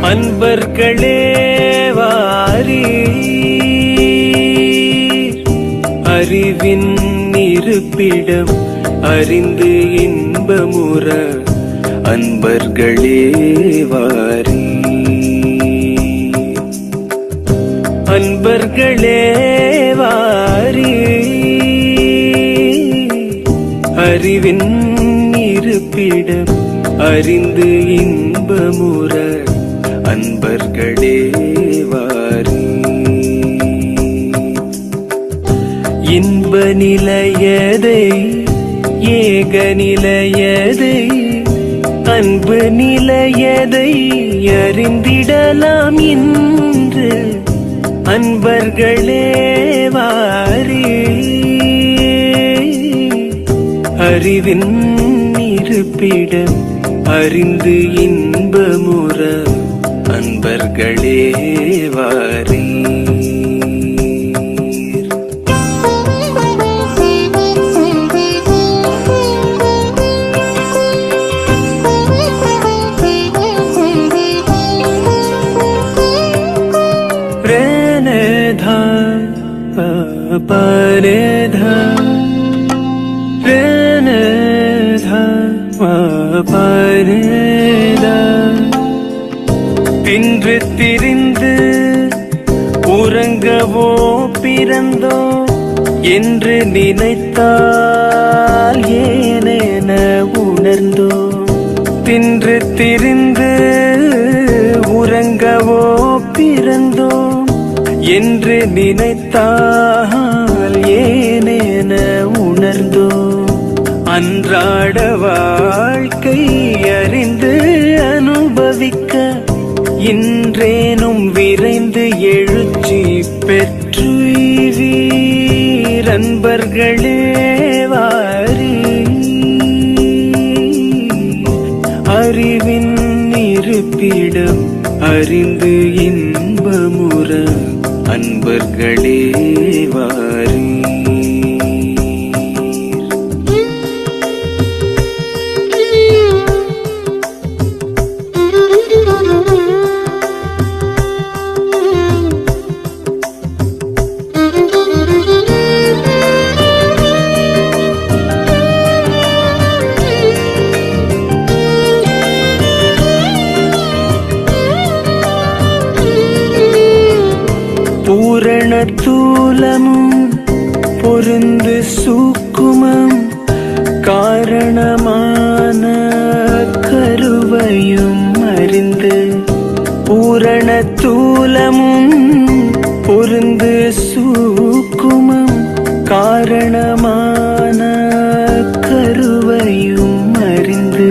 அன்பர்களே வாரீர், அறிவின் இருப்பிடம் அறிந்து இன்பமுற அன்பர்களே வாரீர். அன்பர்களே வாரீர், அறிவின் இருப்பிடம் அறிந்து இன்பமுற அன்பர்களே வாரீர். இன்ப நிலையதை ஏக நிலையதை அன்பு நிலையதை அறிந்திடலாம் இன்று அன்பர்களே வாரீர். அறிவின் இருப்பிடம் அறிந்து இன்பமுற அன்பர்களே வாரீர். रे ने धा प ने धा என்று நினைத்தால் ஏனென உணர்ந்தோம். தின்று திரிந்து உறங்கவோ பிறந்தோம் என்று நினைத்தால் ஏனென உணர்ந்தோம். அன்றாட வாழ்க்கை அறிந்து அனுபவிக்க இன்றேனும் விரைந்து எழுச்சி பெற்றுவீர் அன்பர்களே வாரி. அறிவின் இருப்பிடம் அறிந்து இன்பமுற அன்பர்களே வாரி. பூரண தூலமும் பொருந்து சூக்குமம் காரணமான கருவையும் அறிந்து. பூரண தூலமும் பொருந்து சூக்குமம் காரணமான கருவையும் அறிந்து.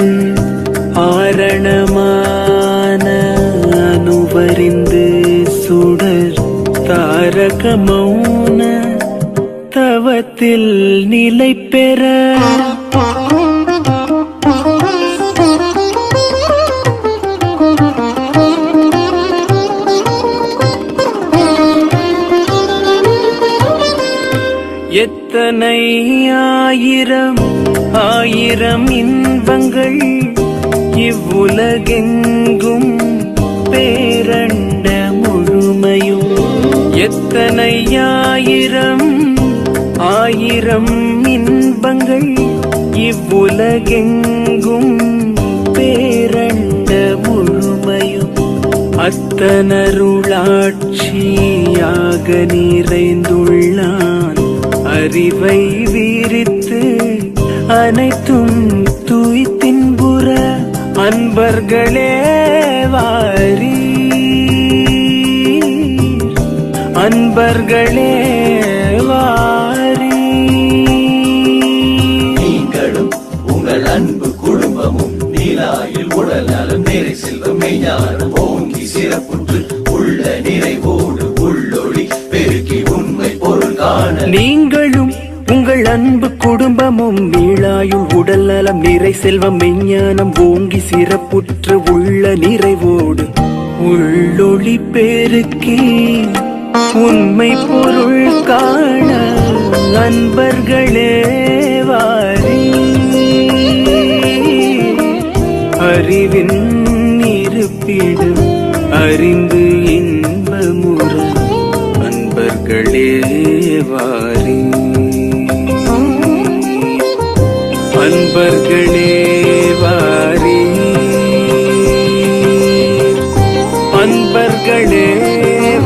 ஆரணமான அனுவறிந்து சுடர் தாரக மௌன தவத்தில் நிலை பெற. எத்தனை ஆயிரம் ஆயிரம் இன்பங்கள் இவ்வுலகெங்கும் பேரண்ட முழுமையும். எத்தனை ஆயிரம் ஆயிரம் இன்பங்கள் இவ்வுலகெங்கும் பேரண்ட முழுமையும். அத்தனருளாட்சியாக நிறைந்துள்ளான் அறிவை வீரித்து அனைத்தும் தூய்த்தின்புற அன்பர்களே வாரி. அன்பர்களே வாரி. நீங்களும் உங்கள் அன்பு குடும்பமும் நீலாயில் உடல் நலம் நிறை செல்வம் மெய்ஞானம் ஓங்கி சிறப்புற்று உள்ள நிறைவோடு உள்ளொளி பெருக்கி உண்மை பொருள் காண. நீங்களும் உங்கள் அன்பு குடும்பமும் நீளாயுள் உடல் நலம் நிறை செல்வம் மெய்ஞானம் ஓங்கி சிறப்புற்று உள்ள நிறைவோடு உள்ளொளி பெருக்கி உண்மை பொருள் காண அன்பர்களே வாரி. அறிவின் இருப்பிடம் அறிந்து இன்பமுற அன்பர்களே வாரி. அன்பர்களே வாரி. அன்பர்களே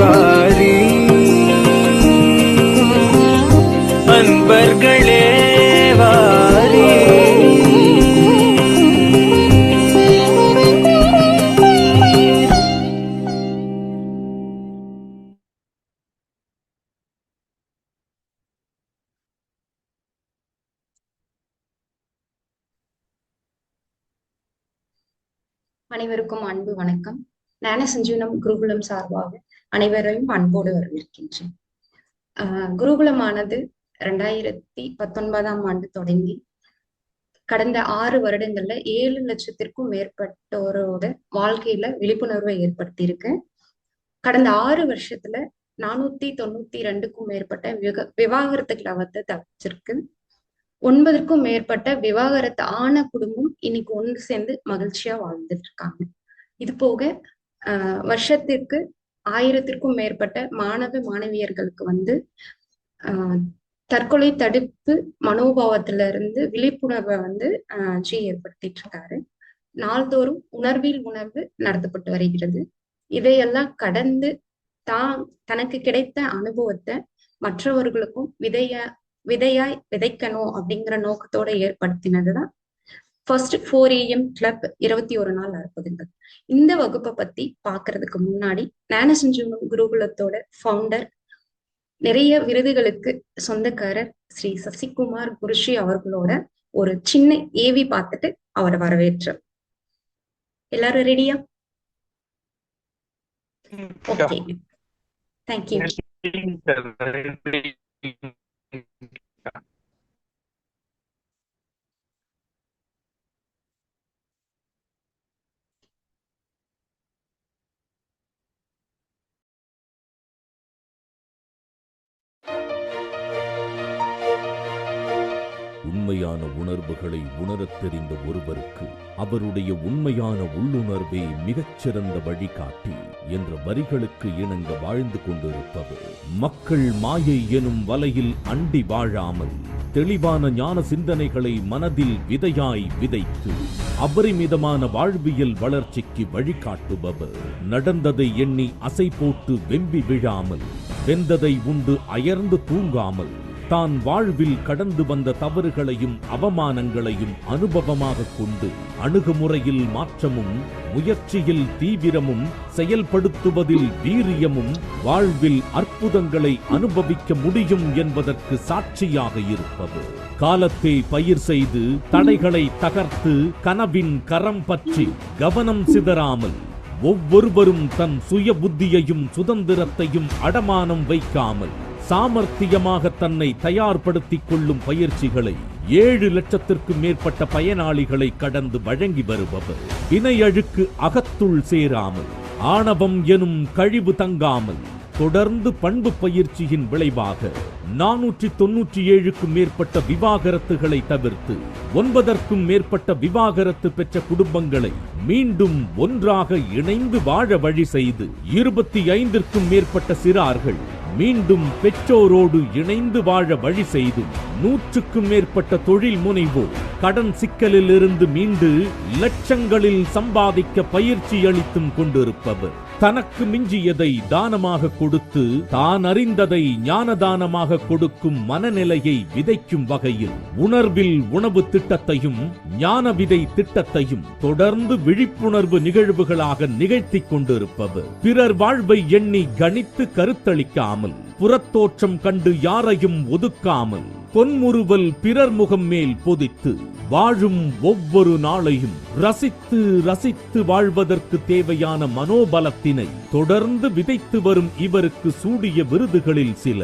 வாரி. அன்பர்களே வாரி. அனைவருக்கும் அன்பு வணக்கம். ஞான சஞ்சீவனம் குருகுலம் சார்பாக அனைவரையும் அன்போடு வரவேற்கின்றேன். குருகுலமானது 2019ஆம் ஆண்டு தொடங்கி கடந்த 6 வருடங்கள்ல 7 லட்சத்திற்கும் மேற்பட்டோரோட வாழ்க்கையில விழிப்புணர்வை ஏற்படுத்தி இருக்கு. கடந்த 6 வருஷத்துல 492க்கும் மேற்பட்ட விவாகரத்துகளை வந்து தவிர்த்திருக்கு. 9க்கும் மேற்பட்ட விவாகரத்து ஆன குடும்பம் இன்னைக்கு ஒன்று சேர்ந்து மகிழ்ச்சியா வாழ்ந்துட்டு இருக்காங்க. இது போக வருஷத்திற்கு 1000த்திற்கும் மேற்பட்ட மாணவ மாணவியர்களுக்கு வந்து தற்கொலை தடுப்பு மனோபாவத்துல இருந்து விழிப்புணர்வை வந்து ஏற்படுத்திட்டு இருக்காரு. நாள்தோறும் உணர்வில் உணர்வு நடத்தப்பட்டு வருகிறது. இதையெல்லாம் கடந்து தனக்கு கிடைத்த அனுபவத்தை மற்றவர்களுக்கும் விதையாய் விதைக்கணும் அப்படிங்கிற நோக்கத்தோட ஏற்படுத்தினதுதான் ஃபர்ஸ்ட் 4 AM கிளப் 21 நாள் அற்புதங்கள். இந்த வகுப்பை பத்தி பாக்குறதுக்கு முன்னாடி ஞானசஞ்சீவனம் குருகுலத்தோட ஃபவுண்டர், நிறைய விருதுகளுக்கு சொந்தக்காரர் ஸ்ரீ சசிகுமார் குருஷி அவர்களோட ஒரு சின்ன ஏவி பார்த்துட்டு அவரை வரவேற்றோம். எல்லாரும் ரெடியா? Okay, thank you. உண்மையான உணர்வுகளை உணரத் தெரிந்த ஒருவருக்கு அவருடைய உண்மையான உள்ளுணர்வே மிகச்சிறந்த வழிகாட்டி என்ற வரிகளுக்கு இணங்க வாழ்ந்து கொண்டிருப்பவர். மக்கள் மாயை எனும் வலையில் அண்டி வாழாமல் தெளிவான ஞான சிந்தனைகளை மனதில் விதையாய் விதைத்து அபரிமிதமான வாழ்வியல் வளர்ச்சிக்கு வழிகாட்டுபவர். நடந்ததை எண்ணி அசை போட்டு வெம்பி விழாமல், வெந்ததை உண்டு அயர்ந்து தூங்காமல், தான் வாழ்வில் கடந்து வந்த தவறுகளையும் அவமானங்களையும் அனுபவமாக கொண்டு அணுகுமுறையில் மாற்றமும், முயற்சியில் தீவிரமும், செயல்படுத்துவதில் வீரியமும், வாழ்வில் அற்புதங்களை அனுபவிக்க முடியும் என்பதற்கு சாட்சியாக இருப்பவர். காலத்தை பயிர் செய்து தடைகளை தகர்த்து கனவின் கரம் பற்றி கவனம் சிதறாமல், ஒவ்வொருவரும் தன் சுய புத்தியையும் சுதந்திரத்தையும் அடமானம் வைக்காமல் சாமர்த்தியமாக தன்னை தயார்படுத்திக் கொள்ளும் பயிற்சிகளை 7 லட்சத்திற்கும் மேற்பட்ட பயனாளிகளை கடந்து வழங்கி வருபவர். வினையழுக்கு அகத்துள் சேராமல், ஆணவம் எனும் கழிவு தங்காமல், தொடர்ந்து பண்பு பயிற்சியின் விளைவாக 497க்கும் மேற்பட்ட விவாகரத்துகளை தவிர்த்து 9ற்கும் மேற்பட்ட விவாகரத்து பெற்ற குடும்பங்களை மீண்டும் ஒன்றாக இணைந்து வாழ வழி செய்து 25ற்கும் மேற்பட்ட சிறார்கள் மீண்டும் பெற்றோரோடு இணைந்து வாழ வழி செய்தும் 100க்கும் மேற்பட்ட தொழில் முனைவோர் கடன் சிக்கலில் இருந்து மீண்டு லட்சங்களில் சம்பாதிக்க பயிற்சி அளித்தும் கொண்டிருப்பவர். தனக்கு மிஞ்சியதை தானமாக கொடுத்து தான் அறிந்ததை ஞானதானமாக கொடுக்கும் மனநிலையை விதைக்கும் வகையில் உணர்வில் உணவு திட்டத்தையும் ஞான விதை திட்டத்தையும் தொடர்ந்து விழிப்புணர்வு நிகழ்வுகளாக நிகழ்த்தி கொண்டிருப்பவர். பிறர் வாழ்வை எண்ணி கணித்து கருத்தளிக்காமல், புறத்தோற்றம் கண்டு யாரையும் ஒதுக்காமல், பொன்முறுவல் பிறர் முகம் மேல் பொதித்து வாழும் ஒவ்வொரு நாளையும் ரசித்து ரசித்து வாழ்வதற்கு தேவையான மனோபலத்தினை தொடர்ந்து விதைத்து வரும் இவருக்கு சூடிய விருதுகளில் சில: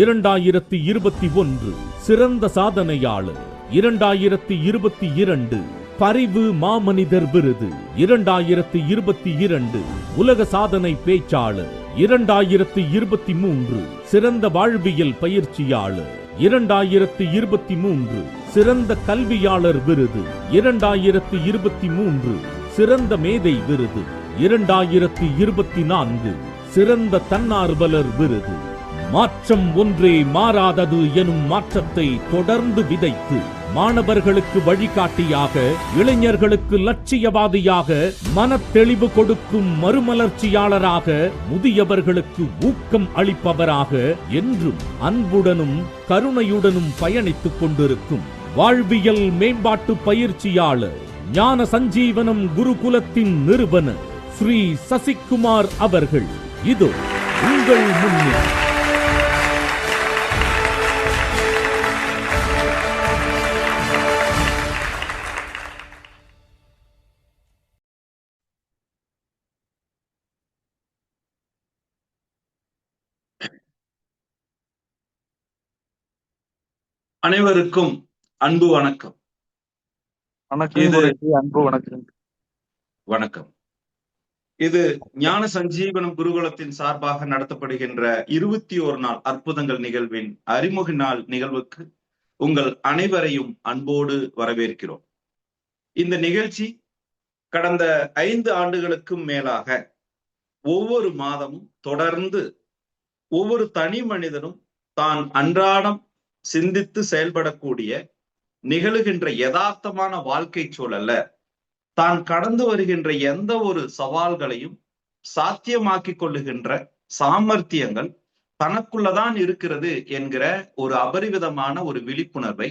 2021 சிறந்த சாதனையாளர், 2022 பரிவு மாமனிதர் விருது, 2022 உலக சாதனை பேச்சாளர், 2023 சிறந்த வாழ்வியல் பயிற்சியாளர், 2023 சிறந்த கல்வியாளர் விருது, 2023 சிறந்த மேதை விருது, 2024 சிறந்த தன்னார்வலர் விருது. மாற்றம் ஒன்றே மாறாதது எனும் மாற்றத்தை தொடர்ந்து விதைத்து மாணவர்களுக்கு வழிகாட்டியாக, இளைஞர்களுக்கு லட்சியவாதியாக, மனத்தெளிவு கொடுக்கும் மறுமலர்ச்சியாளராக, முதியவர்களுக்கு ஊக்கம் அளிப்பவராக என்றும் அன்புடனும் கருணையுடனும் பயணித்துக் கொண்டிருக்கும் வாழ்வியல் மேம்பாட்டு பயிற்சியாளர், ஞான சஞ்சீவனம் குருகுலத்தின் நிறுவனர் ஸ்ரீ சசிகுமார் அவர்கள் இதோ உங்கள் முன்னே. அனைவருக்கும் அன்பு வணக்கம். அன்பு வணக்கம். வணக்கம். இது ஞான சஞ்சீவனம் குருகுலத்தின் சார்பாக நடத்தப்படுகின்ற 21 நாள் அற்புதங்கள் நிகழ்வின் அறிமுக நாள் நிகழ்வுக்கு உங்கள் அனைவரையும் அன்போடு வரவேற்கிறோம். இந்த நிகழ்ச்சி கடந்த 5 ஆண்டுகளுக்கும் மேலாக ஒவ்வொரு மாதமும் தொடர்ந்து ஒவ்வொரு தனி மனிதனும் தான் அன்றாடம் சிந்தித்து செயல்படக்கூடிய நிகழுகின்ற யதார்த்தமான வாழ்க்கை சூழல்ல தான் கடந்து வருகின்ற எந்த ஒரு சவால்களையும் சாத்தியமாக்கிக் கொள்ளுகின்ற சாமர்த்தியங்கள் தனக்குள்ளதான் இருக்கிறது என்கிற ஒரு அபரிவிதமான ஒரு விழிப்புணர்வை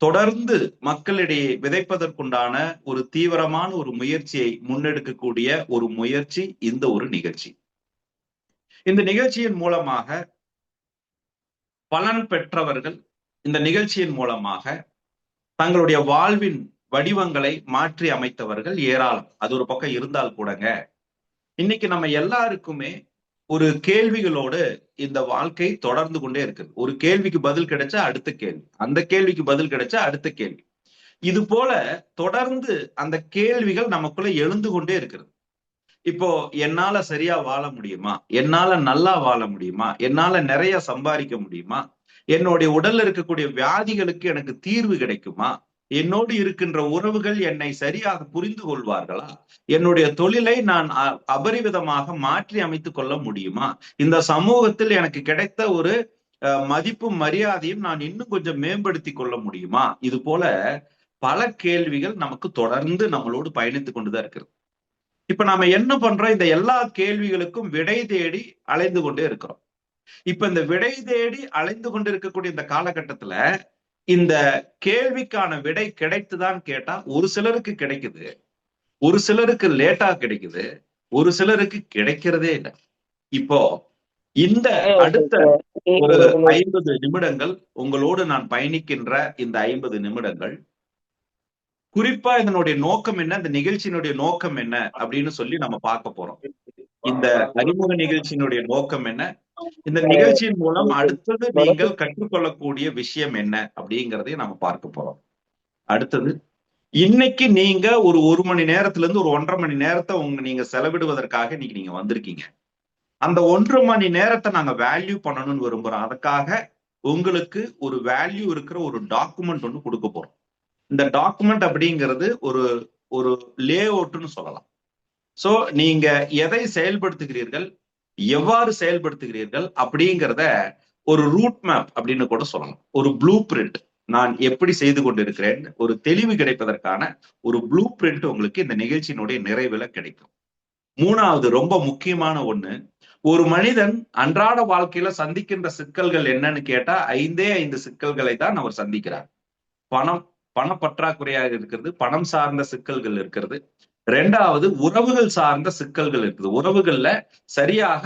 தொடர்ந்து மக்களிடையே விதைப்பதற்குண்டான ஒரு தீவிரமான ஒரு முயற்சியை முன்னெடுக்கக்கூடிய ஒரு முயற்சி இந்த ஒரு நிகழ்ச்சி. இந்த நிகழ்ச்சியின் மூலமாக பலன் பெற்றவர்கள் இந்த நிகழ்ச்சியின் மூலமாக தங்களுடைய வாழ்வின் வடிவங்களை மாற்றி அமைத்தவர்கள் ஏராளம். அது ஒரு பக்கம் இருந்தால் கூடங்க, இன்னைக்கு நம்ம எல்லாருக்குமே ஒரு கேள்விகளோடு இந்த வாழ்க்கை தொடர்ந்து கொண்டே இருக்குது. ஒரு கேள்விக்கு பதில் கிடைச்சா அடுத்த கேள்வி, அந்த கேள்விக்கு பதில் கிடைச்சா அடுத்த கேள்வி. இது போல தொடர்ந்து அந்த கேள்விகள் நமக்குள்ள எழுந்து கொண்டே இருக்கிறது. இப்போ என்னால சரியா வாழ முடியுமா, என்னால நல்லா வாழ முடியுமா, என்னால நிறைய சம்பாதிக்க முடியுமா, என்னுடைய உடல்ல இருக்கக்கூடிய வியாதிகளுக்கு எனக்கு தீர்வு கிடைக்குமா, என்னோடு இருக்கின்ற உறவுகள் என்னை சரியாக புரிந்து கொள்வார்களா, என்னுடைய தொழிலை நான் அபரிவிதமாக மாற்றி அமைத்துக் கொள்ள முடியுமா, இந்த சமூகத்தில் எனக்கு கிடைத்த ஒரு மதிப்பும் மரியாதையும் நான் இன்னும் கொஞ்சம் மேம்படுத்தி கொள்ள முடியுமா, இது போல பல கேள்விகள் நமக்கு தொடர்ந்து நம்மளோடு பயணித்துக் கொண்டுதான் இருக்கிறது. இப்ப நாம என்ன பண்றோம், இந்த எல்லா கேள்விகளுக்கும் விடை தேடி அலைந்து கொண்டே இருக்கிறோம். இப்ப இந்த விடை தேடி அலைந்து கொண்டு இருக்கக்கூடிய இந்த காலகட்டத்துல இந்த கேள்விக்கான விடை கிடைத்துதான் கேட்டா ஒரு சிலருக்கு கிடைக்குது, ஒரு சிலருக்கு லேட்டா கிடைக்குது, ஒரு சிலருக்கு கிடைக்கிறதே இல்லை. இப்போ இந்த அடுத்த ஒரு 50 நிமிடங்கள் உங்களோடு நான் பயணிக்கின்ற இந்த 50 நிமிடங்கள் குறிப்பா இதனுடைய நோக்கம் என்ன, இந்த நிகழ்ச்சியினுடைய நோக்கம் என்ன அப்படின்னு சொல்லி நம்ம பார்க்க போறோம். இந்த அறிமுக நிகழ்ச்சியினுடைய நோக்கம் என்ன, இந்த நிகழ்ச்சியின் மூலம் அடுத்தது நீங்கள் கற்றுக்கொள்ளக்கூடிய விஷயம் என்ன அப்படிங்கிறதையும் நம்ம பார்க்க போறோம். அடுத்தது, இன்னைக்கு நீங்க ஒரு மணி நேரத்துல இருந்து ஒரு 1.5 மணி நேரத்தை நீங்க செலவிடுவதற்காக இன்னைக்கு நீங்க வந்திருக்கீங்க. அந்த 1.5 மணி நேரத்தை நாங்க வேல்யூ பண்ணணும்னு விரும்புறோம். அதுக்காக உங்களுக்கு ஒரு வேல்யூ இருக்கிற ஒரு டாக்குமெண்ட் ஒன்று கொடுக்க போறோம். இந்த டாக்குமெண்ட் அப்படிங்கிறது ஒரு லே அவுட்னு சொல்லலாம். சோ நீங்க எதை செயல்படுத்துகிறீர்கள், எவ்வாறு செயல்படுத்துகிறீர்கள் அப்படிங்கிறத ஒரு ரூட் மேப் அப்படின்னு கூட சொல்லலாம். ஒரு ப்ளூ பிரிண்ட், நான் எப்படி செய்து கொண்டிருக்கிறேன் ஒரு தெளிவு கிடைப்பதற்கான ஒரு ப்ளூ பிரிண்ட் உங்களுக்கு இந்த நிகழ்ச்சியினுடைய நிறைவுல கிடைக்கும். மூணாவது ரொம்ப முக்கியமான ஒண்ணு, ஒரு மனிதன் அன்றாட வாழ்க்கையில சந்திக்கின்ற சிக்கல்கள் என்னன்னு கேட்டா 5 சிக்கல்களை தான் அவர் சந்திக்கிறார். பண பற்றாக்குறையாக இருக்கிறது, பணம் சார்ந்த சிக்கல்கள் இருக்கிறது. 2வது உறவுகள் சார்ந்த சிக்கல்கள் இருக்குது. உறவுகள்ல சரியாக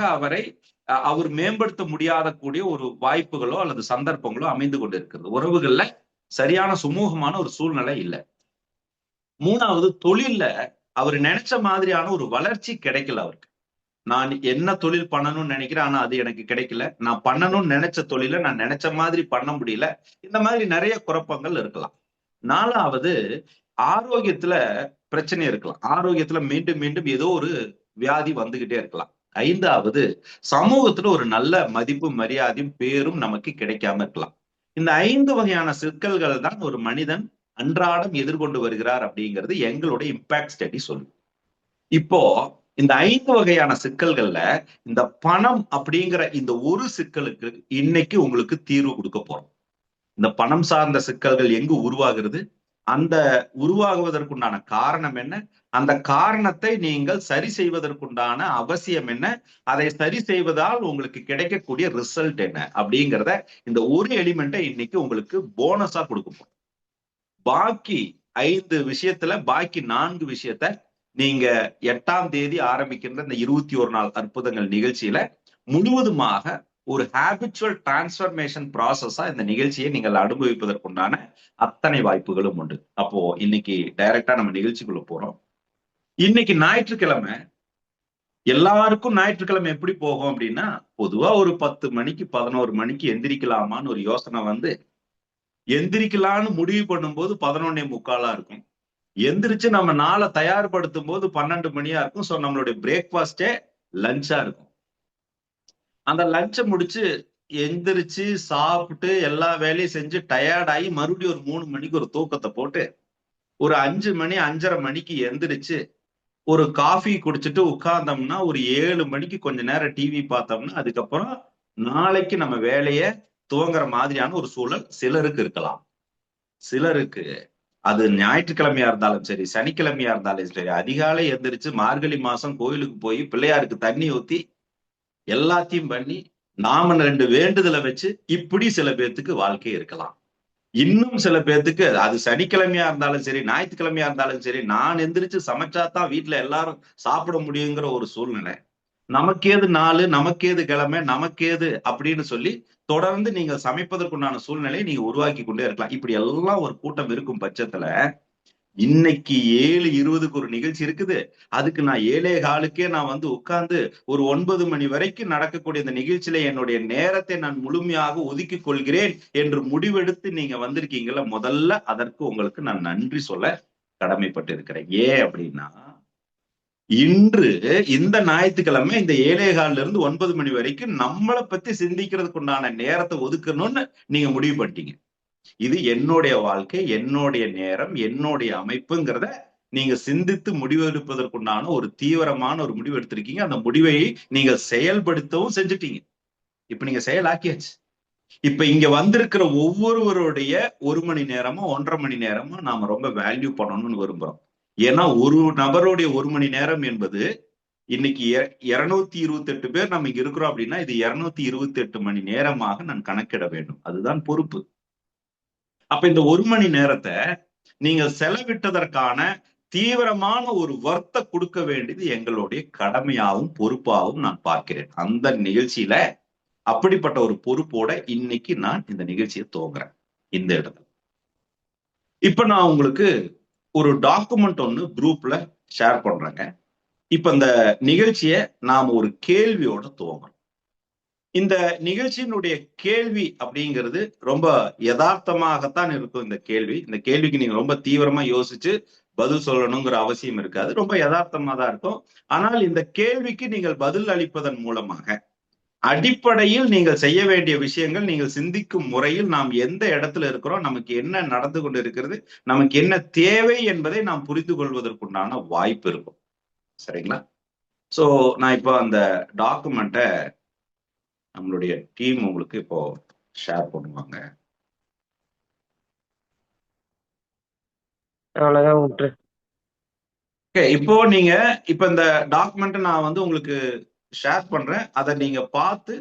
அவர் மேம்படுத்த முடியாத கூடிய ஒரு வாய்ப்புகளோ அல்லது சந்தர்ப்பங்களோ அமைந்து கொண்டு இருக்கிறது. உறவுகள்ல சரியான சுமூகமான ஒரு சூழ்நிலை இல்லை. 3வது தொழில்ல அவர் நினைச்ச மாதிரியான ஒரு வளர்ச்சி கிடைக்கல அவருக்கு. நான் என்ன தொழில் பண்ணணும்னு நினைக்கிறேன், ஆனா அது எனக்கு கிடைக்கல. நான் பண்ணணும்னு நினைச்ச தொழில நான் நினைச்ச மாதிரி பண்ண முடியல. இந்த மாதிரி நிறைய குழப்பங்கள் இருக்கலாம். 4வது ஆரோக்கியத்துல பிரச்சனை இருக்கலாம். ஆரோக்கியத்துல மீண்டும் மீண்டும் ஏதோ ஒரு வியாதி வந்துகிட்டே இருக்கலாம். 5வது சமூகத்துல ஒரு நல்ல மதிப்பு மரியாதையும் பேரும் நமக்கு கிடைக்காம இருக்கலாம். இந்த 5 வகையான சிக்கல்கள் தான் ஒரு மனிதன் அன்றாடம் எதிர்கொண்டு வருகிறார் அப்படிங்கிறது எங்களுடைய இம்பாக்ட் ஸ்டடி சொல்லும். இப்போ இந்த 5 வகையான சிக்கல்கள்ல இந்த பணம் அப்படிங்கிற இந்த ஒரு சிக்கலுக்கு இன்னைக்கு உங்களுக்கு தீர்வு கொடுக்க போறோம். இந்த பணம் சார்ந்த சிக்கல்கள் எங்கு உருவாகிறது, அந்த உருவாகுவதற்குண்டான காரணம் என்ன, அந்த காரணத்தை நீங்கள் சரி செய்வதற்குண்டான அவசியம் என்ன, அதை சரி செய்வதால் உங்களுக்கு கிடைக்கக்கூடிய ரிசல்ட் என்ன அப்படிங்கிறத இந்த ஒரு எலிமெண்ட்டை இன்னைக்கு உங்களுக்கு போனஸா கொடுக்கும். பாக்கி 5 விஷயத்துல பாக்கி 4 விஷயத்த நீங்க 8ஆம் தேதி ஆரம்பிக்கின்ற இந்த 21 நாள் அற்புதங்கள் நிகழ்ச்சியில முழுவதுமாக ஒரு ஹேபிச்சுவல் டிரான்ஸ்பர்மேஷன் ப்ராசஸா இந்த நிகழ்ச்சியை நீங்கள் அனுபவிப்பதற்குண்டான அத்தனை வாய்ப்புகளும் உண்டு. அப்போ இன்னைக்கு டைரக்டா நம்ம நிகழ்ச்சிக்குள்ள போறோம். இன்னைக்கு ஞாயிற்றுக்கிழமை, எல்லாருக்கும் ஞாயிற்றுக்கிழமை எப்படி போகும் அப்படின்னா, பொதுவா ஒரு 10 மணிக்கு 11 மணிக்கு எந்திரிக்கலாமான்னு ஒரு யோசனை வந்து எந்திரிக்கலான்னு முடிவு பண்ணும்போது 11:45 இருக்கும். எந்திரிச்சு நம்ம நாளை தயார்படுத்தும் போது 12 மணியா இருக்கும். ஸோ நம்மளுடைய பிரேக்ஃபாஸ்டே லஞ்சா இருக்கும். அந்த லஞ்சை முடிச்சு எந்திரிச்சு சாப்பிட்டு எல்லா வேலையும் செஞ்சு டயர்டாகி மறுபடியும் ஒரு 3 மணிக்கு ஒரு தூக்கத்தை போட்டு ஒரு 5 மணி 5:30 மணிக்கு எந்திரிச்சு ஒரு காஃபி குடிச்சிட்டு உட்கார்ந்தோம்னா ஒரு 7 மணிக்கு கொஞ்ச நேரம் டிவி பார்த்தோம்னா அதுக்கப்புறம் நாளைக்கு நம்ம வேலையை துவங்குற மாதிரியான ஒரு சூழல் சிலருக்கு இருக்கலாம். சிலருக்கு அது ஞாயிற்றுக்கிழமையா இருந்தாலும் சரி, சனிக்கிழமையா இருந்தாலும் சரி, அதிகாலை எந்திரிச்சு மார்கழி மாசம் கோயிலுக்கு போய் பிள்ளையாருக்கு தண்ணி ஊத்தி எல்லாத்தையும் பண்ணி நாம 2 வேண்டுதலை வச்சு இப்படி சில பேர்த்துக்கு வாழ்க்கை இருக்கலாம். இன்னும் சில பேர்த்துக்கு அது சனிக்கிழமையா இருந்தாலும் சரி, ஞாயிற்றுக்கிழமையா இருந்தாலும் சரி, நான் எந்திரிச்சு சமைச்சாதான் வீட்டுல எல்லாரும் சாப்பிட முடியுங்கிற ஒரு சூழ்நிலை. நமக்கேது நாள், நமக்கேது கிழமை, நமக்கேது அப்படின்னு சொல்லி தொடர்ந்து நீங்க சமைப்பதற்குண்டான சூழ்நிலையை நீங்க உருவாக்கி கொண்டே இருக்கலாம். இப்படி எல்லாம் ஒரு கூட்டம் இருக்கும் பட்சத்துல இன்னைக்கு 7:20க்கு ஒரு நிகழ்ச்சி இருக்குது. அதுக்கு நான் 7:15க்கே நான் வந்து உட்கார்ந்து ஒரு 9 மணி வரைக்கும் நடக்கக்கூடிய இந்த நிகழ்ச்சியில என்னுடைய நேரத்தை நான் முழுமையாக ஒதுக்கிக் கொள்கிறேன் என்று முடிவெடுத்து நீங்க வந்திருக்கீங்கல்ல, முதல்ல அதற்கு உங்களுக்கு நான் நன்றி சொல்ல கடமைப்பட்டு இருக்கிறேன். ஏன் அப்படின்னா, இன்று இந்த ஞாயிற்றுக்கிழமை இந்த 7:15 இருந்து 9 மணி வரைக்கும் நம்மளை பத்தி சிந்திக்கிறதுக்கு உண்டான நேரத்தை ஒதுக்கணும்னு நீங்க முடிவு பண்ணிட்டீங்க. இது என்னுடைய வாழ்க்கை, என்னுடைய நேரம், என்னுடைய அமைப்புங்கிறத நீங்க சிந்தித்து முடிவெடுப்பதற்குண்டான ஒரு தீவிரமான ஒரு முடிவு எடுத்திருக்கீங்க. அந்த முடிவை நீங்க செயல்படுத்தவும் செஞ்சுட்டீங்க. இப்ப நீங்க செயலாக்கியாச்சு. இப்ப இங்க வந்திருக்கிற ஒவ்வொருவருடைய 1 மணி நேரமும் 1.5 மணி நேரமும் நாம ரொம்ப வேல்யூ பண்ணணும்னு விரும்புறோம். ஏன்னா ஒரு நபருடைய 1 மணி நேரம் என்பது இன்னைக்கு 228 பேர் நம்ம இங்க இருக்கிறோம் அப்படின்னா இது 228 மணி நேரமாக நான் கணக்கிட வேண்டும். அதுதான் பொறுப்பு. அப்ப இந்த 1 மணி நேரத்தை நீங்க செலவிட்டதற்கான தீவிரமான ஒரு வர்த்த கொடுக்க வேண்டியது எங்களுடைய கடமையாகவும் பொறுப்பாகவும் நான் பார்க்கிறேன். அந்த நிகழ்ச்சியில அப்படிப்பட்ட ஒரு பொறுப்போட இன்னைக்கு நான் இந்த நிகழ்ச்சியை துவங்குறேன். இந்த இடத்துல இப்ப நான் உங்களுக்கு ஒரு டாக்குமெண்ட் ஒண்ணு குரூப்ல ஷேர் பண்றேங்க. இப்ப இந்த நிகழ்ச்சியை நாம ஒரு கேள்வியோட துவங்குறோம். இந்த நிகழ்ச்சியினுடைய கேள்வி அப்படிங்கிறது ரொம்ப யதார்த்தமாகத்தான் இருக்கும். இந்த கேள்விக்கு நீங்க ரொம்ப தீவிரமா யோசிச்சு பதில் சொல்லணுங்கிற அவசியம் இருக்காது. ரொம்ப யதார்த்தமா தான் இருக்கும். ஆனால் இந்த கேள்விக்கு நீங்கள் பதில் அளிப்பதன் மூலமாக அடிப்படையில் நீங்கள் செய்ய வேண்டிய விஷயங்கள், நீங்கள் சிந்திக்கும் முறையில் நாம் எந்த இடத்துல இருக்கிறோம், நமக்கு என்ன நடந்து கொண்டு இருக்கிறது, நமக்கு என்ன தேவை என்பதை நாம் புரிந்து கொள்வதற்குண்டான வாய்ப்பு இருக்கும். சரிங்களா? சோ நான் இப்போ அந்த டாக்குமெண்ட்டை நம்மளுடைய டீம் உங்களுக்கு இப்போ ஷேர் பண்ணுவாங்க. அவ்வளவுதான் விட்டுரு. இப்போ நீங்க இப்ப இந்த டாக்குமெண்ட் நான் வந்து உங்களுக்கு ஷேர் பண்றேன். அதை நீங்க பார்த்து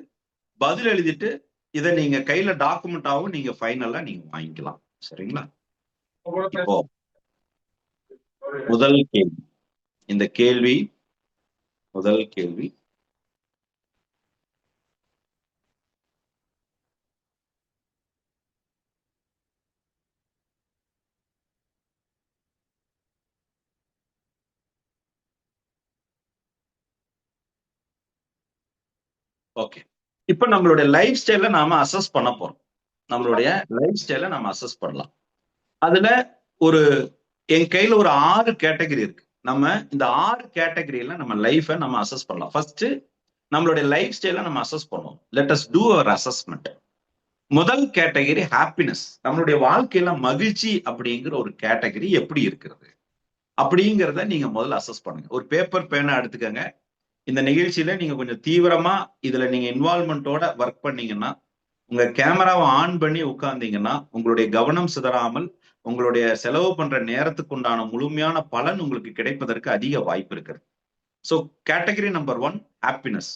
பதில் எழுதிட்டு இதை நீங்க கையில டாக்குமெண்டாவும் நீங்க ஃபைனலா நீங்க வாங்கிக்கலாம். சரிங்களா? இப்போ முதல் கேள்வி, இந்த கேள்வி முதல் கேள்வி, ஓகே. இப்ப நம்மளுடைய லைஃப் ஸ்டைல நாம அசஸ் பண்ண போறோம். நம்மளுடைய லைஃப் ஸ்டைல நாம அசஸ் பண்ணலாம். அதுல ஒரு என் கையில ஒரு 6 கேட்டகரி இருக்கு. நம்ம இந்த 6 கேட்டகரியில நம்ம லைஃபை நம்ம அசஸ் பண்ணலாம். ஃபர்ஸ்ட் நம்மளுடைய லைஃப் ஸ்டைல நம்ம அசஸ் பண்ணுவோம். லெட் அஸ் டூ அவர் அசஸ்மெண்ட். முதல் கேட்டகரி ஹாப்பினஸ். நம்மளுடைய வாழ்க்கையில மகிழ்ச்சி அப்படிங்கிற ஒரு கேட்டகரி எப்படி இருக்கிறது அப்படிங்கிறத நீங்க முதல்ல அசஸ் பண்ணுங்க. ஒரு பேப்பர் பேனா எடுத்துக்கங்க. இந்த நிகழ்ச்சியில நீங்க கொஞ்சம் தீவிரமா இதுல நீங்க இன்வால்மெண்டோட ஒர்க் பண்ணீங்கன்னா, உங்க கேமராவை ஆன் பண்ணி உட்கார்ந்தீங்கன்னா உங்களுடைய கவனம் சிதறாமல் உங்களுடைய செலவு பண்ற நேரத்துக்கு உண்டான முழுமையான பலன் உங்களுக்கு கிடைப்பதற்கு அதிக வாய்ப்பு இருக்குது. So category number 1 happiness.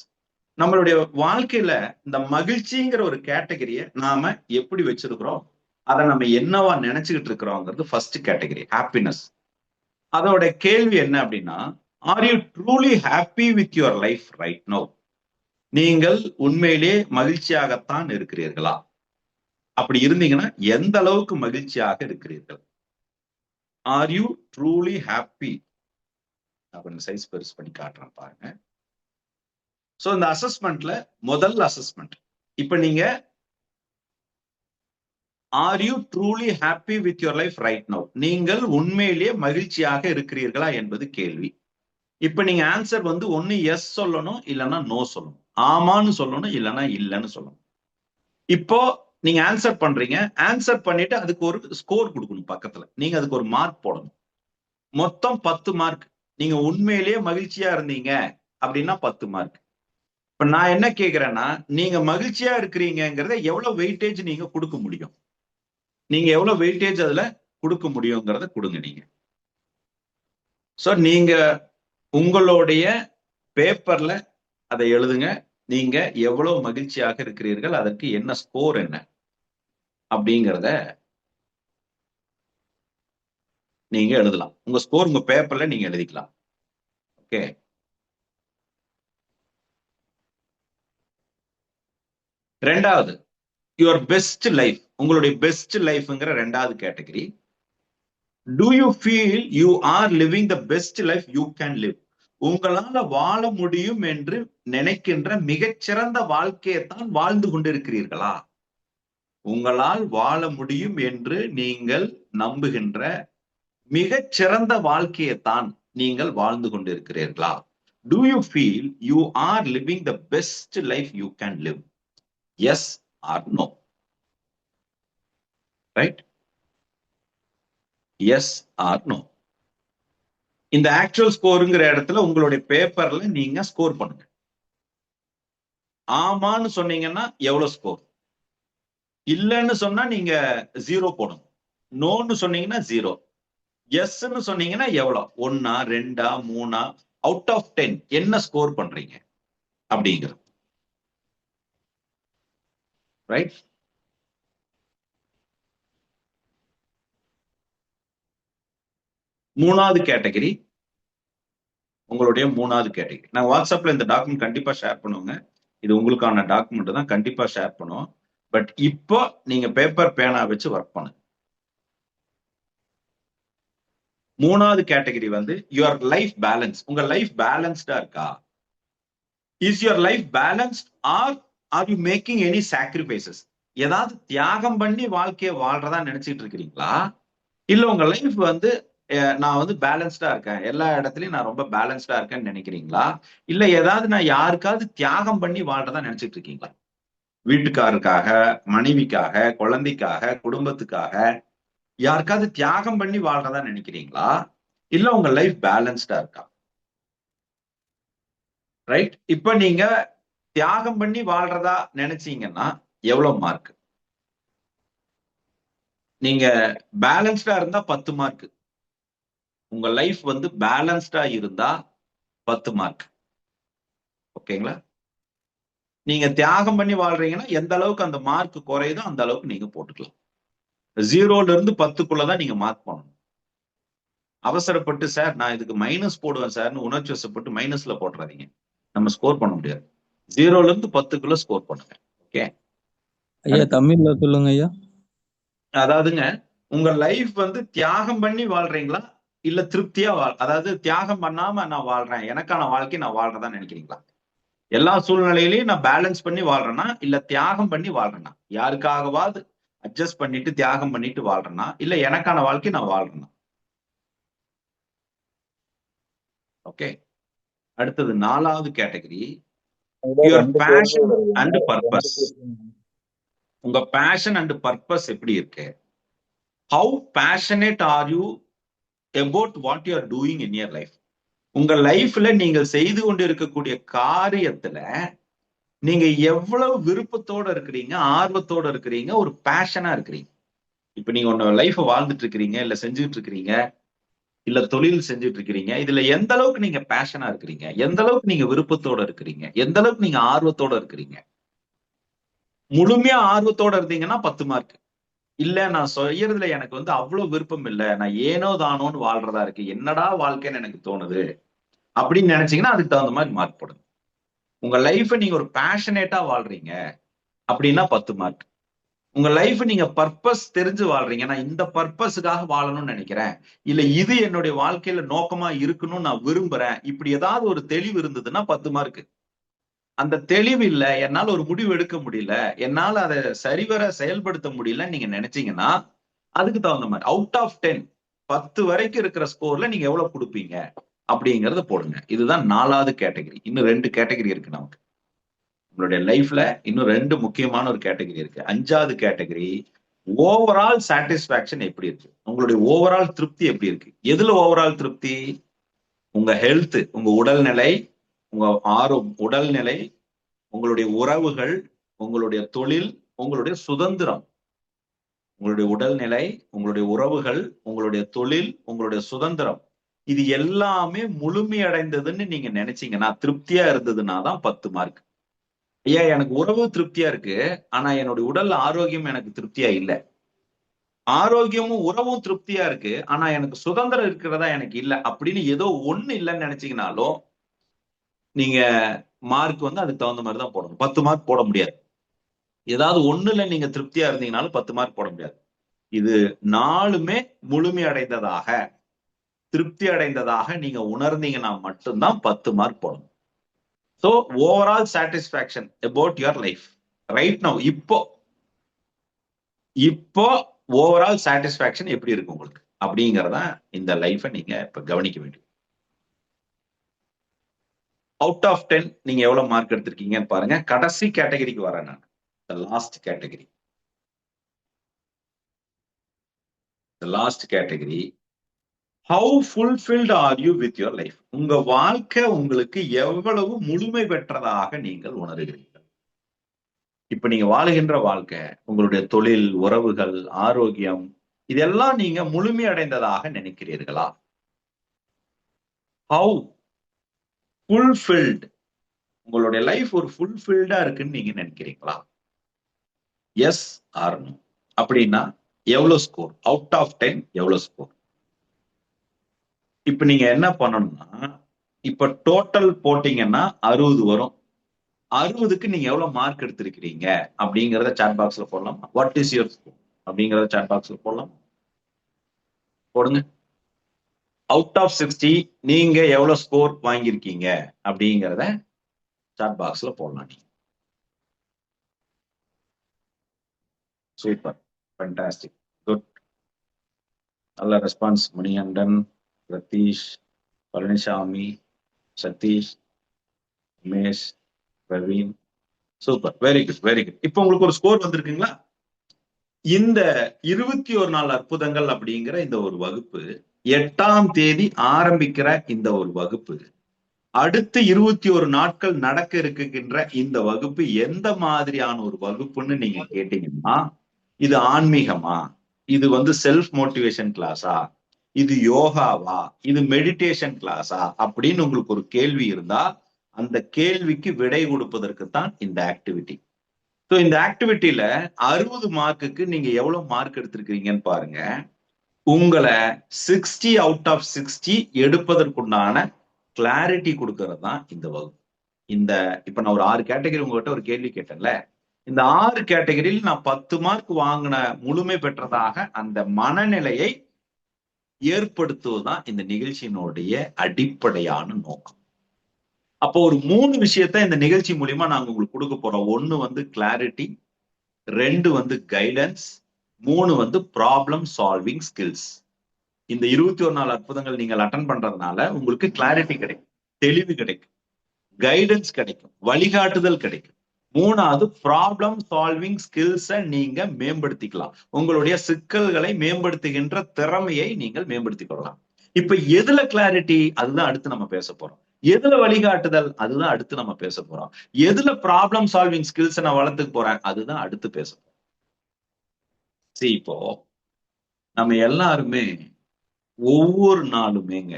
நம்மளுடைய வாழ்க்கையில இந்த மகிழ்ச்சிங்கிற ஒரு கேட்டகரியை நாம எப்படி வச்சிருக்கிறோம், அதை நம்ம என்னவா நினைச்சுக்கிட்டு இருக்கிறோங்கிறது ஃபர்ஸ்ட் கேட்டகரி ஹாப்பினஸ். அதோட கேள்வி என்ன அப்படின்னா, are you truly happy with your life right now? நீங்கள் உண்மையிலே மகிழ்ச்சியாகத்தான் இருக்கிறீர்களா? அப்படி இருந்தீங்கன்னா எந்த அளவுக்கு மகிழ்ச்சியாக இருக்கிறீர்கள்? Are you truly happy? அப்படின்னு சைஸ் பெருசு பண்ணி காட்டுறேன் பாருங்க. சோ இந்த அசஸ்மெண்ட்ல முதல் அசஸ்மெண்ட், இப்ப நீங்க are you truly happy with your life right now, நீங்கள் உண்மையிலேயே மகிழ்ச்சியாக இருக்கிறீர்களா என்பது கேள்வி. இப்ப நீங்க ஆன்சர் வந்து ஒண்ணு எஸ் சொல்லணும், இல்லைன்னா நோ சொல்லணும். ஆமான்னு சொல்லணும், இல்லைன்னா இல்லைன்னு சொல்லணும். இப்போ நீங்க ஆன்சர் பண்றீங்க. ஆன்சர் பண்ணிட்டு அதுக்கு ஒரு ஸ்கோர் கொடுக்கணும் பக்கத்துல. நீங்க அதுக்கு ஒரு மார்க் போடணும். மொத்தம் 10 மார்க். நீங்க உண்மையிலேயே மகிழ்ச்சியா இருந்தீங்க அப்படின்னா 10 மார்க். இப்ப நான் என்ன கேக்குறேன்னா, நீங்க மகிழ்ச்சியா இருக்கிறீங்கிறத எவ்வளவு வெயிட்டேஜ் நீங்க கொடுக்க முடியும், நீங்க எவ்வளவு வெயிட்டேஜ் அதுல கொடுக்க முடியுங்கிறத கொடுங்க நீங்க. சோ நீங்க உங்களுடைய பேப்பர்ல அதை எழுதுங்க. நீங்க எவ்வளவு மகிழ்ச்சியாக இருக்கிறீர்கள், அதற்கு என்ன ஸ்கோர் என்ன அப்படிங்கிறத நீங்க எழுதலாம். உங்க ஸ்கோர் உங்க பேப்பர்ல நீங்க எழுதிக்கலாம். ஓகே. ரெண்டாவது, யுவர் பெஸ்ட் லைஃப். உங்களுடைய பெஸ்ட் லைஃப்ங்கிற ரெண்டாவது category. To you feel you are living the best life you can live? உங்களால வாழ முடியும் என்று நினைக்கின்ற மிகச்சிறந்த வாழ்க்கையை தான் வாழ்ந்து கொண்டிருக்கிறீர்களா? உங்களால் வாழ முடியும் என்று நீங்கள் நம்புகின்ற மிகச்சிறந்த வாழ்க்கையை தான் நீங்கள் வாழ்ந்து கொண்டிருக்கிறீர்களா? Do you feel you are living the best life you can live? Yes or no? Right? Yes or no? இந்த ஆக்சுவல் ஸ்கோருங்கிற இடத்துல உங்களுடைய பேப்பர்ல நீங்க ஸ்கோர் பண்ணுங்க. ஆமான்னு சொன்னீங்கன்னா எவ்வளவு ஸ்கோர், இல்லைன்னு சொன்னா நீங்க 0 போடணும், நோன்னு சொன்னீங்கன்னா 0, எஸ்ன்னு சொன்னீங்கன்னா எவ்வளவு, 1, 2, 3 அவுட் ஆஃப் 10 என்ன ஸ்கோர் பண்றீங்க அப்படிங்கிறது. ரைட்? மூணாவது கேட்டகரி, உங்களுடைய மூணாவது கேட்டகரி. நான் வாட்ஸ்அப்ல இந்த டாக்குமெண்ட் கண்டிப்பா ஷேர் பண்ணுவோங்க. இது உங்களுக்கான டாக்குமெண்ட் தான், கண்டிப்பா ஷேர் பண்ணுவோம். பட் இப்போ நீங்க பேப்பர் பேனா வச்சு ஒர்க் பண்ணுங்க. மூணாவது கேட்டகரி வந்து யுவர் லைஃப் பேலன்ஸ். உங்க லைஃப் பேலன்ஸ்டா இருக்கா? Is your life balanced are you making any sacrifices? ஏதாவது தியாகம் பண்ணி வாழ்க்கையை வாழ்றதா நினைச்சிட்டு இருக்கிறீங்களா? இல்ல உங்க லைஃப் வந்து நான் வந்து பேலன்ஸ்டா இருக்கேன், எல்லா இடத்துலயும் நான் ரொம்ப பேலன்ஸ்டா இருக்கேன்னு நினைக்கிறீங்களா? இல்ல ஏதாவது நான் யாருக்காவது தியாகம் பண்ணி வாழ்றதா நினைச்சிட்டு இருக்கீங்களா? வீட்டுக்காரருக்காக, மனைவிக்காக, குழந்தைக்காக, குடும்பத்துக்காக யாருக்காவது தியாகம் பண்ணி வாழ்றதா நினைக்கிறீங்களா? இல்ல உங்க லைஃப் பேலன்ஸ்டா இருக்கா? ரைட்? இப்ப நீங்க தியாகம் பண்ணி வாழ்றதா நினைச்சீங்கன்னா எவ்வளவு மார்க்? நீங்க பேலன்ஸ்டா இருந்தா 10 மார்க். உங்க லைஃப் வந்து பேலன்ஸ்டா இருந்தா 10 மார்க். ஓகேங்களா? நீங்க தியாகம் பண்ணி வாழ்றீங்கன்னா எந்த அளவுக்கு அந்த மார்க் குறையுதோ அந்த அளவுக்கு நீங்க போட்டுக்கலாம். 0ல இருந்து 10க்குள்ளதான் நீங்க மார்க் பண்ணணும். அவசரப்பட்டு சார் நான் இதுக்கு மைனஸ் போடுவேன் சார்னு உணர்ச்சி வசப்பட்டு மைனஸ்ல போட்டுறாதீங்க. நம்ம ஸ்கோர் பண்ண முடியாது. 0ல இருந்து 10க்குள்ள ஸ்கோர் பண்ணுங்க. ஓகே? ஐயா தமிழ்ல சொல்லுங்க ஐயா. அதாவதுங்க, உங்க லைஃப் வந்து தியாகம் பண்ணி வாழ்றீங்களா இல்ல திருப்தியா அதாவது தியாகம் பண்ணாம நான் வாழ்றேன், எனக்கான வாழ்க்கை நான் வாழ்றதா நினைக்கிறீங்களா? எல்லா சூழ்நிலையிலையும் நான் பேலன்ஸ் பண்ணி வாழ்றேன்னா இல்ல தியாகம் பண்ணி வாழ்றேன்னா, யாருக்காகவாது அட்ஜஸ்ட் பண்ணிட்டு தியாகம் பண்ணிட்டு வாழ்றேன்னா இல்ல எனக்கான வாழ்க்கை நான் வாழ்றேன்னா? ஓகே. அடுத்தது 4வது category, your passion and purpose. உங்க பேஷன் அண்ட் பர்பஸ் எப்படி இருக்கு? How passionate are you about what you are doing in your life? உங்க லைஃப்ல நீங்கள் செய்து கொண்டு இருக்கக்கூடிய காரியத்துல நீங்க எவ்வளவு விருப்பத்தோட இருக்கிறீங்க, ஆர்வத்தோட இருக்கிறீங்க, ஒரு பேஷனா இருக்கிறீங்க. இப்ப நீங்க உங்க லைஃப் வாழ்ந்துட்டு இருக்கிறீங்க, இல்ல செஞ்சுட்டு இருக்கிறீங்க, இல்ல தொழில் செஞ்சுட்டு இருக்கிறீங்க, இதுல எந்த அளவுக்கு நீங்க பேஷனா இருக்கிறீங்க, எந்த அளவுக்கு நீங்க விருப்பத்தோட இருக்கிறீங்க, எந்த அளவுக்கு நீங்க ஆர்வத்தோட இருக்கிறீங்க. முழுமையா ஆர்வத்தோட இருந்தீங்கன்னா 10 மார்க். இல்ல நான் செய்யறதுல எனக்கு வந்து அவ்வளவு விருப்பம் இல்ல, நான் ஏனோ தானோன்னு வாழ்றதா இருக்கு, என்னடா வாழ்க்கைன்னு எனக்கு தோணுது அப்படின்னு நினைச்சீங்கன்னா அதுக்கு தகுந்த மாதிரி மார்க் போடுங்க. உங்க லைஃப் நீங்க ஒரு பேஷனேட்டா வாழ்றீங்க அப்படின்னா 10 மார்க். உங்க லைஃப் நீங்க பர்பஸ் தெரிஞ்சு வாழ்றீங்க, நான் இந்த பர்பஸுக்காக வாழணும்னு நினைக்கிறேன், இல்ல இது என்னுடைய வாழ்க்கையில நோக்கமா இருக்கணும்னு நான் விரும்புறேன், இப்படி ஏதாவது ஒரு தெளிவு இருந்ததுன்னா 10 மார்க். அந்த தெளிவு இல்ல, என்னால ஒரு முடிவு எடுக்க முடியல, என்னால அதை சரிவர செயல்படுத்த முடியல நீங்க நினைச்சீங்கன்னா அதுக்கு தகுந்த மாதிரி அவுட் ஆஃப் 10 10 வரைக்கும் இருக்கிற ஸ்கோர்ல நீங்க எவ்வளவு கொடுப்பீங்க அப்படிங்கறத போடுங்க. இதுதான் 4வது கேட்டகரி. இன்னும் 2 கேட்டகரி இருக்கு நமக்கு. உங்களுடைய லைஃப்ல இன்னும் 2 முக்கியமான ஒரு கேட்டகரி இருக்கு. 5வது கேட்டகரி, ஓவரால் சாட்டிஸ்பாக்சன் எப்படி இருக்கு? உங்களுடைய ஓவரால் திருப்தி எப்படி இருக்கு? எதுல ஓவரால் திருப்தி? உங்க ஹெல்த், உங்க உடல்நிலை, உங்க உடல்நிலை, உங்களுடைய உறவுகள், உங்களுடைய தொழில், உங்களுடைய சுதந்திரம். உங்களுடைய உடல்நிலை, உங்களுடைய உறவுகள், உங்களுடைய தொழில், உங்களுடைய சுதந்திரம், இது எல்லாமே முழுமையடைந்ததுன்னு நீங்க நினைச்சீங்கன்னா, திருப்தியா இருந்ததுன்னா தான் 10 மார்க். ஐயா எனக்கு உறவு திருப்தியா இருக்கு, ஆனா என்னுடைய உடல் ஆரோக்கியம் எனக்கு திருப்தியா இல்ல. ஆரோக்கியமும் உறவும் திருப்தியா இருக்கு, ஆனா எனக்கு சுதந்திரம் இருக்கிறதா எனக்கு இல்ல அப்படின்னு ஏதோ ஒண்ணு இல்லைன்னு நினைச்சீங்கனாலும் நீங்க மார்க் வந்து அதுக்கு தகுந்த மாதிரி தான் போடணும். 10 மார்க் போட முடியாது. ஏதாவது ஒண்ணுல நீங்க திருப்தியா இருந்தீங்கனாலும் 10 மார்க் போட முடியாது. இது 4மே முழுமை அடைந்ததாக, திருப்தி அடைந்ததாக நீங்க உணர்ந்தீங்கன்னா மட்டும்தான் 10 மார்க் போடணும். So overall satisfaction about your life right now, இப்போ ஓவரால் சாட்டிஸ்பாக்சன் எப்படி இருக்கு உங்களுக்கு அப்படிங்கறத இந்த லைஃபை நீங்க இப்ப கவனிக்க வேண்டியது. அவுட் ஆஃப் 10 நீங்க எவ்வளவு மார்க் எடுத்திருக்கீங்கன்னு பாருங்க. கடைசி கேட்டகரிக்கு வரேன் நான். Last category how fulfilled are you with your life. உங்க வாழ்க்கை உங்களுக்கு எவ்வளவு முழுமை பெற்றதாக நீங்கள் உணர்கிறீர்கள். இப்ப நீங்க வாழுகின்ற வாழ்க்கை, உங்களுடைய தொழில், உறவுகள், ஆரோக்கியம், இதெல்லாம் நீங்க முழுமை அடைந்ததாக நினைக்கிறீர்களா? ஹவு ஃபுல்ஃபில்ட், உங்களுடைய லைஃப் ஒரு ஃபுல்ஃபில்டா இருக்குன்னு நீங்க நினைக்கிறீங்களா? Yes or no. அப்படின்னா எவ்வளவு ஸ்கோர்? அவுட் ஆஃப் 10 எவ்வளவு ஸ்கோர்? இப்ப நீங்க என்ன பண்ணணும்னா, இப்ப டோட்டல் போட்டீங்கன்னா 60 வரும். 60க்கு நீங்க எவ்வளவு மார்க் எடுத்திருக்கிறீங்க அப்படிங்கறத சாட் பாக்ஸ்ல போடலாம். வாட் இஸ் யுவர் ஸ்கோர் அப்படிங்கறத சாட் பாக்ஸ்ல போடலாம், போடுங்க. அவுட் ஆஃப் 60 நீங்க எவ்வளவு ஸ்கோர் வாங்கியிருக்கீங்க அப்படிங்கறத சாட் பாக்ஸ்ல போடலாம். நீங்க சூப்பர், ஃபேண்டாஸ்டிக், குட், நல்ல response. Manikandan, Ratheesh, Palanisamy, Satheesh, Umesh, Praveen, super, very good, very good. இப்ப உங்களுக்கு ஒரு ஸ்கோர் வந்திருக்குங்களா? இந்த 21 நாள் அற்புதங்கள் அப்படிங்கிற இந்த ஒரு வகுப்பு 8ஆம் தேதி ஆரம்பிக்கிற இந்த ஒரு வகுப்பு, அடுத்து 21 நாட்கள் நடக்க இருக்கின்ற இந்த வகுப்பு எந்த மாதிரியான ஒரு வகுப்புன்னு நீங்க கேட்டீங்கன்னா, இது ஆன்மீகமா, இது வந்து செல்ஃப் மோட்டிவேஷன் கிளாஸா, இது யோகாவா, இது மெடிடேஷன் கிளாஸா அப்படின்னு உங்களுக்கு ஒரு கேள்வி இருந்தா அந்த கேள்விக்கு விடை கொடுப்பதற்கு தான் இந்த ஆக்டிவிட்டி. ஸோ இந்த ஆக்டிவிட்டியில 60 மார்க்குக்கு நீங்க எவ்வளவு மார்க் எடுத்திருக்கிறீங்கன்னு பாருங்க. உங்களை 60 அவுட் ஆஃப் 60 எடுப்பதற்குண்டான கிளாரிட்டி கொடுக்கறது தான் இந்த வகுப்பு. இந்த இப்ப நான் ஒரு 6 கேட்டகரி உங்ககிட்ட ஒரு கேள்வி கேட்டேன்ல, இந்த 6 கேட்டகரியில் நான் 10 மார்க் வாங்கின முழுமை பெற்றதாக அந்த மனநிலையை ஏற்படுத்துவதுதான் இந்த நிகழ்ச்சியினுடைய அடிப்படையான நோக்கம். அப்போ ஒரு 3 விஷயத்த இந்த நிகழ்ச்சி மூலியமா நாங்க உங்களுக்கு கொடுக்க போறோம். 1 வந்து கிளாரிட்டி, 2 வந்து கைடன்ஸ், 3 வந்து ப்ராப்ளம் சால்விங் ஸ்கில்ஸ். இந்த 21 நாள் அற்புதங்கள் நீங்கள் அட்டன் பண்றதுனால உங்களுக்கு கிளாரிட்டி கிடைக்கும், தெளிவு கிடைக்கும், கைடன்ஸ் கிடைக்கும், வழிகாட்டுதல் கிடைக்கும். 3வது ப்ராப்ளம் சால்விங் ஸ்கில்ஸை நீங்க மேம்படுத்திக்கலாம். உங்களுடைய சிக்கல்களை மேம்படுத்துகின்ற திறமையை நீங்கள் மேம்படுத்திக் கொள்ளலாம். இப்ப எதுல கிளாரிட்டி, அதுதான் அடுத்து நம்ம பேச போறோம். எதுல வழிகாட்டுதல், அதுதான் அடுத்து நம்ம பேச போறோம். எதுல ப்ராப்ளம் சால்விங் ஸ்கில்ஸ் நான் வளர்த்துக்க போறேன், அதுதான் அடுத்து பேச போறோம். இப்போ நம்ம எல்லாருமே ஒவ்வொரு நாளுமேங்க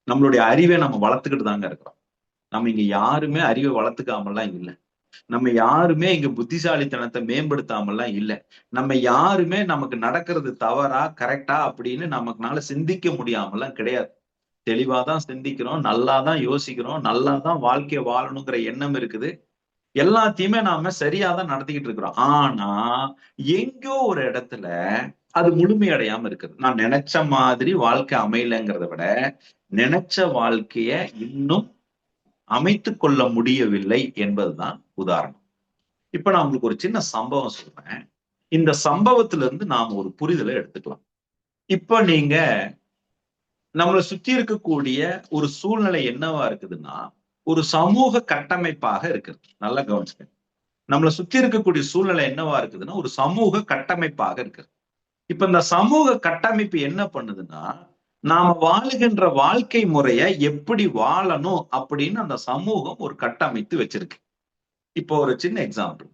நம்மளுடைய அறிவை நம்ம வளர்த்துக்கிட்டு தாங்க இருக்கிறோம். நம்ம இங்க யாருமே அறிவை வளர்த்துக்காமலாம் இல்லை. நம்ம யாருமே இங்க புத்திசாலித்தனத்தை மேம்படுத்தாமலாம் இல்லை. நம்ம யாருமே நமக்கு நடக்கிறது தவறா கரெக்டா அப்படின்னு நமக்குனால சிந்திக்க முடியாமலாம் கிடையாது. தெளிவாதான் சிந்திக்கிறோம், நல்லாதான் யோசிக்கிறோம், நல்லாதான் வாழ்க்கையை வாழணுங்கிற எண்ணம் இருக்குது. எல்லாத்தையுமே நாம சரியாதான் நடத்திக்கிட்டு இருக்கிறோம். ஆனா எங்கோ ஒரு இடத்துல அது முழுமையடையாம இருக்குது. நான் நினைச்ச மாதிரி வாழ்க்கை அமையலைங்கிறத விட நினைச்ச வாழ்க்கைய இன்னும் அமைத்து கொள்ள முடியவில்லை என்பதுதான் உதாரணம். இப்ப நான் உங்களுக்கு ஒரு சின்ன சம்பவம் சொல்றேன். இந்த சம்பவத்துல இருந்து நாம ஒரு புரிதலை எடுத்துக்கலாம். இப்ப நீங்க நம்மளை சுத்தி இருக்கக்கூடிய ஒரு சூழ்நிலை என்னவா இருக்குதுன்னா, ஒரு சமூக கட்டமைப்பாக இருக்குது. நல்லா கவனிச்சுங்க. நம்மளை சுத்தி இருக்கக்கூடிய சூழ்நிலை என்னவா இருக்குதுன்னா ஒரு சமூக கட்டமைப்பாக இருக்கு. இப்ப இந்த சமூக கட்டமைப்பு என்ன பண்ணுதுன்னா, நாம வாழுகின்ற வாழ்க்கை முறைய எப்படி வாழணும் அப்படின்னு அந்த சமூகம் ஒரு கட்டமைத்து வச்சிருக்கு. இப்போ ஒரு சின்ன எக்ஸாம்பிள்,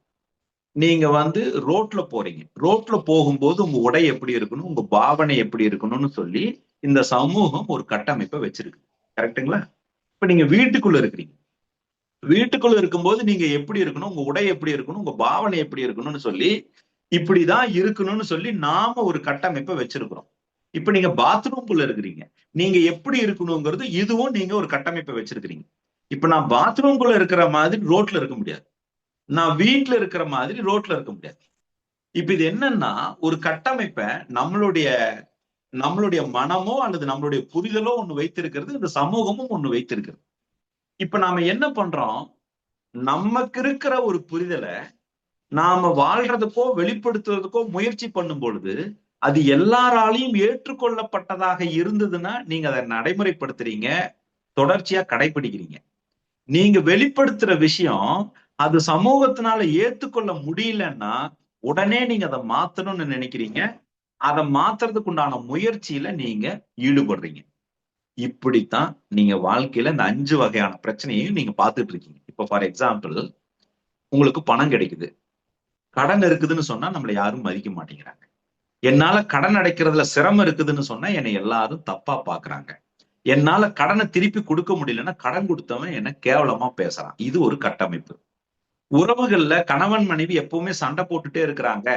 நீங்க வந்து ரோட்ல போறீங்க. ரோட்ல போகும்போது உங்க உடை எப்படி இருக்கணும், உங்க பாவனை எப்படி இருக்கணும்னு சொல்லி இந்த சமூகம் ஒரு கட்டமைப்பை வச்சிருக்கு. கரெக்டுங்களா? இப்ப நீங்க வீட்டுக்குள்ள இருக்கிறீங்க. வீட்டுக்குள்ள இருக்கும்போது நீங்க எப்படி இருக்கணும், உங்க உடை எப்படி இருக்கணும், உங்க பாவனை எப்படி இருக்கணும்னு சொல்லி இப்படிதான் இருக்கணும்னு சொல்லி நாம ஒரு கட்டமைப்பை வச்சிருக்கிறோம். இப்ப நீங்க பாத்ரூம்குள்ள இருக்கிறீங்க, நீங்க எப்படி இருக்கணுங்கிறது இதுவும் நீங்க ஒரு கட்டமைப்பை வச்சிருக்கிறீங்க. இப்ப நான் பாத்ரூம்குள்ள இருக்கிற மாதிரி ரோட்ல இருக்க முடியாது, நான் வீட்டுல இருக்கிற மாதிரி ரோட்ல இருக்க முடியாது. இப்ப இது என்னன்னா ஒரு கட்டமைப்பை நம்மளுடைய மனமோ அல்லது நம்மளுடைய புரிதலோ ஒண்ணு வைத்திருக்கிறது, இந்த சமூகமும் ஒண்ணு வைத்திருக்கிறது. இப்ப நாம என்ன பண்றோம், நமக்கு இருக்கிற ஒரு புரிதலை நாம வாழ்றதுக்கோ வெளிப்படுத்துறதுக்கோ முயற்சி பண்ணும் பொழுது அது எல்லாராலையும் ஏற்றுக்கொள்ளப்பட்டதாக இருந்ததுன்னா நீங்க அதை நடைமுறைப்படுத்துறீங்க, தொடர்ச்சியா கடைபிடிக்கிறீங்க. நீங்க வெளிப்படுத்துற விஷயம் அது சமூகத்தினால ஏத்துக்கொள்ள முடியலன்னா உடனே நீங்க அதை மாத்தணும்னு நினைக்கிறீங்க, அதை மாத்துறதுக்கு உண்டான முயற்சியில நீங்க ஈடுபடுறீங்க. இப்படித்தான் நீங்க வாழ்க்கையில இந்த 5 வகையான பிரச்சனையையும் நீங்க பார்த்துட்டு இருக்கீங்க. இப்ப ஃபார் எக்ஸாம்பிள், உங்களுக்கு பணம் கிடைக்குது, கடன் இருக்குதுன்னு சொன்னா நம்மளை யாரும் மதிக்க மாட்டேங்கிறாங்க. என்னால கடன் அடைக்கிறதுல சிரமம் இருக்குதுன்னு சொன்னா என்னை எல்லாரும் தப்பா பாக்குறாங்க. என்னால கடனை திருப்பி கொடுக்க முடியலன்னா கடன் கொடுத்தவன் என்ன கேவலமா பேசுறான். இது ஒரு கட்டமைப்பு. உறவுகள்ல கணவன் மனைவி எப்பவுமே சண்டை போட்டுட்டே இருக்கிறாங்க.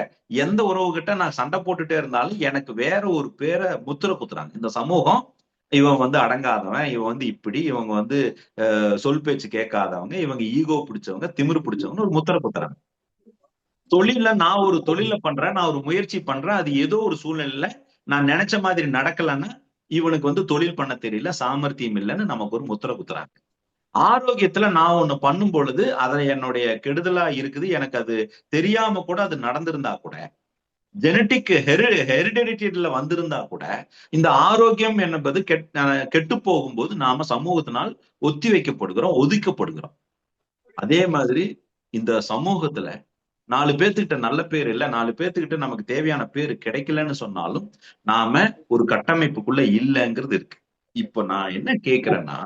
எந்த உறவு கிட்ட நான் சண்டை போட்டுட்டே இருந்தாலும் எனக்கு வேற ஒரு பேரை முத்திர குத்துறாங்க. இந்த சமூகம் இவன் வந்து அடங்காதவன், இவன் வந்து இப்படி, இவங்க வந்து சொல் பேச்சு கேட்காதவங்க, இவங்க ஈகோ பிடிச்சவங்க, திமிரு பிடிச்சவங்க ஒரு முத்திர குத்துறாங்க. தொழில நான் ஒரு தொழில பண்றேன், நான் ஒரு முயற்சி பண்றேன், அது ஏதோ ஒரு சூழ்நிலையில நான் நினைச்ச மாதிரி நடக்கலன்னா இவனுக்கு வந்து தொழில் பண்ண தெரியல, சாமர்த்தியம் இல்லைன்னு நமக்கு ஒரு முத்திர குத்துறாங்க. ஆரோக்கியத்துல நான் ஒண்ணு பண்ணும் பொழுது அதை என்னுடைய கெடுதலா இருக்குது, எனக்கு அது தெரியாம கூட அது நடந்திருந்தா கூட, ஜெனட்டிக் ஹெரிடிட்டில வந்திருந்தா கூட, இந்த ஆரோக்கியம் என்பது கெட்டு போகும்போது நாம சமூகத்தினால் ஒத்தி வைக்கப்படுகிறோம், ஒதுக்கப்படுகிறோம். அதே மாதிரி இந்த சமூகத்துல 4 பேர்த்துக்கிட்ட நல்ல பேர் இல்ல, 4 பேர்த்துக்கிட்ட நமக்கு தேவையான பேர் கிடைக்கலன்னு சொன்னாலும் நாம ஒரு கட்டமைப்புக்குள்ள இல்லைங்கிறது இருக்கு. இப்ப நான் என்ன கேட்கிறேன்னா,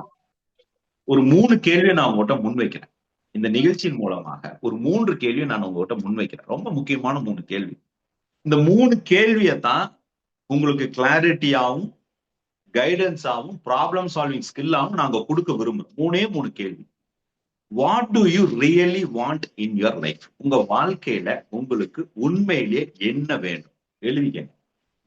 ஒரு 3 கேள்வியை நான் உங்ககிட்ட முன்வைக்கிறேன். இந்த நிகழ்ச்சியின் மூலமாக ஒரு 3 கேள்வியை நான் உங்ககிட்ட முன்வைக்கிறேன். ரொம்ப முக்கியமான 3 கேள்வி. இந்த 3 கேள்வியை தான் உங்களுக்கு கிளாரிட்டியாவும் கைடன்ஸாவும் ப்ராப்ளம் சால்விங் ஸ்கில்லாவும் நாங்க கொடுக்க விரும்புறோம். 3 கேள்வி. What do you really want in your life? உங்க வாழ்க்கையில உங்களுக்கு உண்மையிலேயே என்ன வேணும்? எழுதிக்கங்க.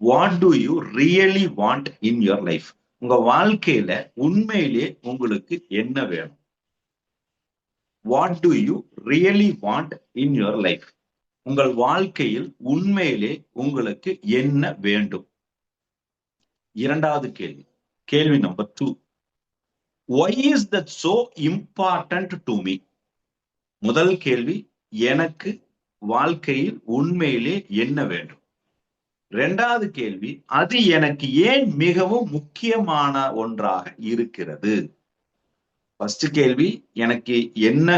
What do you really want in your life? உங்க வாழ்க்கையில உண்மையிலேயே உங்களுக்கு என்ன வேணும்? What do you really want in your life? உங்கள் வாழ்க்கையில் உண்மையிலே உங்களுக்கு என்ன வேண்டும்? 2வது கேள்வி, கேள்வி நம்பர் 2. Why is that so important to me? முதல் கேள்வி, எனக்கு வாழ்க்கையில் உண்மையிலே என்ன வேண்டும்? 2வது கேள்வி, அது எனக்கு ஏன் மிகவும் முக்கியமான ஒன்றாக இருக்கிறது? ஃபர்ஸ்ட் கேள்வி, எனக்கு என்ன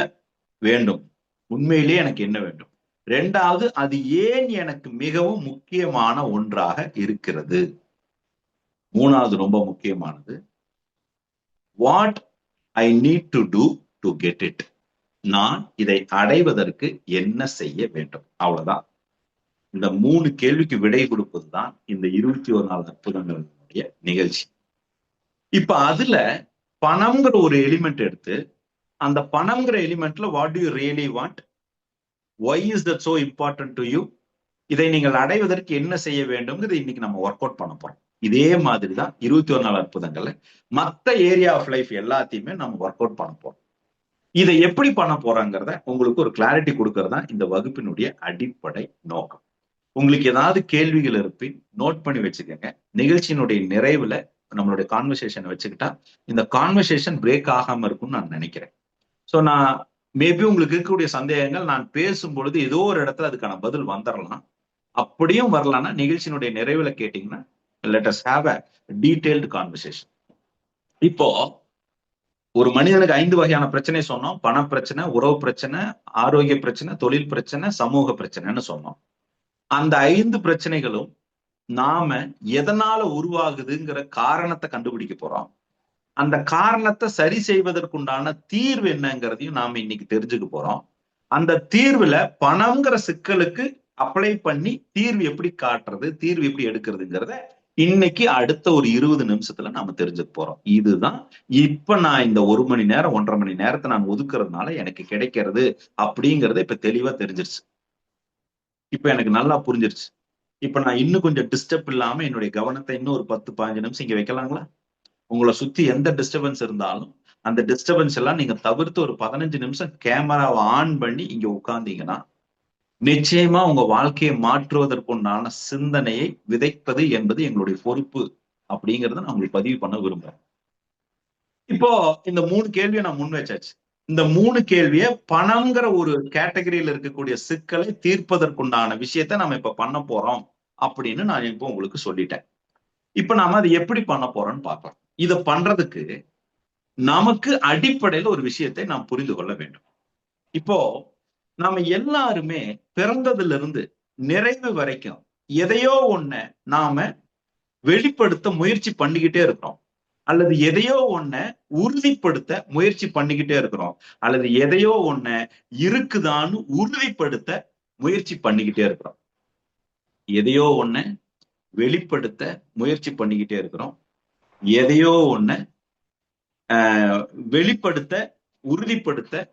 வேண்டும், உண்மையிலே எனக்கு என்ன வேண்டும். 2வது, அது ஏன் எனக்கு மிகவும் முக்கியமான ஒன்றாக இருக்கிறது. 3வது ரொம்ப முக்கியமானது, what I need to do to get it? நான் இதை அடைவதற்கு என்ன செய்ய வேண்டும்? அவ்வளவுதான். இந்த 3 கேள்விக்கு விடை கொடுப்பதுதான் இந்த 21 நாள் அற்புதங்களுடைய நிகழ்ச்சி. இப்ப அதுல பணம்ங்கிற ஒரு எலிமெண்ட் எடுத்து, அந்த பணம்ங்கிற எலிமெண்ட்ல what do you really want, why is that so important to you, இதை நீங்கள் அடைவதற்கு என்ன செய்ய வேண்டும்ங்கிறது இன்னைக்கு நம்ம ஒர்க் அவுட் பண்ண போறோம். இதே மாதிரிதான் 21 நாள் அற்புதங்கள்ல மத்த ஏரியா ஆஃப் லைஃப் எல்லாத்தையுமே நம்ம ஒர்க் அவுட் பண்ண போறோம். இதை எப்படி பண்ண போறாங்கிறத உங்களுக்கு ஒரு கிளாரிட்டி கொடுக்கறதா இந்த வகுப்பினுடைய அடிப்படை நோக்கம். உங்களுக்கு ஏதாவது கேள்விகள் இருப்பின் நோட் பண்ணி வச்சுக்கோங்க. நிகழ்ச்சியினுடைய நிறைவுல நம்மளுடைய கான்வர்சேஷனை வச்சுக்கிட்டா இந்த கான்வர்சேஷன் பிரேக் ஆகாம இருக்கும்னு நான் நினைக்கிறேன். ஸோ நான் மேபி உங்களுக்கு இருக்கக்கூடிய சந்தேகங்கள் நான் பேசும் பொழுது ஏதோ ஒரு இடத்துல அதுக்கான பதில் வந்துடலாம். அப்படியும் வரலாம்னா நிகழ்ச்சியினுடைய நிறைவுல கேட்டீங்கன்னா let us have a detailed conversation. இப்போ ஒரு மனிதனுக்கு 5 வகையான பிரச்சனை சொன்னோம். பண பிரச்சனை, உறவு பிரச்சனை, ஆரோக்கிய பிரச்சனை, தொழில் பிரச்சனை, சமூக பிரச்சனைன்னு சொன்னோம். அந்த 5 பிரச்சனைகளும் நாம எதனால உருவாகுதுங்கிற காரணத்தை கண்டுபிடிக்க போறோம். அந்த காரணத்தை சரி செய்வதற்குண்டான தீர்வு என்னங்கிறதையும் நாம இன்னைக்கு தெரிஞ்சுக்க போறோம். அந்த தீர்வுல பணம்ங்கிற சிக்கலுக்கு அப்ளை பண்ணி தீர்வு எப்படி காட்டுறது, தீர்வு எப்படி எடுக்கிறதுங்கிறத இன்னைக்கு அடுத்த ஒரு 20 நிமிஷத்துல நாம தெரிஞ்சுக்க போறோம். இதுதான் இப்ப நான் இந்த 1 மணி நேரம் 1.5 மணி நேரத்தை நான் ஒதுக்குறதுனால எனக்கு கிடைக்கிறது அப்படிங்கறத இப்ப தெளிவா தெரிஞ்சிருச்சு. இப்ப எனக்கு நல்லா புரிஞ்சிருச்சு. இப்ப நான் இன்னும் கொஞ்சம் டிஸ்டர்ப் இல்லாம என்னுடைய கவனத்தை இன்னும் ஒரு 10-15 நிமிஷம் இங்க வைக்கலாங்களா? உங்களை சுத்தி எந்த டிஸ்டர்பன்ஸ் இருந்தாலும் அந்த டிஸ்டர்பன்ஸ் எல்லாம் நீங்க தவிர்த்து ஒரு 15 நிமிஷம் கேமராவை ஆன் பண்ணி இங்க உட்கார்ந்தீங்கன்னா நிச்சயமா உங்க வாழ்க்கையை மாற்றுவதற்குண்டான சிந்தனையை விதைப்பது என்பது எங்களுடைய பொறுப்பு அப்படிங்கறத நான் உங்களுக்கு பதிவு பண்ண விரும்புறேன். இப்போ இந்த 3 கேள்வியை நான் முன் வச்சாச்சு. இந்த 3 கேள்விய பணம்ங்கிற ஒரு கேட்டகரியில இருக்கக்கூடிய சிக்கலை தீர்ப்பதற்குண்டான விஷயத்த நம்ம இப்ப பண்ண போறோம் அப்படின்னு நான் இப்போ உங்களுக்கு சொல்லிட்டேன். இப்ப நாம அதை எப்படி பண்ண போறோம்னு பார்க்கலாம். இத பண்றதுக்கு நமக்கு அடிப்படையில ஒரு விஷயத்தை நாம் புரிந்து கொள்ள வேண்டும். இப்போ நாம எல்லாருமே பிறந்ததுல இருந்து நிறைவு வரைக்கும் எதையோ ஒண்ண நாம வெளிப்படுத்த முயற்சி பண்ணிக்கிட்டே இருக்கிறோம், அல்லது எதையோ ஒண்ண உறுதிப்படுத்த முயற்சி பண்ணிக்கிட்டே இருக்கிறோம், அல்லது எதையோ ஒண்ண இருக்குதான்னு உறுதிப்படுத்த முயற்சி பண்ணிக்கிட்டே இருக்கிறோம். எதையோ ஒண்ண வெளிப்படுத்த முயற்சி பண்ணிக்கிட்டே இருக்கிறோம், எதையோ ஒண்ண வெளிப்படுத்த உறுதிப்படுத்த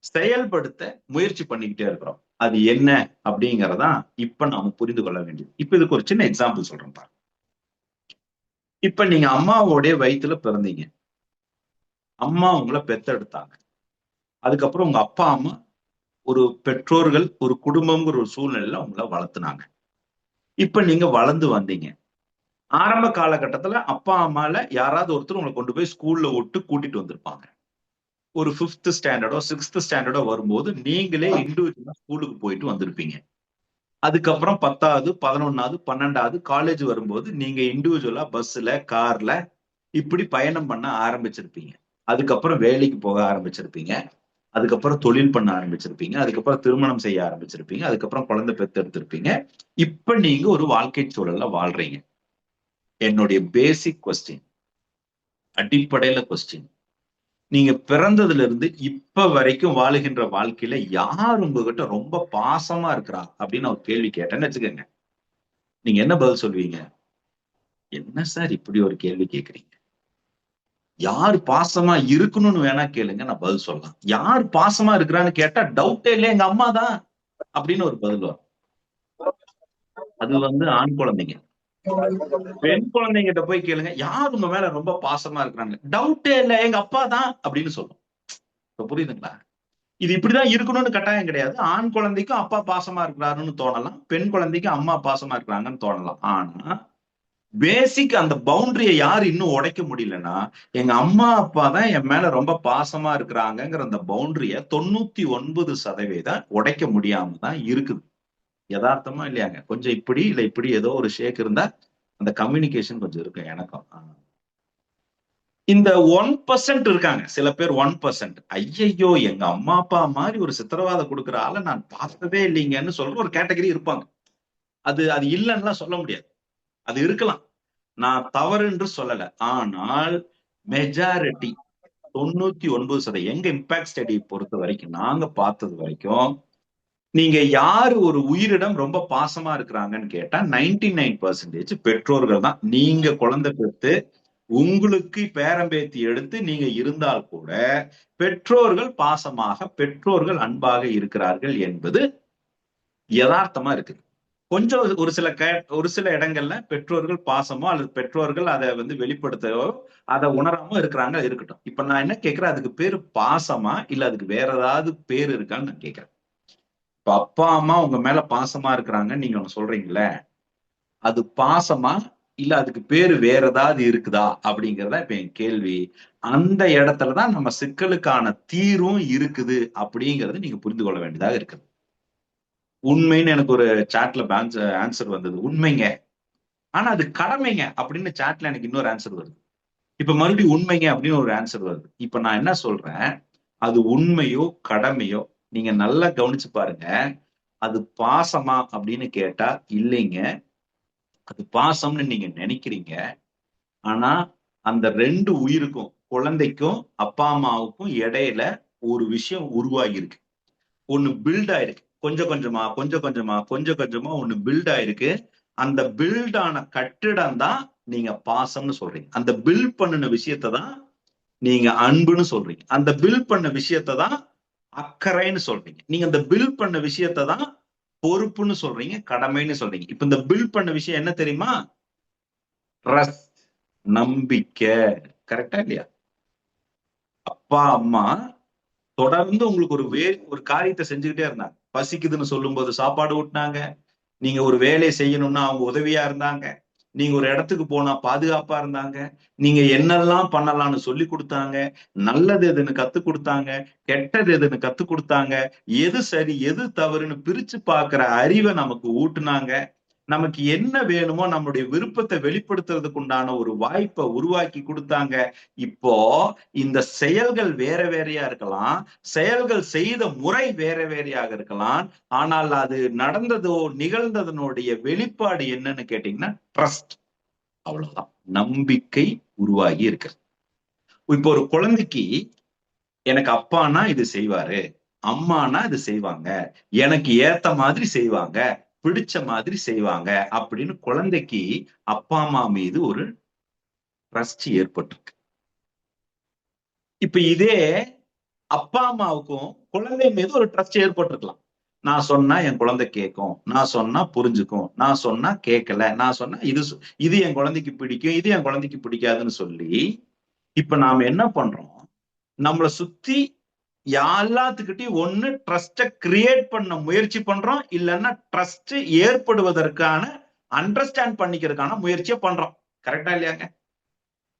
செயல்படுத்த முயற்சி பண்ணிக்கிட்டே இருக்கிறோம். அது என்ன அப்படிங்கறதான் இப்ப நாம புரிந்து கொள்ள வேண்டியது. இப்ப இதுக்கு ஒரு சின்ன எக்ஸாம்பிள் சொல்றேன் பாருங்க. இப்ப நீங்க அம்மாவோடைய வயித்துல பிறந்தீங்க, அம்மா உங்களை பெத்தெடுத்தாங்க. அதுக்கப்புறம் உங்க அப்பா அம்மா ஒரு பெற்றோர்கள் ஒரு குடும்பம்ங்கிற ஒரு சூழ்நிலையில உங்களை வளர்த்துனாங்க. இப்ப நீங்க வளர்ந்து வந்தீங்க. ஆரம்ப காலகட்டத்துல அப்பா அம்மால யாராவது ஒருத்தர் உங்களை கொண்டு போய் ஸ்கூல்ல விட்டு கூட்டிட்டு வந்திருப்பாங்க. ஒரு 5th ஸ்டாண்டர்டோ 6th ஸ்டாண்டர்டோ வரும்போது நீங்களே இண்டிவிஜுவலா ஸ்கூலுக்கு போயிட்டு வந்திருப்பீங்க. அதுக்கப்புறம் 10வது 11வது 12வது காலேஜ் வரும்போது நீங்க இண்டிவிஜுவலா பஸ்ல கார்ல இப்படி பயணம் பண்ண ஆரம்பிச்சிருப்பீங்க. அதுக்கப்புறம் வேலைக்கு போக ஆரம்பிச்சிருப்பீங்க, அதுக்கப்புறம் தொழில் பண்ண ஆரம்பிச்சிருப்பீங்க, அதுக்கப்புறம் திருமணம் செய்ய ஆரம்பிச்சிருப்பீங்க, அதுக்கப்புறம் குழந்தை பெற்றெடுத்திருப்பீங்க. இப்ப நீங்க ஒரு வாழ்க்கை சூழல்ல வாழ்றீங்க. என்னுடைய பேசிக் கொஸ்டின், அடிப்படையில கொஸ்டின், நீங்க பிறந்ததுல இருந்து இப்ப வரைக்கும் வாழுகின்ற வாழ்க்கையில யார் உங்ககிட்ட ரொம்ப பாசமா இருக்கிறா அப்படின்னு ஒரு கேள்வி கேட்டேன்னு வச்சுக்கோங்க. நீங்க என்ன பதில் சொல்வீங்க? என்ன சார் இப்படி ஒரு கேள்வி கேட்கறீங்க? யார் பாசமா இருக்கணும்னு வேணா கேளுங்க, நான் பதில் சொல்லலாம். யார் பாசமா இருக்கிறான்னு கேட்டா டவுட்டே இல்லை, எங்க அம்மா தான் அப்படின்னு ஒரு பதில் வரும். அது ஆண் குழந்தைங்க. பெண் குழந்தைங்கிட்ட போய் கேளுங்க, யார் உங்க மேல ரொம்ப பாசமா இருக்கிறாங்க, டவுட்டே இல்ல எங்க அப்பா தான் அப்படின்னு சொல்லும். இப்ப புரியுதுங்களா? இது இப்படிதான் இருக்கணும்னு கட்டாயம் கிடையாது. ஆண் குழந்தைக்கும் அப்பா பாசமா இருக்கிறாருன்னு தோணலாம், பெண் குழந்தைக்கு அம்மா பாசமா இருக்கிறாங்கன்னு தோணலாம். ஆனா பேசிக் அந்த பவுண்டரியை யார் இன்னும் உடைக்க முடியலன்னா, எங்க அம்மா அப்பா தான் என் மேல ரொம்ப பாசமா இருக்கிறாங்கிற அந்த பவுண்டரிய 99% உடைக்க முடியாம தான் இருக்குது. யதார்த்தமா இல்லையாங்க? கொஞ்சம் இப்படி இல்ல இப்படி ஏதோ ஒரு ஷேக் இருந்தா அந்த கம்யூனிகேஷன் கொஞ்சம் இருக்கு எனக்கும். இந்த 1% இருக்காங்க, சில பேர் 1%. ஐயையோ எங்க அம்மா அப்பா மாதிரி ஒரு சித்திரவாதை கொடுக்குற ஆளை நான் பார்த்ததே இல்லைங்கன்னு சொல்ற ஒரு கேட்டகரி இருப்பாங்க. அது அது இல்லைன்னா சொல்ல முடியாது, அது இருக்கலாம், நான் தவறு என்று சொல்லல. ஆனால் மெஜாரிட்டி 99% எங்க இம்பாக்ட் ஸ்டடி பொறுத்த வரைக்கும் நாங்க பார்த்தது வரைக்கும், நீங்க யாரு ஒரு உயிரிடம் ரொம்ப பாசமா இருக்கிறாங்கன்னு கேட்டா 99% பெற்றோர்கள் தான். நீங்க குழந்தை பெற்று உங்களுக்கு பேரம்பேத்தி எடுத்து நீங்க இருந்தால் கூட பெற்றோர்கள் பாசமாக பெற்றோர்கள் அன்பாக இருக்கிறார்கள் என்பது யதார்த்தமா இருக்குது. கொஞ்சம் ஒரு சில இடங்கள்ல பெற்றோர்கள் பாசமோ அல்லது பெற்றோர்கள் அதை வெளிப்படுத்தவோ அதை உணராமோ இருக்கிறாங்க, இருக்கட்டும். இப்ப நான் என்ன கேட்கிறேன், அதுக்கு பேரு பாசமா இல்ல அதுக்கு வேற ஏதாவது பேரு இருக்கான்னு நான் கேட்கிறேன். இப்ப அப்பா அம்மா உங்க மேல பாசமா இருக்கிறாங்கன்னு நீங்க ஒண்ணு சொல்றீங்களே, அது பாசமா இல்ல அதுக்கு பேரு வேற ஏதாவது இருக்குதா அப்படிங்கறத இப்ப என் கேள்வி. அந்த இடத்துலதான் நம்ம சிக்கலுக்கான தீர்வும் இருக்குது அப்படிங்கறது நீங்க புரிந்து கொள்ள வேண்டியதாக இருக்குது. உண்மைன்னு எனக்கு ஒரு சாட்ல ஆன்சர் வந்தது, உண்மைங்க, ஆனா அது கடமைங்க அப்படின்னு சாட்ல எனக்கு இன்னொரு ஆன்சர் வருது. இப்ப மறுபடியும் உண்மைங்க அப்படின்னு ஒரு ஆன்சர் வருது. இப்ப நான் என்ன சொல்றேன், அது உண்மையோ கடமையோ நீங்க நல்லா கவனிச்சு பாருங்க. அது பாசமா அப்படின்னு கேட்டா இல்லைங்க, அது பாசம்னு நீங்க நினைக்கிறீங்க. ஆனா அந்த 2 உயிருக்கும், குழந்தைக்கும் அப்பா அம்மாவுக்கும் இடையில ஒரு விஷயம் உருவாகி இருக்கு, ஒண்ணு பில்ட் ஆயிருக்கு. கொஞ்சம் கொஞ்சமா ஒண்ணு பில்ட் ஆயிருக்கு. அந்த பில்டான கட்டிடம் தான் நீங்க பாசம்னு சொல்றீங்க. அந்த பில்ட் பண்ணின விஷயத்தை தான் நீங்க அன்புன்னு சொல்றீங்க. அந்த பில்ட் பண்ண விஷயத்தை தான் அக்கறைன்னு சொல்றீங்க. நீங்க அந்த பில்ட் பண்ண விஷயத்தை தான் பொறுப்புன்னு சொல்றீங்க, கடமைன்னு சொல்றீங்க. இப்ப இந்த பில்ட் பண்ண விஷயம் என்ன தெரியுமா? ட்ரஸ்ட், நம்பிக்கை. கரெக்டா இல்லையா? அப்பா அம்மா தொடர்ந்து உங்களுக்கு ஒரு காரியத்தை செஞ்சுக்கிட்டே இருந்தாங்க. பசிக்குதுன்னு சொல்லும் போது சாப்பாடு ஊட்டினாங்க. நீங்க ஒரு வேலையை செய்யணும்னா அவங்க உதவியா இருந்தாங்க. நீங்க ஒரு இடத்துக்கு போனா பாதுகாப்பா இருந்தாங்க. நீங்க என்னெல்லாம் பண்ணலாம்னு சொல்லி கொடுத்தாங்க. நல்லது எதுன்னு கத்து கொடுத்தாங்க, கெட்டது எதுன்னு கத்து கொடுத்தாங்க. எது சரி எது தவறுன்னு பிரிச்சு பார்க்கிற அறிவை நமக்கு ஊட்டுனாங்க. நமக்கு என்ன வேணுமோ நம்மளுடைய விருப்பத்தை வெளிப்படுத்துறதுக்கு உண்டான ஒரு வாய்ப்பை உருவாக்கி கொடுத்தாங்க. இப்போ இந்த செயல்கள் வேற வேறையா இருக்கலாம், செயல்கள் செய்த முறை வேற வேறையாக இருக்கலாம். ஆனால் அது நடந்ததோ நிகழ்ந்ததனுடைய வெளிப்பாடு என்னன்னு கேட்டீங்கன்னா ட்ரஸ்ட். அவ்வளவுதான். நம்பிக்கை உருவாகி இருக்கு. இப்போ ஒரு குழந்தைக்கு எனக்கு அப்பானா இது செய்வாரு, அம்மானா இது செய்வாங்க, எனக்கு ஏத்த மாதிரி செய்வாங்க, பிடிச்ச மாதிரி செய்வாங்க அப்படின்னு குழந்தைக்கு அப்பா அம்மா மீது ஒரு ட்ரஸ்ட் ஏற்பட்டிருக்கு. இப்ப இதே அப்பா அம்மாவுக்கும் குழந்தை மீது ஒரு ட்ரஸ்ட் ஏற்பட்டிருக்கலாம். நான் சொன்னா என் குழந்தை கேட்கும், நான் சொன்னா புரிஞ்சுக்கும், நான் சொன்னா கேட்கல, நான் சொன்னா இது என் குழந்தைக்கு பிடிக்கும், இது என் குழந்தைக்கு பிடிக்காதுன்னு சொல்லி இப்ப நாம என்ன பண்றோம்? நம்மளை சுத்தி எல்லாத்துக்கிட்டையும் ஒண்ணு ட்ரஸ்ட கிரியேட் பண்ண முயற்சி பண்றோம், இல்லைன்னா ட்ரஸ்ட் ஏற்படுவதற்கான அண்டர்ஸ்டாண்ட் பண்ணிக்கிறதுக்கான முயற்சியை பண்றோம். கரெக்டா இல்லையாங்க?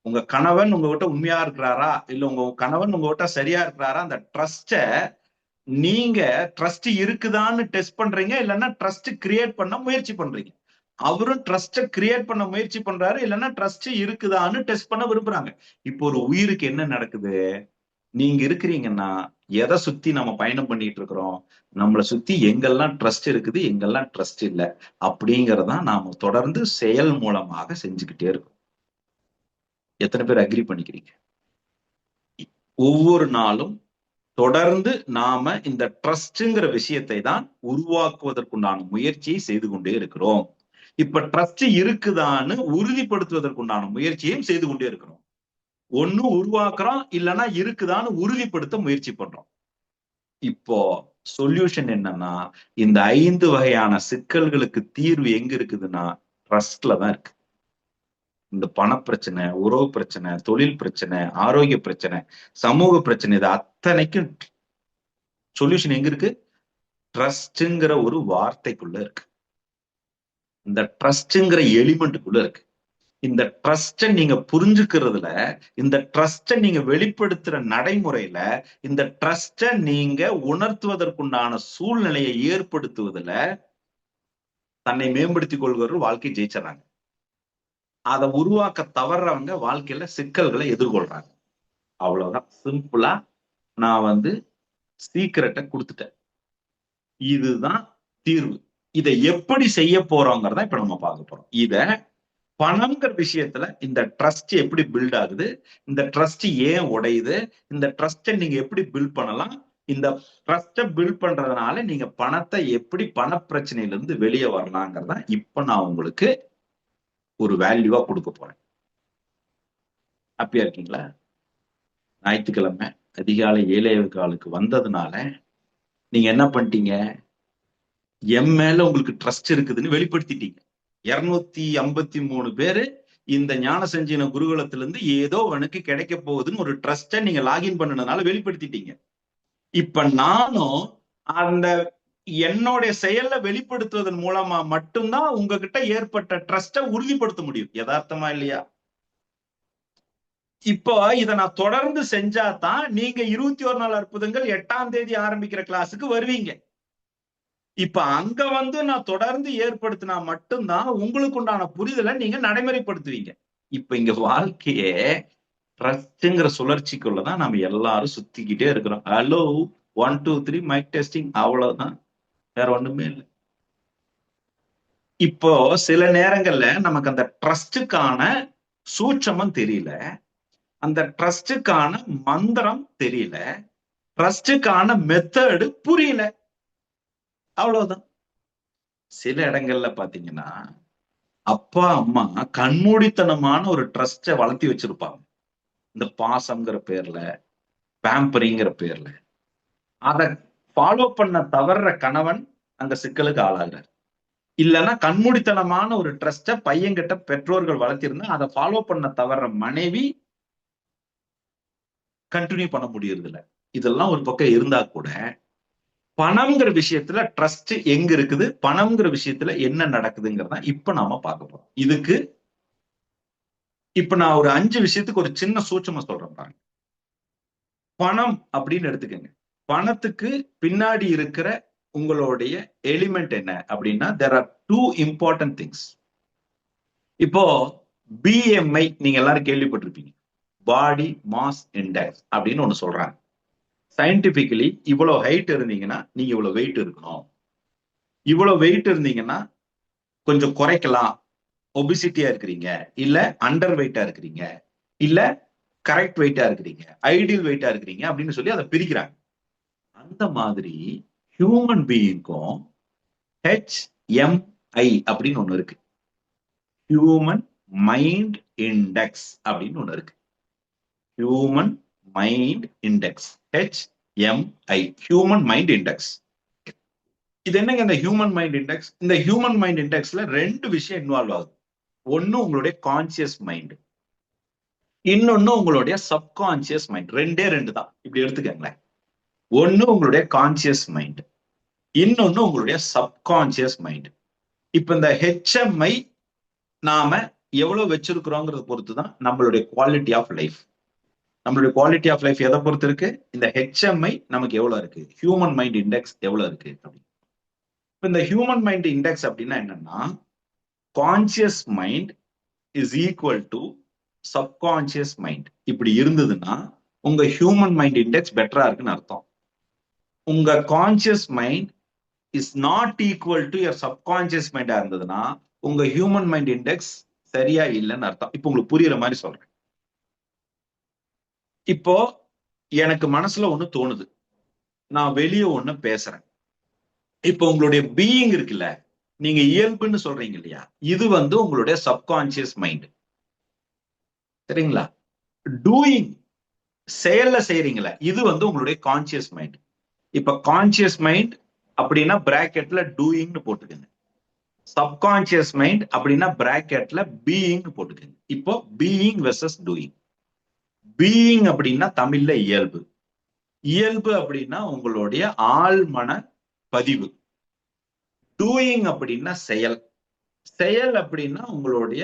உங்க கணவன் உங்ககிட்ட உண்மையா இருக்கிறாரா, இல்ல உங்க கணவன் உங்ககிட்ட சரியா இருக்கிறாரா, அந்த ட்ரஸ்ட நீங்க ட்ரஸ்ட் இருக்குதான்னு டெஸ்ட் பண்றீங்க, இல்லைன்னா ட்ரஸ்ட் கிரியேட் பண்ண முயற்சி பண்றீங்க. அவரும் ட்ரஸ்ட கிரியேட் பண்ண முயற்சி பண்றாரு, இல்லைன்னா ட்ரஸ்ட் இருக்குதான்னு டெஸ்ட் பண்ண விரும்புறாங்க. இப்போ ஒரு உயிருக்கு என்ன நடக்குது? நீங்க இருக்கிறீங்கன்னா எதை சுத்தி நம்ம பயணம் பண்ணிட்டு இருக்கிறோம்? நம்மளை சுத்தி எங்கெல்லாம் ட்ரஸ்ட் இருக்குது, எங்கெல்லாம் ட்ரஸ்ட் இல்லை அப்படிங்கறதான் நாம தொடர்ந்து செயல் மூலமாக செஞ்சுக்கிட்டே இருக்கோம். எத்தனை பேர் அக்ரி பண்ணிக்கிறீங்க? ஒவ்வொரு நாளும் தொடர்ந்து நாம இந்த ட்ரஸ்ட்ங்கிற விஷயத்தை தான் உருவாக்குவதற்குண்டான முயற்சியை செய்து கொண்டே இருக்கிறோம். இப்ப ட்ரஸ்ட் இருக்குதான்னு உறுதிப்படுத்துவதற்குண்டான முயற்சியையும் செய்து கொண்டே இருக்கிறோம். ஒண்ணு உருவாக்குறோம், இல்லைன்னா இருக்குதான்னு உறுதிப்படுத்த முயற்சி பண்றோம். இப்போ சொல்யூஷன் என்னன்னா, இந்த 5 வகையான சிக்கல்களுக்கு தீர்வு எங்க இருக்குதுன்னா ட்ரஸ்ட்ல தான் இருக்கு. இந்த பணப்பிரச்சனை, உறவு பிரச்சனை, தொழில் பிரச்சனை, ஆரோக்கிய பிரச்சனை, சமூக பிரச்சனை, இது அத்தனைக்கும் சொல்யூஷன் எங்க இருக்கு? ட்ரஸ்ட்ங்கிற ஒரு வார்த்தைக்குள்ள இருக்கு. இந்த ட்ரஸ்ட்ங்கிற எலிமெண்ட்டுக்குள்ள இருக்கு. இந்த ட்ரஸ்ட நீங்க புரிஞ்சுக்கிறதுல, இந்த ட்ரஸ்ட நீங்க வெளிப்படுத்துற நடைமுறையில, இந்த ட்ரஸ்ட நீங்க உணர்த்துவதற்குண்டான சூழ்நிலையை ஏற்படுத்துவதுல தன்னை மேம்படுத்திக் கொள்கிறவர்கள் வாழ்க்கை ஜெயிச்சிடறாங்க. அதை உருவாக்க தவறுறவங்க வாழ்க்கையில சிக்கல்களை எதிர்கொள்றாங்க. அவ்வளவுதான். சிம்பிளா நான் சீக்கிரட்டை கொடுத்துட்டேன். இதுதான் தீர்வு. இதை எப்படி செய்ய போறோங்கிறத இப்ப நம்ம பார்க்க போறோம். இத பணம்ங்கிற விஷயத்துல இந்த ட்ரஸ்ட் எப்படி பில்ட் ஆகுது, இந்த ட்ரஸ்ட் ஏன் உடையுது, இந்த ட்ரஸ்ட நீங்க எப்படி பில்ட் பண்ணலாம், இந்த ட்ரஸ்ட பில்ட் பண்றதுனால நீங்க பணத்தை எப்படி பணப்பிரச்சனையில இருந்து வெளியே வரலாங்கிறத இப்ப நான் உங்களுக்கு ஒரு வேல்யூவா கொடுக்க போறேன். ஹாப்பியா இருக்கீங்களா? ஞாயிற்றுக்கிழமை அதிகாலை 7:15 வந்ததுனால நீங்க என்ன பண்ணிட்டீங்க? என் மேல உங்களுக்கு ட்ரஸ்ட் இருக்குதுன்னு வெளிப்படுத்திட்டீங்க. 253 பேரு இந்த ஞான சஞ்சீன குருகுலத்துல இருந்து ஏதோ உனக்கு கிடைக்க போகுதுன்னு ஒரு ட்ரஸ்ட நீங்க லாகின் பண்ணதுனால வெளிப்படுத்திட்டீங்க. இப்ப நானும் அந்த என்னுடைய செயல்ல வெளிப்படுத்துவதன் மூலமா மட்டும்தான் உங்ககிட்ட ஏற்பட்ட ட்ரஸ்ட உறுதிப்படுத்த முடியும். யதார்த்தமா இல்லையா? இப்போ இதை நான் தொடர்ந்து செஞ்சாதான் நீங்க 21 நாள் அற்புதங்கள் 8ஆம் தேதி ஆரம்பிக்கிற கிளாஸுக்கு வருவீங்க. இப்ப அங்க நான் தொடர்ந்து ஏற்படுத்தினா மட்டும்தான் உங்களுக்கு உண்டான புரிதலை நீங்க நடைமுறைப்படுத்துவீங்க. இப்ப இங்க வாழ்க்கையே ட்ரஸ்ட்ங்கிற சுழற்சிக்குள்ளதான் நம்ம எல்லாரும் சுத்திக்கிட்டே இருக்கிறோம். ஹலோ 1 2 3 மைக் டெஸ்டிங், அவ்வளவுதான், வேற ஒண்ணுமே இல்லை. இப்போ சில நேரங்கள்ல நமக்கு அந்த ட்ரஸ்டுக்கான சூட்சமம் தெரியல, அந்த ட்ரஸ்டுக்கான மந்திரம் தெரியல, ட்ரஸ்டுக்கான மெத்தடு புரியல, அவ்வளவுதான். சில இடங்கள்ல பாத்தீங்கன்னா அப்பா அம்மா கண்மூடித்தனமான ஒரு ட்ரஸ்ட வளர்த்தி வச்சிருப்பாங்க. இந்த பாசம்ங்கிற பேர்ல, பேம்பரிங்கிற பேர்ல. அதை ஃபாலோ பண்ண தவறுற கணவன் அங்க சிக்கலுக்கு ஆளாகிறார். இல்லைன்னா கண்மூடித்தனமான ஒரு ட்ரஸ்ட பையன்கிட்ட பெற்றோர்கள் வளர்த்திருந்தா அதை ஃபாலோ பண்ண தவறுற மனைவி கண்டினியூ பண்ண முடியறது இல்ல. இதெல்லாம் ஒரு பக்கம் இருந்தா கூட பணம்ங்கிற விஷயத்துல ட்ரஸ்ட் எங்க இருக்குது, பணம்ங்கிற விஷயத்துல என்ன நடக்குதுங்கிறத இப்ப நாம பார்க்க போறோம். இதுக்கு இப்ப நான் ஒரு 5 விஷயத்துக்கு ஒரு சின்ன சூட்சமா சொல்றேன் பாருங்க. பணம் அப்படின்னு எடுத்துக்கங்க. பணத்துக்கு பின்னாடி இருக்கிற உங்களுடைய எலிமெண்ட் என்ன அப்படின்னா, there are 2 important things. இப்போ BMI நீங்க எல்லாரும் கேள்விப்பட்டிருப்பீங்க, பாடி மாஸ் இண்டெக்ஸ் அப்படின்னு ஒண்ணு சொல்றாங்க. சயின்டிபிக்கலி இவ்வளவு ஹைட் இருந்தீங்கன்னா நீங்க இவ்வளவு வெயிட் இருக்கணும், இவ்வளவு வெயிட் இருந்தீங்கன்னா கொஞ்சம் குறைக்கலாம், ஒபிசிட்டியா இருக்கிறீங்க, இல்ல அண்டர் வெயிட்டா இருக்கிறீங்க, இல்ல கரெக்ட் வெயிட்டா இருக்கிறீங்க, ஐடியல் வெயிட்டா இருக்கிறீங்க அப்படின்னு சொல்லி அதை பிரிக்கிறாங்க. அந்த மாதிரி ஹியூமன் பீயிங்க்கும் HMI அப்படின்னு ஒண்ணு இருக்கு, ஹியூமன் மைண்ட் இண்டெக்ஸ் அப்படின்னு ஒண்ணு இருக்கு. Human mind index, HMI, human mind index. இது என்னங்க இந்த ஹியூமன் மைண்ட் இண்டெக்ஸ்? இந்த ஹியூமன் மைண்ட் இண்டெக்ஸ்ல 2 விஷயம் இன்வால்வ் ஆகுது. ஒன்னு உங்களுடைய கான்சியஸ் மைண்ட், இன்னொன்னு உங்களுடைய சப்கான்சியஸ் மைண்ட். 2 தான், இப்படி எடுத்துக்கங்களேன். ஒன்னு உங்களுடைய கான்சியஸ் மைண்ட், இன்னொன்னு உங்களுடைய சப்கான்சியஸ் மைண்ட். இப்ப இந்த HMI நாம எவ்வளவு வச்சிருக்கிறோங்கிறத பொறுத்து தான் நம்மளுடைய குவாலிட்டி ஆஃப் லைஃப். நம்மளுடைய குவாலிட்டி ஆஃப் லைஃப் எதை பொறுத்து இருக்கு? இந்த HMI நமக்கு எவ்வளவு இருக்கு, ஹியூமன் மைண்ட் இண்டெக்ஸ் எவ்வளவு இருக்கு அப்படின்னு. இப்ப இந்த ஹியூமன் மைண்ட் இண்டெக்ஸ் அப்படின்னா என்னன்னா, conscious mind is equal to subconscious mind. இப்படி இருந்ததுன்னா உங்க ஹியூமன் மைண்ட் இண்டெக்ஸ் பெட்டரா இருக்குன்னு அர்த்தம். உங்க conscious mind is not equal to your subconscious மைண்டா இருந்ததுன்னா உங்க ஹியூமன் மைண்ட் இண்டெக்ஸ் சரியா இல்லைன்னு அர்த்தம். இப்போ உங்களுக்கு புரியுற மாதிரி சொல்றேன். இப்போ எனக்கு மனசுல ஒண்ணு தோணுது, நான் வெளியே ஒண்ணு பேசுறேன். இப்போ உங்களுடைய பீயிங் இருக்குல்ல, நீங்க இயல்புன்னு சொல்றீங்க இல்லையா, இது உங்களுடைய சப்கான்சியஸ் மைண்ட். சரிங்களா? டூயிங், செயல்ல செய்யறீங்களா, இது உங்களுடைய கான்சியஸ் மைண்ட். இப்ப கான்சியஸ் மைண்ட் அப்படின்னா பிராக்கெட்ல டூயிங்னு போட்டுக்கங்க, சப்கான்சியஸ் மைண்ட் அப்படின்னா பிராக்கெட்ல பீயிங் போட்டுக்கங்க. இப்போ பீயிங் வெர்சஸ் டூயிங். பீயிங் அப்படின்னா தமிழ்ல இயல்பு, இயல்பு அப்படின்னா உங்களுடைய ஆழ்மன பதிவு. டூயிங் அப்படின்னா செயல், செயல் அப்படின்னா உங்களுடைய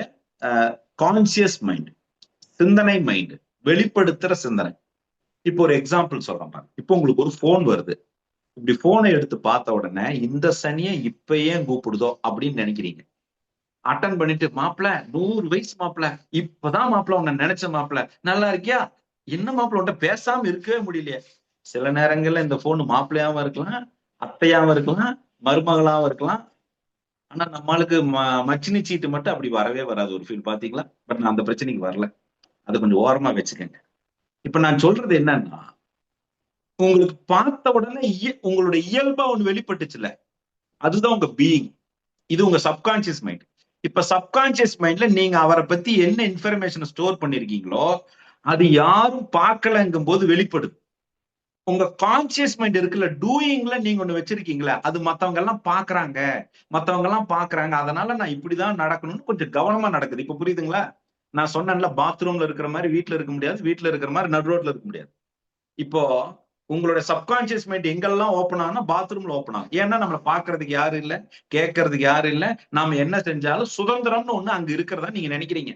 கான்சியஸ் மைண்ட், சிந்தனை மைண்ட், வெளிப்படுத்துற சிந்தனை. இப்போ ஒரு எக்ஸாம்பிள் சொல்றேன். இப்போ உங்களுக்கு ஒரு போன் வருது. இப்படி போனை எடுத்து பார்த்த உடனே இந்த சனியை இப்ப ஏன் கூப்பிடுதோ அப்படின்னு நினைக்கிறீங்க. அட்டன் பண்ணிட்டு, மாப்பிள்ள 100 வயசு மாப்பிள்ள, இப்பதான் மாப்பிள்ள உன்னை நினைச்ச மாப்பிள்ள, நல்லா இருக்கியா, என்ன மாப்பிள்ள உன்ட்ட பேசாம இருக்கவே முடியலையே. சில நேரங்கள்ல இந்த போன் மாப்பிள்ளையாவும் இருக்கலாம், அத்தையாவும் இருக்கலாம், மருமகளாவும் இருக்கலாம். ஆனா நம்மளுக்கு மச்சினி சீட்டு மட்டும் அப்படி வரவே வராது ஒரு ஃபீல், பாத்தீங்களா? பட் நான் அந்த பிரச்சனைக்கு வரல, அதை கொஞ்சம் ஓரமா வச்சுக்கோங்க. இப்ப நான் சொல்றது என்னன்னா, உங்களுக்கு பார்த்த உடனே உங்களுடைய இயல்பா ஒண்ணு வெளிப்பட்டுச்சுல, அதுதான் உங்க பீயிங். இது உங்க சப்கான்சியஸ் மைண்ட். இப்ப சப்கான்சியஸ் மைண்ட்ல நீங்க அவரை பத்தி என்ன இன்ஃபர்மேஷன் ஸ்டோர் பண்ணிருக்கீங்களோ அது யாரும் பார்க்கலங்கும் போது வெளிப்படுது. உங்க கான்சியஸ் மைண்ட் இருக்குல்ல, டூயிங்ல நீங்க ஒண்ணு வச்சிருக்கீங்களா, அது மத்தவங்க எல்லாம் பாக்குறாங்க, மத்தவங்க எல்லாம் பாக்குறாங்க, அதனால நான் இப்படிதான் நடக்கணும்னு கொஞ்சம் கவனமா நடக்குது. இப்ப புரியுதுங்களா? நான் சொன்னேன்ல, பாத்ரூம்ல இருக்கிற மாதிரி வீட்டுல இருக்க முடியாது, வீட்டுல இருக்கிற மாதிரி நடு ரோட்ல இருக்க முடியாது. இப்போ உங்களோட சப்கான்சியஸ் மைண்ட் எங்கெல்லாம் ஓப்பன் ஆகும்னா பாத்ரூம்ல ஓப்பன் ஆகும். ஏன்னா நம்மளை பாக்குறதுக்கு யாரும் இல்ல, கேட்கறதுக்கு யாரும் இல்ல, நாம என்ன செஞ்சாலும் சுதந்திரம்னு ஒண்ணு அங்க இருக்கிறதா நீங்க நினைக்கிறீங்க.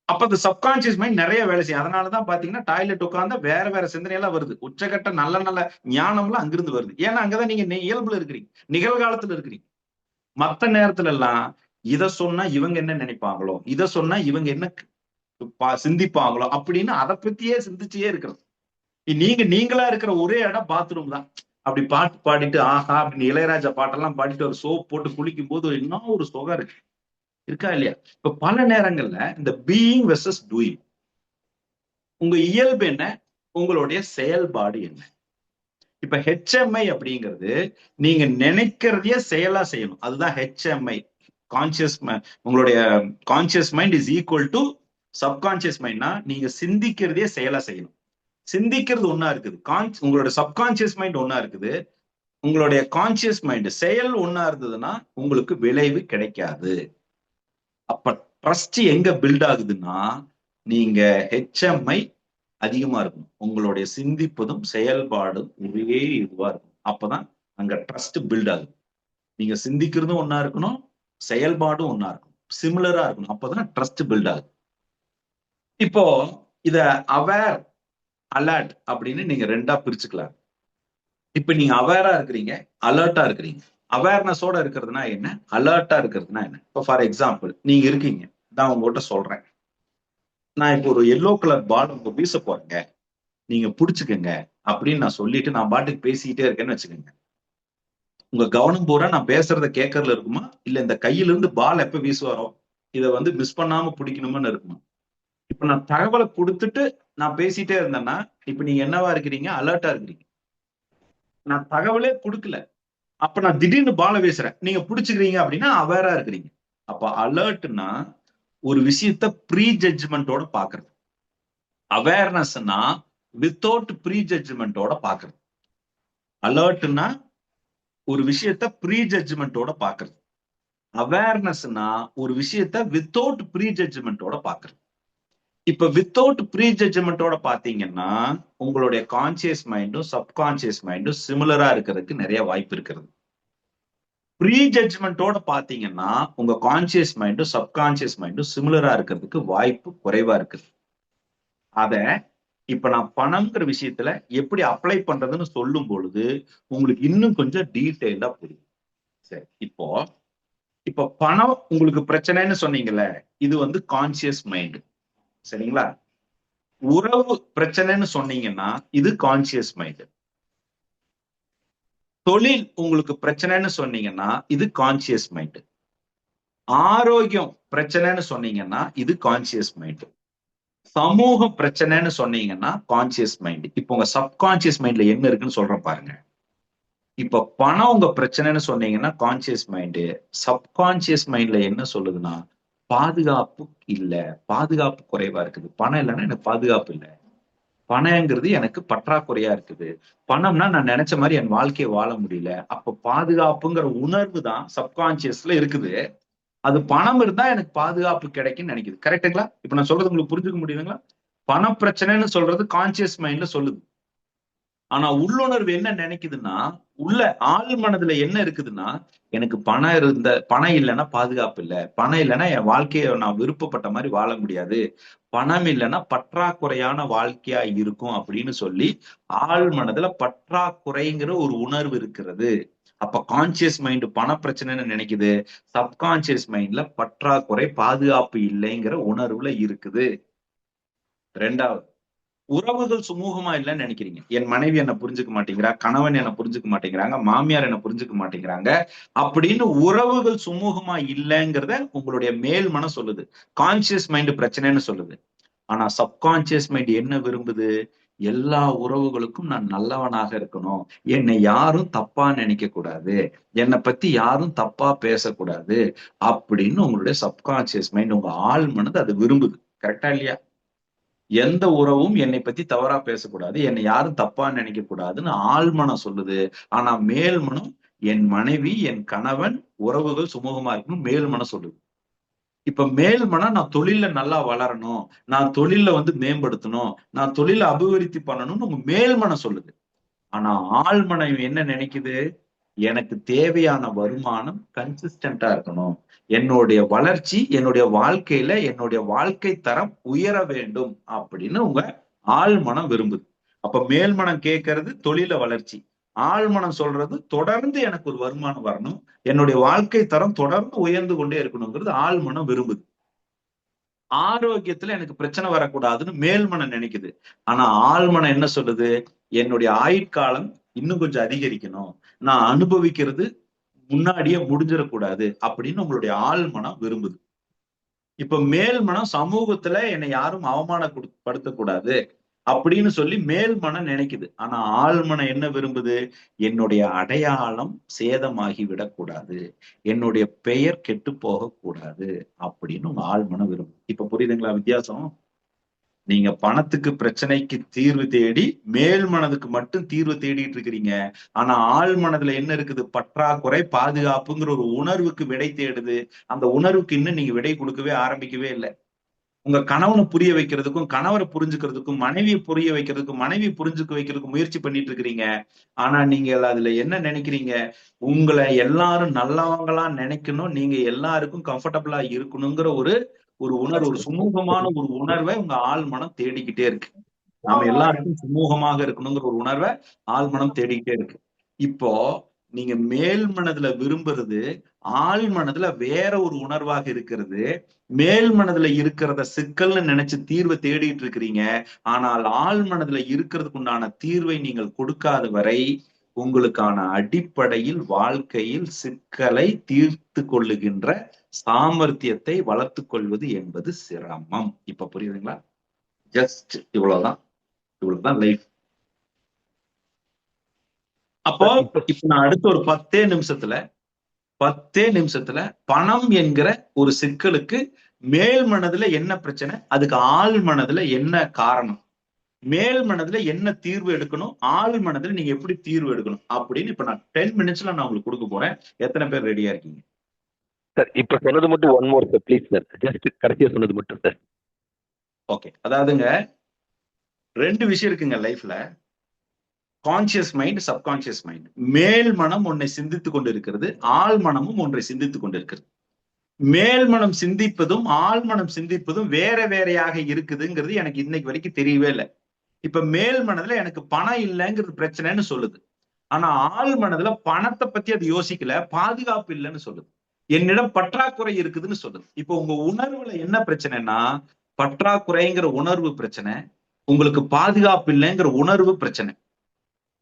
அப்ப இந்த சப்கான்சியஸ் மைண்ட் நிறைய வேலை செய்யும். அதனாலதான் பாத்தீங்கன்னா டாய்லெட் உட்கார்ந்தா வேற வேற சிந்தனையெல்லாம் வருது, உச்சகட்ட நல்ல நல்ல ஞானம்லாம் அங்கிருந்து வருது. ஏன்னா அங்கதான் நீங்க இயல்புல இருக்கிறீங்க, நிகழ்காலத்துல இருக்கிறீங்க. மத்த நேரத்துல எல்லாம் இதை சொன்னா இவங்க என்ன நினைப்பாங்களோ, இதை சொன்னா இவங்க என்ன சிந்திப்பாங்களோ அப்படின்னு அதை பத்தியே சிந்திச்சே இருக்கிறது. நீங்களா இருக்கிற ஒரே இடம் பாத்ரூம் தான். அப்படி பாட்டு பாடிட்டு ஆஹா அப்படின்னு இளையராஜா பாட்டெல்லாம் பாடிட்டு ஒரு சோப் போட்டு குளிக்கும் போது இன்னும் ஒரு சுகம் இருக்கு, இருக்கா இல்லையா? இப்ப பல நேரங்கள்ல இந்த பீயிங் வெர்சஸ் டூயிங், உங்க இயல்பு என்ன, உங்களுடைய செயல்பாடு என்ன. இப்ப HMI அப்படிங்கிறது நீங்க நினைக்கிறதையே செயலா செய்யணும், அதுதான் HMI, உங்களுடைய conscious mind is equal to subconscious மைண்ட்னா நீங்க சிந்திக்கிறதே செயலா செய்யணும். சிந்திக்கிறது ஒன்னா இருக்குது, உங்களோட சப்கான்சியஸ் மைண்ட் ஒன்னா இருக்குது, உங்களுடைய கான்சியஸ் மைண்ட் செயல் ஒன்னா இருந்ததுன்னா உங்களுக்கு விளைவு கிடைக்காது. அப்ப ட்ரஸ்ட் எங்க பில்ட் ஆகுதுன்னா நீங்க HMI அதிகமா இருக்கணும், உங்களுடைய சிந்திப்பதும் செயல்பாடும் ஒரே இதுவா இருக்கும். அப்பதான் அங்க ட்ரஸ்ட் பில்ட் ஆகுது. நீங்க சிந்திக்கிறதும் ஒன்னா இருக்கணும், செயல்பாடும் ஒன்னா இருக்கணும், சிமிலரா இருக்கணும். அப்பதான் ட்ரஸ்ட் பில்ட் ஆகுது. இப்போ இத அவேர் அலர்ட் அப்படின்னு நீங்க ரெண்டா பிரிச்சுக்கலாம். இப்ப நீங்க அவேரா இருக்கிறீங்க, அலர்ட்டா இருக்கிறீங்க. அவேர்னஸோட இருக்கிறதுனா என்ன, அலர்ட்டா இருக்கிறதுனா என்ன? இப்போ ஃபார் எக்ஸாம்பிள் நீங்க இருக்கீங்க, நான் உங்ககிட்ட சொல்றேன், நான் இப்போ ஒரு எல்லோ கலர் பால் உங்க வீச போறேங்க, நீங்க புடிச்சுக்கங்க அப்படின்னு நான் சொல்லிட்டு நான் பாட்டுக்கு பேசிக்கிட்டே இருக்கேன்னு வச்சுக்கோங்க. உங்க கவனம் பூரா நான் பேசுறத கேட்கறதுல இருக்குமா, இல்ல இந்த கையில இருந்து பால் எப்ப வீசுவாரோ இதை மிஸ் பண்ணாம பிடிக்கணும்னு இருக்குமா? இப்ப நான் தகவலை கொடுத்துட்டு நான் பேசிட்டே இருந்தேன்னா இப்ப நீங்க என்னவா இருக்கிறீங்க, அலர்ட்டா இருக்கிறீங்க. நான் தகவலே கொடுக்கல, அப்ப நான் திடீர்னு பால வீசுறேன், நீங்க பிடிச்சுக்கிறீங்க அப்படின்னா அவேரா இருக்கிறீங்க. அப்ப அலர்ட்னா ஒரு விஷயத்த ப்ரீ ஜட்ஜ்மெண்டோட பாக்குறது, அவேர்னஸ்னா வித்தவுட் ப்ரீ ஜட்ஜ்மெண்டோட பாக்குறது. அலர்ட்னா ஒரு விஷயத்த ப்ரீ ஜட்ஜ்மெண்டோட பாக்குறது, அவேர்னஸ்னா ஒரு விஷயத்த வித்தவுட் ப்ரீ ஜட்ஜ்மெண்டோட பாக்குறது. இப்ப வித்தவுட் ப்ரீ ஜட்ஜ்மெண்டோட பாத்தீங்கன்னா உங்களுடைய கான்சியஸ் மைண்டும் சப்கான்சியஸ் மைண்டும் சிமிலரா இருக்கிறதுக்கு நிறைய வாய்ப்பு இருக்கிறது. ப்ரீ ஜட்ஜ்மெண்டோட பாத்தீங்கன்னா உங்க கான்சியஸ் மைண்டும் சப்கான்சியஸ் மைண்டும் சிமிலரா இருக்கிறதுக்கு வாய்ப்பு குறைவா இருக்குது. அத இப்ப நான் பணம்ங்கிற விஷயத்துல எப்படி அப்ளை பண்றதுன்னு சொல்லும் பொழுது உங்களுக்கு இன்னும் கொஞ்சம் டீட்டெயிலா புரியும். சரி, இப்போ பணம் உங்களுக்கு பிரச்சனைன்னு சொன்னீங்கல்ல, இது கான்சியஸ் மைண்ட், சரிங்களா? உறவு பிரச்சனைன்னு சொன்னீங்கன்னா இது கான்சியஸ் மைண்ட். தொழில் உங்களுக்கு பிரச்சனைன்னு சொன்னீங்கன்னா இது கான்சியஸ் மைண்ட். ஆரோக்கியம் பிரச்சனைன்னு சொன்னீங்கன்னா இது கான்சியஸ் மைண்ட். சமூக பிரச்சனைன்னு சொன்னீங்கன்னா கான்சியஸ் மைண்ட். இப்போ உங்க சப்கான்சியஸ் மைண்ட்ல என்ன இருக்குன்னு சொல்றேன் பாருங்க. இப்ப பணம் உங்க பிரச்சனைன்னு சொன்னீங்கன்னா கான்சியஸ் மைண்ட். சப்கான்சியஸ் மைண்ட்ல என்ன சொல்லுதுன்னா பாதுகாப்பு இல்ல, பாதுகாப்பு குறைவா இருக்குது. பணம் இல்லைன்னா எனக்கு பாதுகாப்பு இல்லை, பணங்கிறது எனக்கு பற்றாக்குறையா இருக்குது, பணம்னா நான் நினைச்ச மாதிரி என் வாழ்க்கையை வாழ முடியல. அப்ப பாதுகாப்புங்கிற உணர்வு தான் சப்கான்சியஸ்ல இருக்குது. அது பணம் இருந்தா எனக்கு பாதுகாப்பு கிடைக்கும்னு நினைக்குது. கரெக்டுங்களா? இப்ப நான் சொல்றது உங்களுக்கு புரிஞ்சுக்க முடியுதுங்களா? பண பிரச்சனைன்னு சொல்றது கான்சியஸ் மைண்ட்ல சொல்லுது. ஆனா உள்ளுணர்வு என்ன நினைக்குதுன்னா, உள்ள ஆள் மனதுல என்ன இருக்குதுன்னா, எனக்கு பணம் இல்லைன்னா பாதுகாப்பு இல்லை, பணம் இல்லைன்னா என் வாழ்க்கையை நான் விருப்பப்பட்ட மாதிரி வாழ முடியாது, பணம் இல்லைன்னா பற்றாக்குறையான வாழ்க்கையா இருக்கும் அப்படின்னு சொல்லி ஆள் மனதுல பற்றாக்குறைங்கிற ஒரு உணர்வு இருக்கிறது. அப்ப கான்சியஸ் மைண்ட் பண பிரச்சனைன்னு நினைக்குது, சப்கான்சியஸ் மைண்ட்ல பற்றாக்குறை பாதுகாப்பு இல்லைங்கிற உணர்வுல இருக்குது. ரெண்டாவது, உறவுகள் சுமூகமா இல்லைன்னு நினைக்கிறீங்க. என் மனைவி என்ன புரிஞ்சுக்க மாட்டேங்கிறா, கணவன் என்ன புரிஞ்சுக்க மாட்டேங்கிறாங்க, மாமியார் என்ன புரிஞ்சுக்க மாட்டேங்கிறாங்க அப்படின்னு உறவுகள் சுமூகமா இல்லைங்கிறத உங்களுடைய மேல் மனம் சொல்லுது, கான்சியஸ் மைண்ட் பிரச்சனைன்னு சொல்லுது. ஆனா சப்கான்சியஸ் மைண்ட் என்ன விரும்புது, எல்லா உறவுகளுக்கும் நான் நல்லவனாக இருக்கணும், என்னை யாரும் தப்பா நினைக்க கூடாது, என்னை பத்தி யாரும் தப்பா பேசக்கூடாது அப்படின்னு உங்களுடைய சப்கான்சியஸ் மைண்ட், உங்க ஆள் மனது அது விரும்புது. கரெக்டா இல்லையா? எந்த உறவும் என்னை பத்தி தவறா பேசக்கூடாது, என்னை யாரும் தப்பா நினைக்க கூடாதுன்னு ஆழ்மனம் சொல்லுது. ஆனா மேல்மனம் என் மனைவி என் கணவன் உறவுகள் சுமூகமா இருக்கணும் மேல்மனம் சொல்லுது. இப்ப மேல்மனம் நான் தொழில நல்லா வளரணும், நான் தொழில மேம்படுத்தணும், நான் தொழில அபிவிருத்தி பண்ணணும்னு உங்க மேல்மனம் சொல்லுது. ஆனா ஆழ்மனம் என்ன நினைக்குது, எனக்கு தேவையான வருமானம் கன்சிஸ்டன்டா இருக்கணும், என்னுடைய வளர்ச்சி என்னுடைய வாழ்க்கையில என்னுடைய வாழ்க்கை தரம் உயர வேண்டும் அப்படின்னு உங்க ஆழ்மனம் விரும்புது. அப்ப மேல்மனம் கேட்கறது தொழில வளர்ச்சி, ஆழ்மனம் சொல்றது தொடர்ந்து எனக்கு ஒரு வருமானம் வரணும், என்னுடைய வாழ்க்கை தரம் தொடர்ந்து உயர்ந்து கொண்டே இருக்கணுங்கிறது ஆழ்மனம் விரும்புது. ஆரோக்கியத்துல எனக்கு பிரச்சனை வரக்கூடாதுன்னு மேல்மனம் நினைக்குது. ஆனா ஆழ்மனம் என்ன சொல்லுது, என்னுடைய ஆயுட்காலம் இன்னும் கொஞ்சம் அதிகரிக்கணும், நான் அனுபவிக்கிறது முன்னாடியே முடிஞ்சிடக்கூடாது அப்படின்னு உங்களுடைய ஆழ்மனம் விரும்புது. இப்ப மேல்மனம் சமூகத்துல என்னை யாரும் அவமானப்படுத்தக்கூடாது, அப்படின்னு சொல்லி மேல் மனம் நினைக்குது. ஆனா ஆழ்மனம் என்ன விரும்புது? என்னுடைய அடையாளம் சேதமாகி விடக்கூடாது, என்னுடைய பெயர் கெட்டு போகக்கூடாது அப்படின்னு உங்க ஆழ்மனம் விரும்புது. இப்ப புரியுதுங்களா வித்தியாசம்? நீங்க பணத்துக்கு பிரச்சனைக்கு தீர்வு தேடி மேல் மனதுக்கு மட்டும் தீர்வு தேடிட்டு இருக்கிறீங்க. ஆனா ஆழ் மனதுல என்ன இருக்குது? பற்றாக்குறை, பாதுகாப்புங்கிற ஒரு உணர்வுக்கு விடை தேடுது. அந்த உணர்வுக்கு இன்னும் நீங்க விடை கொடுக்கவே ஆரம்பிக்கவே இல்லை. உங்க கணவனை புரிய வைக்கிறதுக்கும், கணவரை புரிஞ்சுக்கிறதுக்கும், மனைவியை புரிய வைக்கிறதுக்கும், மனைவி புரிஞ்சுக்க வைக்கிறதுக்கும் முயற்சி பண்ணிட்டு இருக்கிறீங்க. ஆனா நீங்க அதுல என்ன நினைக்கிறீங்க? உங்களை எல்லாரும் நல்லவங்களா நினைக்கணும், நீங்க எல்லாருக்கும் கம்ஃபர்டபுளா இருக்கணுங்கிற ஒரு உணர்வு, ஒரு சுமூகமான ஒரு உணர்வை உங்க ஆள் மனம் தேடிக்கிட்டே இருக்கு. நாம எல்லாருக்கும் சுமூகமாக இருக்கணுங்கிற ஒரு உணர்வை ஆள் மனம் தேடிக்கிட்டே இருக்கு. இப்போ நீங்க மேல் மனதுல விரும்புறது ஆள் மனதுல வேற ஒரு உணர்வாக இருக்கிறது. மேல் மனதுல இருக்கிறத சிக்கல்னு நினைச்சு தீர்வை தேடிட்டு இருக்கிறீங்க. ஆனால் ஆள் மனதுல இருக்கிறதுக்கு உண்டான தீர்வை நீங்கள் கொடுக்காத வரை உங்களுக்கான அடிப்படையில் வாழ்க்கையில் சிக்கலை தீர்த்து கொள்ளுகின்ற சாமர்த்தியத்தை வளர்த்து கொள்வது என்பது சிரமம். இப்ப புரியுதுங்களா? ஜஸ்ட் இவ்வளவுதான். இவ்வளவுதான் லைஃப். அப்போ இப்ப நான் அடுத்த ஒரு 10 நிமிஷத்துல பணம் என்கிற ஒரு சிக்கலுக்கு மேல் மனதுல என்ன பிரச்சனை, அதுக்கு ஆள் மனதுல என்ன காரணம், மேல் மனதுல என்ன தீர்வு எடுக்கணும், ஆள் மனதுல நீங்க எப்படி தீர்வு எடுக்கணும் அப்படின்னு இப்ப நான் 10 மினிட்ஸ்ல நான் உங்களுக்கு கொடுக்க போறேன். எத்தனை பேர் ரெடியா இருக்கீங்க? சார் இப்ப சொன்னது மட்டும் one more sir please sir, just கடைசியா சொன்னது மட்டும் சார். ஓகே, அதாவதுங்க 2 விஷயம் இருக்குங்க லைஃப்ல. Conscious mind, subconscious mind. மேல் மனம் ஒன்றை சிந்தித்துக் கொண்டு இருக்கிறது, ஆள் மனமும் ஒன்றை சிந்தித்துக் கொண்டிருக்கிறது. மேல் மனம் சிந்திப்பதும் ஆள் மனம் சிந்திப்பதும் வேற வேறையாக இருக்குதுங்கிறது எனக்கு இன்னைக்கு வரைக்கும் தெரியவே இல்லை. இப்ப மேல் மனதுல எனக்கு பணம் இல்லைங்கிறது பிரச்சனைன்னு சொல்லுது. ஆனா ஆள் மனதுல பணத்தை பத்தி அது யோசிக்கல, பாதுகாப்பு இல்லைன்னு சொல்லுது. என்னிடம் பற்றாக்குறை இருக்குதுன்னு சொல்லுது. இப்ப உங்க உணர்வுல என்ன பிரச்சனைனா பற்றாக்குறைங்கிற உணர்வு பிரச்சனை, உங்களுக்கு பாதுகாப்பு இல்லைங்கிற உணர்வு பிரச்சனை.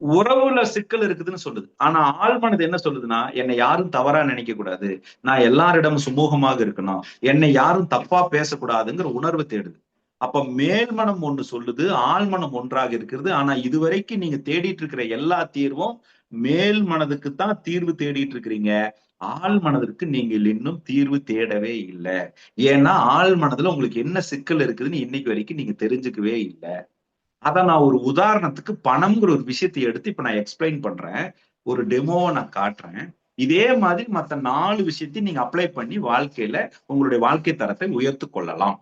உறவுல சிக்கல் இருக்குதுன்னு சொல்லுது. ஆனா ஆழ்மனது என்ன சொல்லுதுன்னா என்னை யாரும் தவறா நினைக்க கூடாது, நான் எல்லாரிடமும் சுமூகமாக இருக்கணும், என்னை யாரும் தப்பா பேசக்கூடாதுங்கிற உணர்வு தேடுது. அப்ப மேல்மனம் ஒன்று சொல்லுது, ஆழ்மனம் ஒன்றாக இருக்கிறது. ஆனா இதுவரைக்கும் நீங்க தேடிட்டு இருக்கிற எல்லா தீர்வும் மேல் மனதுக்கு தான் தீர்வு தேடிட்டு இருக்கிறீங்க. ஆழ் மனதிற்கு நீங்கள் இன்னும் தீர்வு தேடவே இல்லை. ஏன்னா ஆழ் மனதுல உங்களுக்கு என்ன சிக்கல் இருக்குதுன்னு இன்னைக்கு வரைக்கும் நீங்க தெரிஞ்சுக்கவே இல்லை. அத நான் ஒரு உதாரணத்துக்கு பணம்ங்கிற ஒரு விஷயத்தை எடுத்து இப்ப நான் எக்ஸ்பிளைன் பண்றேன். ஒரு டெமோவை நான் காட்டுறேன். இதே மாதிரி மத்த 4 விஷயத்தையும் நீங்க அப்ளை பண்ணி வாழ்க்கையில உங்களுடைய வாழ்க்கை தரத்தை உயர்த்து கொள்ளலாம்.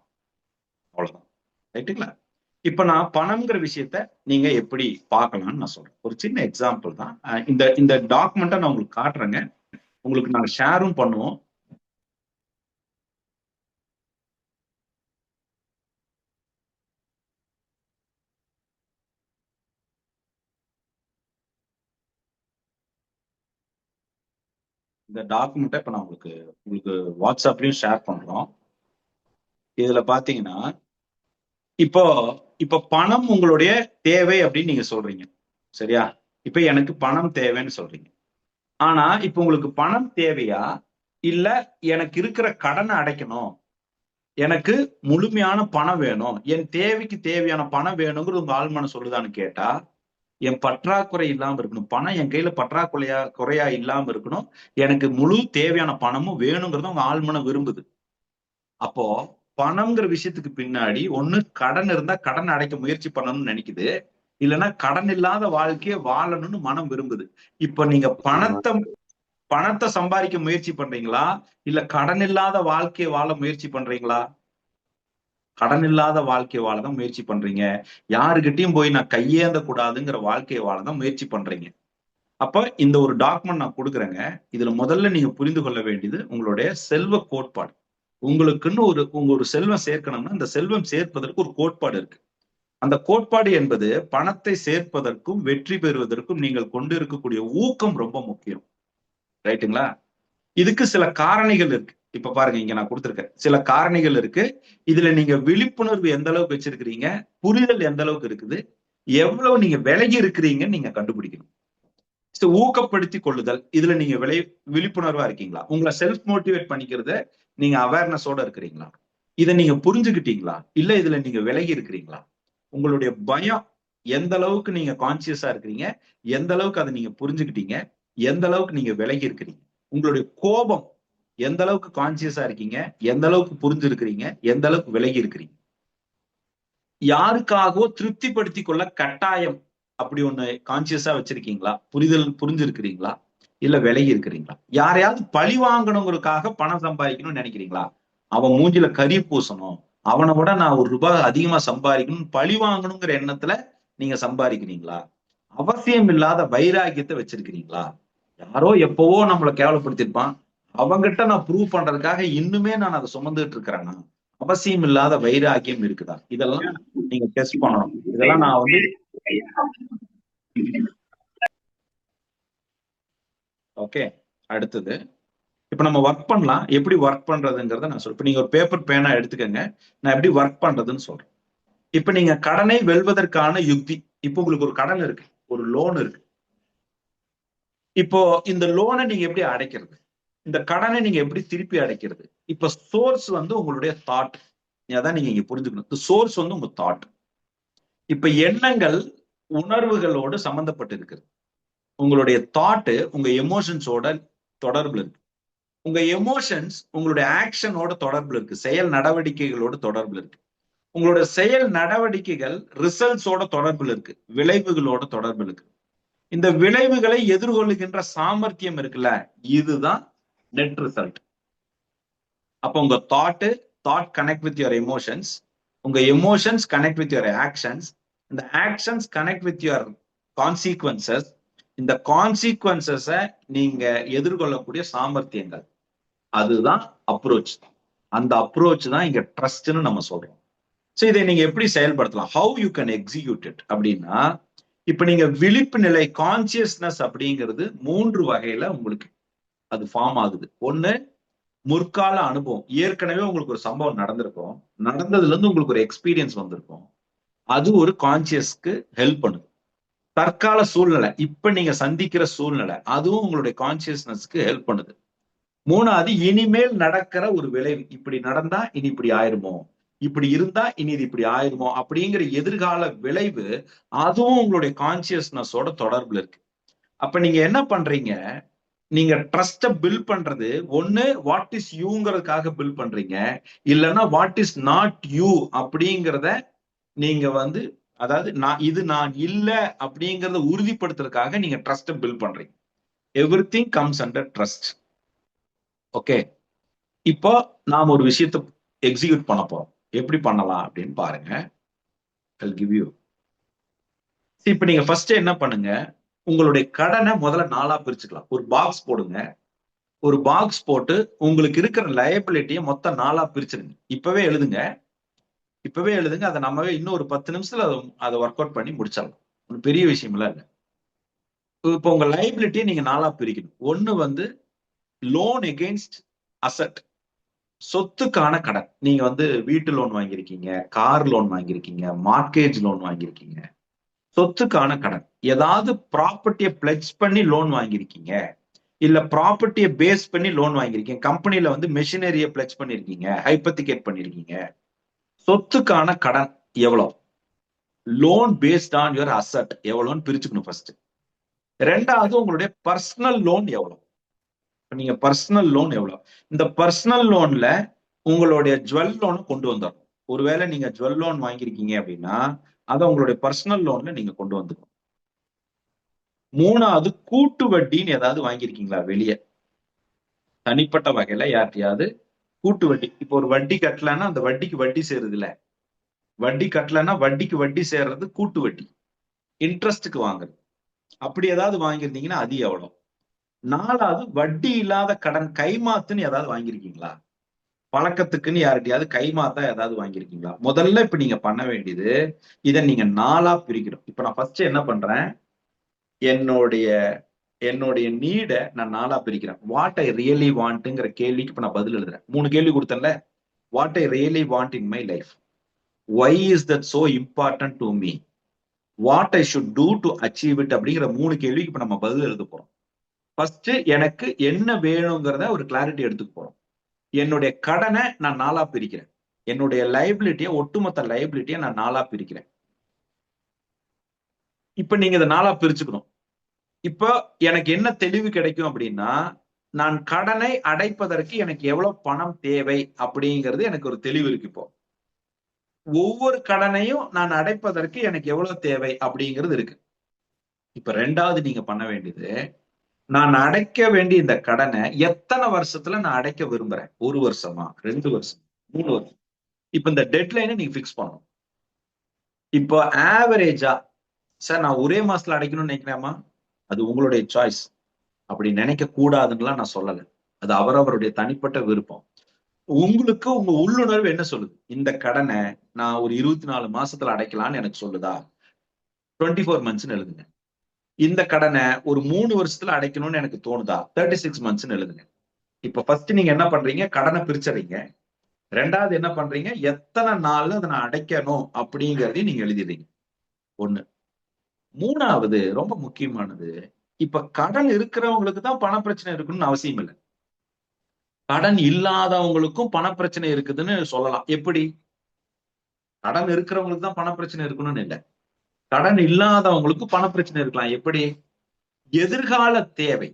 அவ்வளவுதான். ரைட்டுங்களா? இப்ப நான் பணம்ங்கிற விஷயத்த நீங்க எப்படி பார்க்கலாம்னு நான் சொல்றேன். ஒரு சின்ன எக்ஸாம்பிள் தான். இந்த டாக்குமெண்ட்டை நான் உங்களுக்கு காட்டுறேங்க. உங்களுக்கு நாங்க ஷேரும் பண்ணுவோம். இந்த டாக்குமெண்ட்டை இப்ப நான் உங்களுக்கு வாட்ஸ்அப்லயும் ஷேர் பண்றோம். இதுல பாத்தீங்கன்னா இப்போ பணம் உங்களுடைய தேவை அப்படின்னு நீங்க சொல்றீங்க, சரியா? இப்ப எனக்கு பணம் தேவைன்னு சொல்றீங்க. ஆனா இப்ப உங்களுக்கு பணம் தேவையா, இல்ல எனக்கு இருக்கிற கடனை அடைக்கணும், எனக்கு முழுமையான பணம் வேணும், என் தேவைக்கு தேவையான பணம் வேணுங்கிறது உங்க ஆழ்மனம் சொல்லுதான்னு கேட்டா, என் பற்றாக்குறை இல்லாம இருக்கணும், பணம் என் கையில குறையா இல்லாம இருக்கணும், எனக்கு முழு தேவையான பணமும் வேணுங்கிறத உங்க ஆழ்மனம் விரும்புது. அப்போ பணம்ங்கிற விஷயத்துக்கு பின்னாடி ஒண்ணு கடன் இருந்தா கடன் அடைக்க முயற்சி பண்ணணும்னு நினைக்குது, இல்லைன்னா கடன் இல்லாத வாழ்க்கையை வாழணும்னு மனம் விரும்புது. இப்ப நீங்க பணத்தை சம்பாதிக்க முயற்சி பண்றீங்களா, இல்ல கடன் இல்லாத வாழ்க்கையை வாழ முயற்சி பண்றீங்களா? கடன் இல்லாத வாழ்க்கையை வாழதான் முயற்சி பண்றீங்க. யாருகிட்டயும் போய் நான் கையேந்த கூடாதுங்கிற வாழ்க்கையை வாழதான் முயற்சி பண்றீங்க. அப்ப இந்த ஒரு டாக்குமெண்ட் நான் கொடுக்குறேங்க. இதுல முதல்ல நீங்க புரிந்து கொள்ள வேண்டியது உங்களுடைய செல்வ கோட்பாடு. உங்களுக்குன்னு ஒரு செல்வம் சேர்க்கணும்னா அந்த செல்வம் சேர்ப்பதற்கு ஒரு கோட்பாடு இருக்கு. அந்த கோட்பாடு என்பது பணத்தை சேர்ப்பதற்கும் வெற்றி பெறுவதற்கும் நீங்கள் கொண்டு இருக்கக்கூடிய ஊக்கம் ரொம்ப முக்கியம். ரைட்டுங்களா? இதுக்கு சில காரணிகள் இருக்கு. இப்ப பாருங்க, இங்க நான் கொடுத்திருக்கேன் சில காரணிகள் இருக்கு. இதுல நீங்க விழிப்புணர்வு எந்த அளவுக்கு வச்சிருக்கிறீங்க, புரிதல் எந்த அளவுக்கு இருக்குது, எவ்வளவு நீங்க விலகி இருக்கிறீங்கன்னு நீங்க கண்டுபிடிக்கணும். ஊக்கப்படுத்தி கொள்ளுதல், இதுல நீங்க விழிப்புணர்வா இருக்கீங்களா? உங்களை செல்ஃப் மோட்டிவேட் பண்ணிக்கிறத நீங்க அவேர்னஸோட இருக்கிறீங்களா? இதை நீங்க புரிஞ்சுக்கிட்டீங்களா, இல்ல இதுல நீங்க விலகி இருக்கிறீங்களா? உங்களுடைய பயம் எந்த அளவுக்கு நீங்க கான்சியஸா இருக்கிறீங்க, எந்த அளவுக்கு அதை நீங்க புரிஞ்சுக்கிட்டீங்க, எந்த அளவுக்கு நீங்க விலகி இருக்கிறீங்க, உங்களுடைய கோபம் எந்த அளவுக்கு கான்சியஸா இருக்கீங்க, எந்த அளவுக்கு புரிஞ்சிருக்கிறீங்க, எந்த அளவுக்கு விலகி இருக்கிறீங்க. யாருக்காகவோ திருப்திப்படுத்திக் கொள்ள கட்டாயம் அப்படி ஒண்ணு கான்சியஸா வச்சிருக்கீங்களா? புரிஞ்சிருக்கிறீங்களா? இல்ல விலகி இருக்கிறீங்களா? யாரையாவது பழி வாங்கணுங்கிறதுக்காக பணம் சம்பாதிக்கணும்னு நினைக்கிறீங்களா? அவன் மூஞ்சில கரி பூசணும், அவனை விட நான் ₹1 அதிகமா சம்பாதிக்கணும், பழி வாங்கணுங்கிற எண்ணத்துல நீங்க சம்பாதிக்கிறீங்களா? அவசியம் இல்லாத வைராக்கியத்தை வச்சிருக்கிறீங்களா? யாரோ எப்பவோ நம்மளை கேவலப்படுத்திருப்பான், அவங்கிட்ட நான் ப்ரூவ் பண்றதுக்காக இன்னுமே நான் அதை சுமந்துட்டு இருக்கிறேன்னா அவசியம் இல்லாத வைராக்கியம் இருக்குதா? இதெல்லாம் நீங்க டெஸ்ட் பண்ணணும். இதெல்லாம் நான் வந்து ஓகே. அடுத்தது இப்ப நம்ம ஒர்க் பண்ணலாம். எப்படி ஒர்க் பண்றதுங்கிறத நான் சொல்றேன். இப்ப நீங்க ஒரு பேப்பர் பேனா எடுத்துக்கங்க, நான் எப்படி ஒர்க் பண்றதுன்னு சொல்றேன். இப்ப நீங்க கடனை வெல்வதற்கான யுக்தி. இப்ப உங்களுக்கு ஒரு கடன் இருக்கு, ஒரு லோன் இருக்கு. இப்போ இந்த லோனை நீங்க எப்படி அடைக்கிறது, இந்த கடனை நீங்க எப்படி திருப்பி அடைக்கிறது? இப்ப சோர்ஸ் வந்து உங்களுடைய தாட். அதான் நீங்க இங்க புரிஞ்சுக்கணும். சோர்ஸ் வந்து உங்க தாட். இப்ப எண்ணங்கள் உணர்வுகளோடு சம்பந்தப்பட்டு இருக்குது. உங்களுடைய தாட்டு உங்க எமோஷன்ஸோட தொடர்புல இருக்கு. உங்க எமோஷன்ஸ் உங்களுடைய ஆக்ஷனோட தொடர்புல இருக்கு, செயல் நடவடிக்கைகளோட தொடர்புல இருக்கு. உங்களோட செயல் நடவடிக்கைகள் ரிசல்ட்ஸோட தொடர்புல இருக்கு, விளைவுகளோட தொடர்புல இருக்கு. இந்த விளைவுகளை எதிர்கொள்ளுகின்ற சாமர்த்தியம் இருக்குல்ல, இதுதான் நெட் ரிசல்ட். அப்ப உங்க thought connect with your emotions, உங்க emotions connect with your actions, இந்த actions connect with your consequences, இந்த கான்சிக்வன்சஸ நீங்க எதிர்கொள்ளக்கூடிய சாமர்த்தியங்கள், அதுதான் அப்ரோச். அந்த அப்ரோச் தான் இங்க ட்ரஸ்ட்னு நம்ம சொல்றோம். சோ இதை நீங்க எப்படி செயல்படுத்தலாம், how you can execute it அப்படின்னா, இப்ப நீங்க விழிப்பு நிலை கான்சியஸ்னஸ் அப்படிங்கிறது 3 வகையில உங்களுக்கு அது ஃபார்ம் ஆகுது. ஒண்ணு, முற்கால அனுபவம். ஏற்கனவே உங்களுக்கு ஒரு சம்பவம் நடந்திருக்கும், நடந்ததுல இருந்து உங்களுக்கு ஒரு எக்ஸ்பீரியன்ஸ் வந்திருக்கும், அது ஒரு கான்சியஸ்க்கு ஹெல்ப் பண்ணுது. தற்கால சூழ்நிலை, இப்ப நீங்க சந்திக்கிற சூழ்நிலை, அதுவும் உங்களுடைய கான்சியஸ்னஸ்க்கு ஹெல்ப் பண்ணுது. 3வது, இனிமேல் நடக்கிற ஒரு விளைவு. இப்படி நடந்தா இனி இப்படி ஆயிருமோ, இப்படி இருந்தா இனி இது இப்படி ஆயிருமோ அப்படிங்கிற எதிர்கால விளைவு, அதுவும் உங்களுடைய கான்சியஸ்னஸோட தொடர்புல இருக்கு. அப்ப நீங்க என்ன பண்றீங்க, நீங்க ட்ரஸ்ட பில்ட் பண்றது ஒண்ணு வாட் இஸ் யூங்கிறதுக்காக பில்ட் பண்றீங்க, இல்லைன்னா வாட் இஸ் நாட் யூ அப்படிங்கிறத நீங்க வந்து, அதாவது நான் இல்ல அப்படிங்கறத உறுதிப்படுத்துறதுக்காக நீங்க ட்ரஸ்ட பில்ட் பண்றீங்க. Everything comes under trust. Okay. இப்போ நாம ஒரு விஷயத்தை எக்ஸிக்யூட் பண்ண போறோம். எப்படி பண்ணலாம் அப்படின்னு பாருங்க. I'll give you. இப்ப நீங்க ஃபர்ஸ்ட் என்ன பண்ணுங்க, உங்களுடைய கடனை முதல்ல 4ஆ பிரிச்சுக்கலாம். ஒரு பாக்ஸ் போடுங்க. ஒரு பாக்ஸ் போட்டு உங்களுக்கு இருக்கிற லயபிலிட்டியை மொத்தம் 4ஆ பிரிச்சிருங்க. இப்பவே எழுதுங்க. அதை நம்மவே இன்னும் ஒரு 10 நிமிஷத்துல அதை ஒர்க் அவுட் பண்ணி முடிச்சிடலாம். ஒரு பெரிய விஷயம் இல்ல. இப்போ உங்க லயபிலிட்டியை நீங்க 4ஆ பிரிக்கணும். ஒண்ணு வந்து லோன் எகெயின்ஸ்ட் அசட், சொத்துக்கான கடன். நீங்க வந்து வீட்டு லோன் வாங்கியிருக்கீங்க, கார் லோன் வாங்கியிருக்கீங்க, மார்ட்கேஜ் லோன் வாங்கியிருக்கீங்க, சொத்துக்கான கடன். ஏதாவது ப்ராப்பர்ட்டியை பிளட்ஜ் பண்ணி லோன் வாங்கியிருக்கீங்க, இல்ல ப்ராப்பர்ட்டியை பேஸ் பண்ணி லோன் வாங்கியிருக்கீங்க, கம்பெனில வந்து மெஷினரியை பிளட்ஜ் பண்ணிருக்கீங்க, ஹைப்பத்திகேட் பண்ணிருக்கீங்க. சொத்துக்கான கடன் எவ்வளவு, loan based on your asset எவ்வளவுன்னு பிரிச்சுக்கணும் ஃபர்ஸ்ட். 2வது, உங்களுடைய பர்சனல் லோன் எவ்வளவு. நீங்க பர்சனல் லோன் எவ்வளவு, இந்த பர்சனல் லோன்ல உங்களுடைய ஜுவல் லோன் கொண்டு வந்துடணும். ஒருவேளை நீங்க ஜுவல் லோன் வாங்கியிருக்கீங்க அப்படின்னா அதை உங்களுடைய பர்சனல் லோன்ல நீங்க கொண்டு வந்துக்கணும். 3வது, கூட்டு வட்டின்னு ஏதாவது வாங்கியிருக்கீங்களா வெளியே, தனிப்பட்ட வகையில யார்ட்டையாவது கூட்டு வட்டி. இப்போ ஒரு வட்டி கட்டலன்னா அந்த வட்டிக்கு வட்டி சேருது இல்ல, வட்டி கட்டலன்னா வட்டிக்கு வட்டி சேர்றது கூட்டு வட்டி, இன்ட்ரெஸ்டுக்கு வாங்குறது. அப்படி ஏதாவது வாங்கியிருந்தீங்கன்னா அது எவ்வளவு. 4வது, வட்டி இல்லாத கடன், கைமாத்துன்னு ஏதாவது வாங்கியிருக்கீங்களா, பழக்கத்துக்குன்னு யார்கிட்டயாவது கைமாத்தா ஏதாவது வாங்கியிருக்கீங்களா. முதல்ல இப்ப நீங்க பண்ண வேண்டியது, இதை நீங்க 4ஆ பிரிக்கணும். இப்ப நான் ஃபர்ஸ்ட் என்ன பண்றேன், என்னுடைய நீடை நான் 4ஆ பிரிக்கிறேன். வாட் ஐ ரியலி வாண்ட்ங்கிற கேள்விக்கு இப்ப நான் பதில் எழுதுறேன். 3 கேள்வி கொடுத்தேன்ல. What I really want in my life, why is that so important to me, what I should do to achieve it அப்படிங்கிற 3 கேள்விக்கு இப்ப நம்ம பதில் எழுத போறோம். ஃபர்ஸ்ட் எனக்கு என்ன வேணுங்கிறத ஒரு கிளாரிட்டி எடுத்துக்க போறோம். என்னுடைய கடனை நான் 4ஆ பிரிக்கிறேன். என்னுடைய லைபிலிட்டியை, ஒட்டுமொத்த லைபிலிட்டியை நான் 4ஆ பிரிக்கிறேன். இப்ப நீங்க இதை 4ஆ பிரிச்சுக்கணும். இப்போ எனக்கு என்ன தெளிவு கிடைக்கும் அப்படின்னா, நான் கடனை அடைப்பதற்கு எனக்கு எவ்வளவு பணம் தேவை அப்படிங்கிறது எனக்கு ஒரு தெளிவு இருக்கு. இப்போ ஒவ்வொரு கடனையும் நான் அடைப்பதற்கு எனக்கு எவ்வளவு தேவை அப்படிங்கிறது இருக்கு. இப்ப 2வது நீங்க பண்ண வேண்டியது, நான் அடைக்க வேண்டிய இந்த கடனை எத்தனை வருஷத்துல நான் அடைக்க விரும்புறேன்? 1 வருஷமா, 2 வருஷம், 3 வருஷம். இப்ப இந்த டெட்லைனை நீங்க பிக்ஸ் பண்ணணும். இப்போ ஆவரேஜா, சார் நான் ஒரே மாசத்துல அடைக்கணும்னு நினைக்கிறேமா, அது உங்களுடைய சாய்ஸ். அப்படி நினைக்க கூடாதுன்னுலாம் நான் சொல்லல. அது அவரவருடைய தனிப்பட்ட விருப்பம். உங்களுக்கு உங்க உள்ளுணர்வு என்ன சொல்லுது? இந்த கடனை நான் ஒரு 24 மாசத்துல அடைக்கலாம்னு எனக்கு சொல்லுதா? 24 மந்த்ஸ்னு எழுதுங்க. இந்த கடனை ஒரு 3 வருஷத்துல அடைக்கணும்னு எனக்கு தோணுதா? 36 மந்த்ஸ்னு எழுதுங்க. இப்ப ஃபர்ஸ்ட் நீங்க என்ன பண்றீங்க? கடனை பிரிச்சறீங்க. 2வது என்ன பண்றீங்க? எத்தனை நாள்ல அதை நான் அடைக்கணும் அப்படிங்கறதையும் நீங்க எழுதிடுறீங்க. 1. 3வது ரொம்ப முக்கியமானது, இப்ப கடன் இருக்கிறவங்களுக்கு தான் பண பிரச்சனை இருக்குன்னு அவசியம் இல்லை. கடன் இல்லாதவங்களுக்கும் பண பிரச்சனை இருக்குதுன்னு சொல்லலாம். எப்படி? கடன் இருக்கிறவங்களுக்கு தான் பண பிரச்சனை இருக்கணும்னு இல்லை. கடன் இல்லாதவங்களுக்கும் பண பிரச்சனை இருக்கலாம். எப்படி? எதிர்கால தேவை.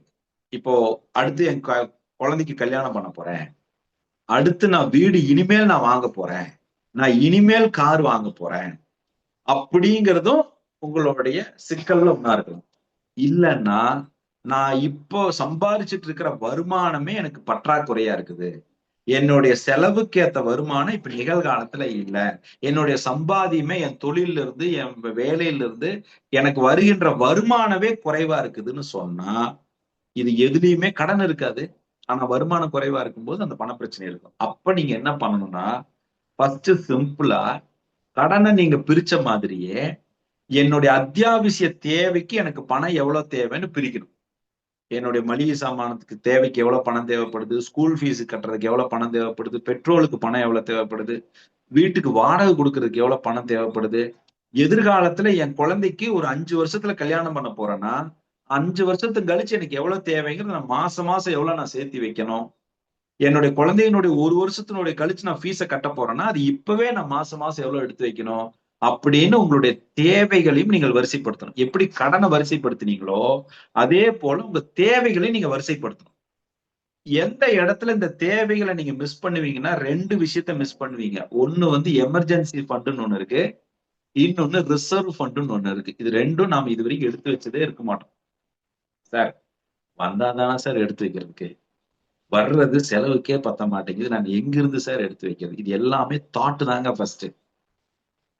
இப்போ அடுத்து என் குழந்தைக்கு கல்யாணம் பண்ண போறேன், அடுத்து நான் வீடு இனிமேல் நான் வாங்க போறேன், நான் இனிமேல் கார் வாங்க போறேன் அப்படிங்கிறதும் உங்களுடைய சிக்கல்ல ஒண்ணா இருக்கலாம். இல்லைன்னா நான் இப்போ சம்பாதிச்சுட்டு இருக்கிற வருமானமே எனக்கு பற்றாக்குறையா இருக்குது, என்னுடைய செலவுக்கு ஏத்த வருமானம் இப்ப நிகழ்காலத்துல இல்ல, என்னுடைய சம்பாதியமே என் தொழில இருந்து என் வேலையில இருந்து எனக்கு வருகின்ற வருமானமே குறைவா இருக்குதுன்னு சொன்னா, இது எதுலயுமே கடன் இருக்காது, ஆனா வருமானம் குறைவா இருக்கும்போது அந்த பண பிரச்சனை இருக்கும். அப்ப நீங்க என்ன பண்ணணும்னா, ஃபர்ஸ்ட் சிம்பிளா கடனை நீங்க பிரிச்ச மாதிரியே என்னுடைய அத்தியாவசிய தேவைக்கு எனக்கு பணம் எவ்வளவு தேவைன்னு பிரிக்கணும். என்னுடைய மளிகை சாமானத்துக்கு தேவைக்கு எவ்வளவு பணம் தேவைப்படுது, ஸ்கூல் ஃபீஸ் கட்டுறதுக்கு எவ்வளவு பணம் தேவைப்படுது, பெட்ரோலுக்கு பணம் எவ்வளவு தேவைப்படுது, வீட்டுக்கு வாடகை கொடுக்கறதுக்கு எவ்வளவு பணம் தேவைப்படுது, எதிர்காலத்துல என் குழந்தைக்கு ஒரு 5 வருஷத்துல கல்யாணம் பண்ண போறேன்னா 5 வருஷத்துக்கு கழிச்சு எனக்கு எவ்வளவு தேவைங்கிறது நான் மாசம் மாசம் எவ்வளவு நான் சேர்த்து வைக்கணும், என்னுடைய குழந்தையினுடைய 1 வருஷத்தினுடைய கழிச்சு நான் ஃபீஸை கட்ட போறேன்னா அது இப்பவே நான் மாசம் மாசம் எவ்வளவு எடுத்து வைக்கணும் அப்படின்னு உங்களுடைய தேவைகளையும் நீங்கள் வரிசைப்படுத்தணும். எப்படி கடனை வரிசைப்படுத்தினீங்களோ அதே போல உங்க தேவைகளையும் நீங்க வரிசைப்படுத்தணும். எந்த இடத்துல இந்த தேவைகளை நீங்க மிஸ் பண்ணுவீங்கன்னா 2 விஷயத்த மிஸ் பண்ணுவீங்க. ஒண்ணு வந்து எமர்ஜென்சி ஃபண்டுன்னு ஒண்ணு இருக்கு, இன்னொன்னு ரிசர்வ் ஃபண்டுன்னு ஒண்ணு இருக்கு. இது 2ம் நாம இது வரைக்கும் எடுத்து வச்சதே இருக்க மாட்டோம். சார் வந்தாதானா சார் எடுத்து வைக்கிறதுக்கு, வர்றது செலவுக்கே பத்த மாட்டேங்குது, நான் எங்கிருந்து சார் எடுத்து வைக்கிறது? இது எல்லாமே தாட்டு தாங்க. ஃபர்ஸ்ட்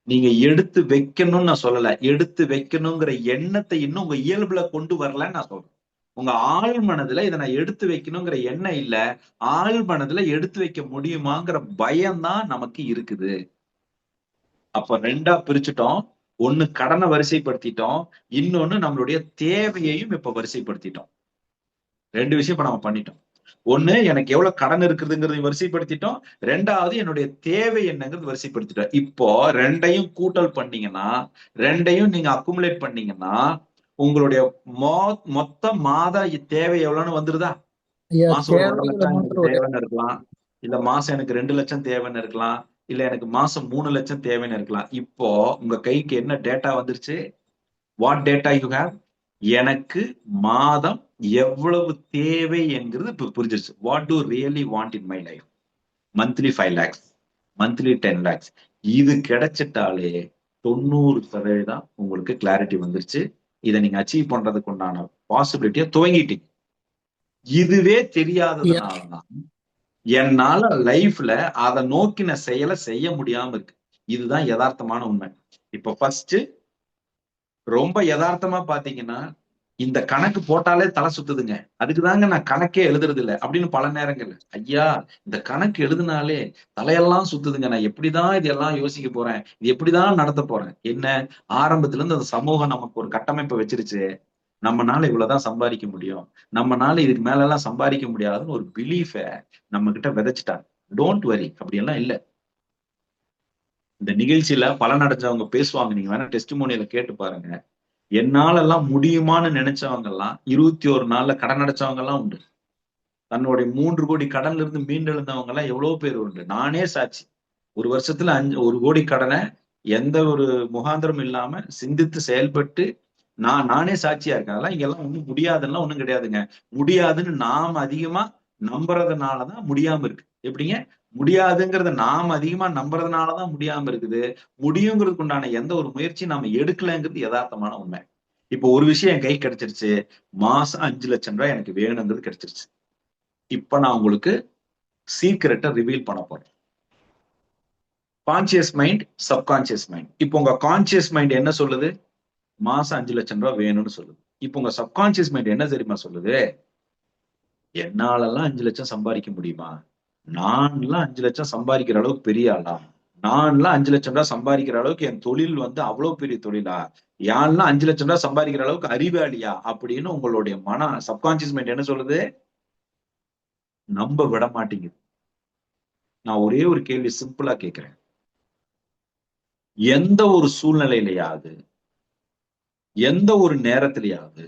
நீங்க எடுத்து வைக்கணும்னு நான் சொல்லல, எடுத்து வைக்கணுங்கிற எண்ணத்தை இன்னும் உங்க இயல்புல கொண்டு வரலன்னு நான் சொல்றேன். உங்க ஆழ் மனதுல இதை நான் எடுத்து வைக்கணுங்கிற எண்ணம் இல்ல, ஆழ் மனதுல எடுத்து வைக்க முடியுமாங்கிற பயம்தான் நமக்கு இருக்குது. அப்ப 2ஆ பிரிச்சுட்டோம். ஒண்ணு கடனை வரிசைப்படுத்திட்டோம், இன்னொன்னு நம்மளுடைய தேவையையும் இப்ப வரிசைப்படுத்திட்டோம். 2 விஷயம் இப்ப நம்ம பண்ணிட்டோம். ஒண்ணு எனக்கு எவ்வளவு கடன் இருக்குதுங்கிறதையும் வரிசைப்படுத்திட்டோம், 2வது என்னுடைய தேவை என்னங்கிறது வரிசைப்படுத்திட்டோம். இப்போ 2ஐயும் கூட்டல் பண்ணீங்கன்னா, 2ஐயும் நீங்க அக்குமுலேட் பண்ணீங்கன்னா உங்களுடைய மொத்த மாத தேவை எவ்வளவுன்னு வந்துருதா? மாசம் ஒரு 1.5 லட்சம் எனக்கு தேவைன்னு இருக்கலாம், இல்ல மாசம் எனக்கு 2 லட்சம் தேவைன்னு இருக்கலாம், இல்ல எனக்கு மாசம் 3 லட்சம் தேவைன்னு இருக்கலாம். இப்போ உங்க கைக்கு என்ன டேட்டா வந்துருச்சு? What data you have? எனக்கு மாதம் எவ்வளவு தேவை என்கிறது இப்ப புரிஞ்சிருச்சு. What to really want in my life? Monthly 5 lakhs, monthly 10 lakhs. இது கிடைச்சிட்டாலே 90% உங்களுக்கு கிளாரிட்டி வந்துருச்சு. இதை நீங்க அச்சீவ் பண்றதுக்கு உண்டான பாசிபிலிட்டியை துவங்கிட்டீங்க. இதுவே தெரியாததுனாலதான் என்னால லைஃப்ல அதை நோக்கின செயலை செய்ய முடியாம இருக்கு. இதுதான் யதார்த்தமான உண்மை. இப்ப ஃபர்ஸ்ட் ரொம்ப யதார்த்தமா பாத்தீங்கன்னா, இந்த கணக்கு போட்டாலே தலை சுத்துதுங்க, அதுக்குதாங்க நான் கணக்கே எழுதுறது இல்லை அப்படின்னு பல நேரங்கள்ல, ஐயா இந்த கணக்கு எழுதுனாலே தலையெல்லாம் சுத்துதுங்க, நான் எப்படிதான் இதெல்லாம் யோசிக்க போறேன், இது எப்படிதான் நடத்த போறேன்? என்ன, ஆரம்பத்துல இருந்து அந்த சமூகம் நமக்கு ஒரு கட்டமைப்பை வச்சிருச்சு, நம்மனால இவ்வளவுதான் சம்பாதிக்க முடியும், நம்மனால இதுக்கு மேல எல்லாம் சம்பாதிக்க முடியாதுன்னு ஒரு பிலீஃபை நம்ம கிட்ட விதைச்சிட்டாங்க. டோன்ட் வரி, அப்படியெல்லாம் இல்லை. இந்த நிகழ்ச்சியில பலன் அடைஞ்சவங்க பேசுவாங்க, நீங்க வேணா டெஸ்டிமோனியில கேட்டு பாருங்க. என்னால எல்லாம் முடியுமான்னு நினைச்சவங்க எல்லாம் 21 நாள்ல கடன் அடைச்சவங்க எல்லாம் உண்டு. தன்னுடைய 3 கோடி கடன்ல இருந்து மீண்டெழுந்தவங்க எல்லாம் எவ்வளவு பேர் உண்டு. நானே சாட்சி. 1 வருஷத்துல 1 கோடி கடனை எந்த ஒரு முகாந்திரம் இல்லாம சிந்தித்து செயல்பட்டு நானே சாட்சியா இருக்கேன். அதெல்லாம் இங்கெல்லாம் ஒண்ணும் முடியாதுன்னா ஒண்ணும் கிடையாதுங்க. முடியாதுன்னு நாம அதிகமா நம்புறதுனாலதான் முடியாம இருக்கு. எப்படிங்க? முடியாதுங்கிறத நாம அதிகமா நம்புறதுனாலதான் முடியாம இருக்குது. முடியுங்கிறதுக்கு உண்டான எந்த ஒரு முயற்சியும் நாம எடுக்கலைங்கிறது யதார்த்தமான உண்மை. இப்போ ஒரு விஷயம் என் கை கிடைச்சிருச்சு. மாசம் 5 லட்சம் ரூபாய் எனக்கு வேணுங்கிறது கிடைச்சிருச்சு. இப்ப நான் உங்களுக்கு சீக்கிரட்டை ரிவீல் பண்ண போறேன். Conscious mind, subconscious mind. இப்போ உங்க கான்சியஸ் மைண்ட் என்ன சொல்லுது? மாசம் 5 லட்சம் ரூபாய் வேணும்னு சொல்லுது. இப்போ உங்க சப்கான்சியஸ் மைண்ட் என்ன தெரியுமா சொல்லுது? என்னாலெல்லாம் 5 லட்சம் சம்பாதிக்க முடியுமா? நான்லாம் 5 லட்சம் சம்பாதிக்கிற அளவுக்கு பெரிய ஆளா? நான்லாம் 5 லட்சம் ரூபாய் சம்பாதிக்கிற அளவுக்கு என் தொழில் வந்து அவ்வளவு பெரிய தொழிலா? யான்லாம் 5 லட்சம் ரூபாய் சம்பாதிக்கிற அளவுக்கு அறிவாளியா? அப்படின்னு உங்களுடைய சப்கான்சியஸ் மைண்ட் என்ன சொல்லுது? நம்ப விட மாட்டேங்குது. நான் ஒரே ஒரு கேள்வி சிம்பிளா கேட்கிறேன். எந்த ஒரு சூழ்நிலையிலையாவது, எந்த ஒரு நேரத்திலேயாவது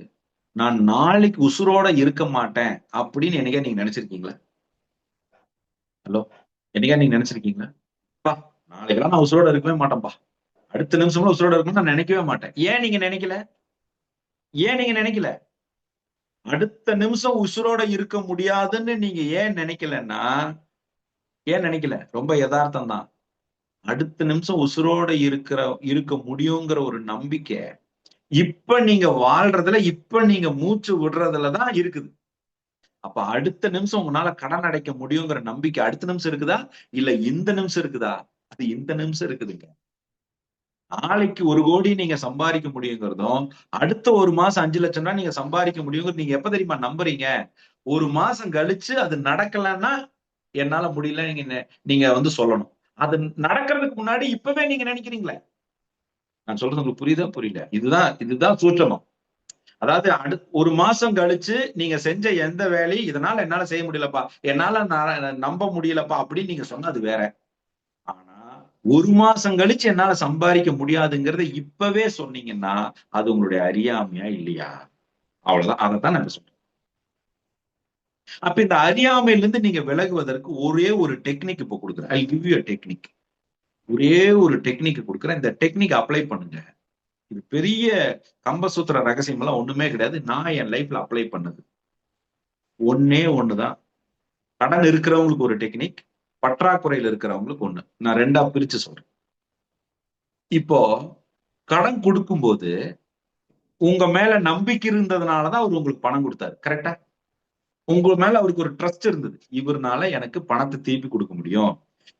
நான் நாளைக்கு உசுரோட இருக்க மாட்டேன் அப்படின்னு என்னைக்கா நீங்க நினைச்சிருக்கீங்களா? ஹலோ, என்னைக்கா நீங்க நினைச்சிருக்கீங்களா? பா, நாளைக்கெல்லாம் நான் உசுரோட இருக்கவே மாட்டேன்பா, அடுத்த நிமிஷம்ல உசுரோட இருக்கணும்னு நான் நினைக்கவே மாட்டேன். ஏன் நீங்க நினைக்கல? ஏன் நீங்க நினைக்கல? அடுத்த நிமிஷம் உசுரோட இருக்க முடியாதுன்னு நீங்க ஏன் நினைக்கலன்னா, ஏன் நினைக்கல? ரொம்ப யதார்த்தம் தான். அடுத்த நிமிஷம் உசுரோட இருக்க முடியுங்கிற ஒரு நம்பிக்கை இப்ப நீங்க வாழ்றதுல, இப்ப நீங்க மூச்சு விடுறதுலதான் இருக்குது. அப்ப அடுத்த நிமிஷம் உங்களால கடன் அடைக்க முடியுங்கிற நம்பிக்கை அடுத்த நிமிஷம் இருக்குதா? இல்ல இந்த நிமிஷம் இருக்குதா? அது இந்த நிமிஷம் இருக்குதுங்க. நாளைக்கு 1 கோடி நீங்க சம்பாதிக்க முடியுங்கிறதும், அடுத்த ஒரு மாசம் 5 லட்சம் ரூபாய் நீங்க சம்பாதிக்க முடியுங்கிறது நீங்க எப்ப தெரியுமா நம்புறீங்க? ஒரு மாசம் கழிச்சு அது நடக்கலன்னா என்னால முடியல நீங்க வந்து சொல்லணும். அது நடக்கிறதுக்கு முன்னாடி இப்பவே நீங்க நினைக்கிறீங்களே. நான் சொல்றது உங்களுக்கு புரியுதா? புரியல? இதுதான் சூட்சமம். அதாவது ஒரு மாசம் கழிச்சு நீங்க செஞ்ச எந்த வேலையும் இதனால என்னால செய்ய முடியலப்பா, என்னால நம்ப முடியலப்பா அப்படின்னு நீங்க சொன்னா அது வேற. ஆனா ஒரு மாசம் கழிச்சு என்னால சம்பாதிக்க முடியாதுங்கிறத இப்பவே சொன்னீங்கன்னா அது உங்களுடைய அறியாமையா இல்லையா? அவ்வளவுதான். அதைத்தான் நான் சொல்றேன். அப்ப இந்த அறியாமையில இருந்து நீங்க விலகுவதற்கு ஒரே ஒரு டெக்னிக் இப்ப கொடுக்குறேன். I give you a technique. ஒரே ஒரு டெக்னிக் கொடுக்குறேன். இந்த டெக்னிக் அப்ளை பண்ணுங்க. இது பெரிய கம்பசூத்திர ரகசியம் எல்லாம் ஒண்ணுமே கிடையாது. நான் என் லைஃப்ல அப்ளை பண்ணது ஒன்னே ஒண்ணுதான். கடன் இருக்கிறவங்களுக்கு ஒரு டெக்னிக், பற்றாக்குறையில இருக்கிறவங்களுக்கு ஒண்ணு. நான் 2ஆ பிரிச்சு சொல்றேன். இப்போ கடன் கொடுக்கும்போது உங்க மேல நம்பிக்கை இருந்ததுனாலதான் அவர் உங்களுக்கு பணம் கொடுத்தாரு. கரெக்டா? உங்க மேல அவருக்கு ஒரு ட்ரஸ்ட் இருந்தது. இவர்னால எனக்கு பணத்தை திருப்பி கொடுக்க முடியும்,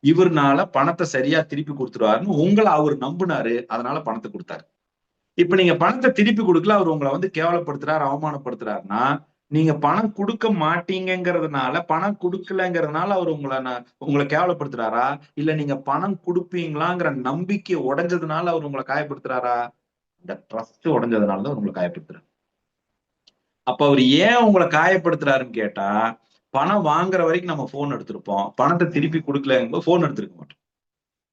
இவர்னால பணத்தை சரியா திருப்பி கொடுத்துருவாருன்னு உங்களை அவர் நம்பினாரு. அதனால பணத்தை கொடுத்தாரு. இப்ப நீங்க பணத்தை திருப்பி கொடுக்கல, அவர் உங்களை வந்து கேவலப்படுத்துறாரு, அவமானப்படுத்துறாருன்னா, நீங்க பணம் கொடுக்க மாட்டீங்கிறதுனால, பணம் கொடுக்கலங்கிறதுனால அவர் உங்களை கேவலப்படுத்துறாரா? இல்ல நீங்க பணம் கொடுப்பீங்களாங்கிற நம்பிக்கை உடைஞ்சதுனால அவர் உங்களை காயப்படுத்துறாரா? இந்த ட்ரஸ்ட் உடைஞ்சதுனாலதான் உங்களை காயப்படுத்துறாரு. அப்ப அவர் ஏன் உங்களை காயப்படுத்துறாருன்னு கேட்டா, பணம் வாங்குற வரைக்கும் நம்ம போன் எடுத்திருப்போம், பணத்தை திருப்பி கொடுக்கலங்கும்போது போன் எடுத்திருக்க மாட்டோம்.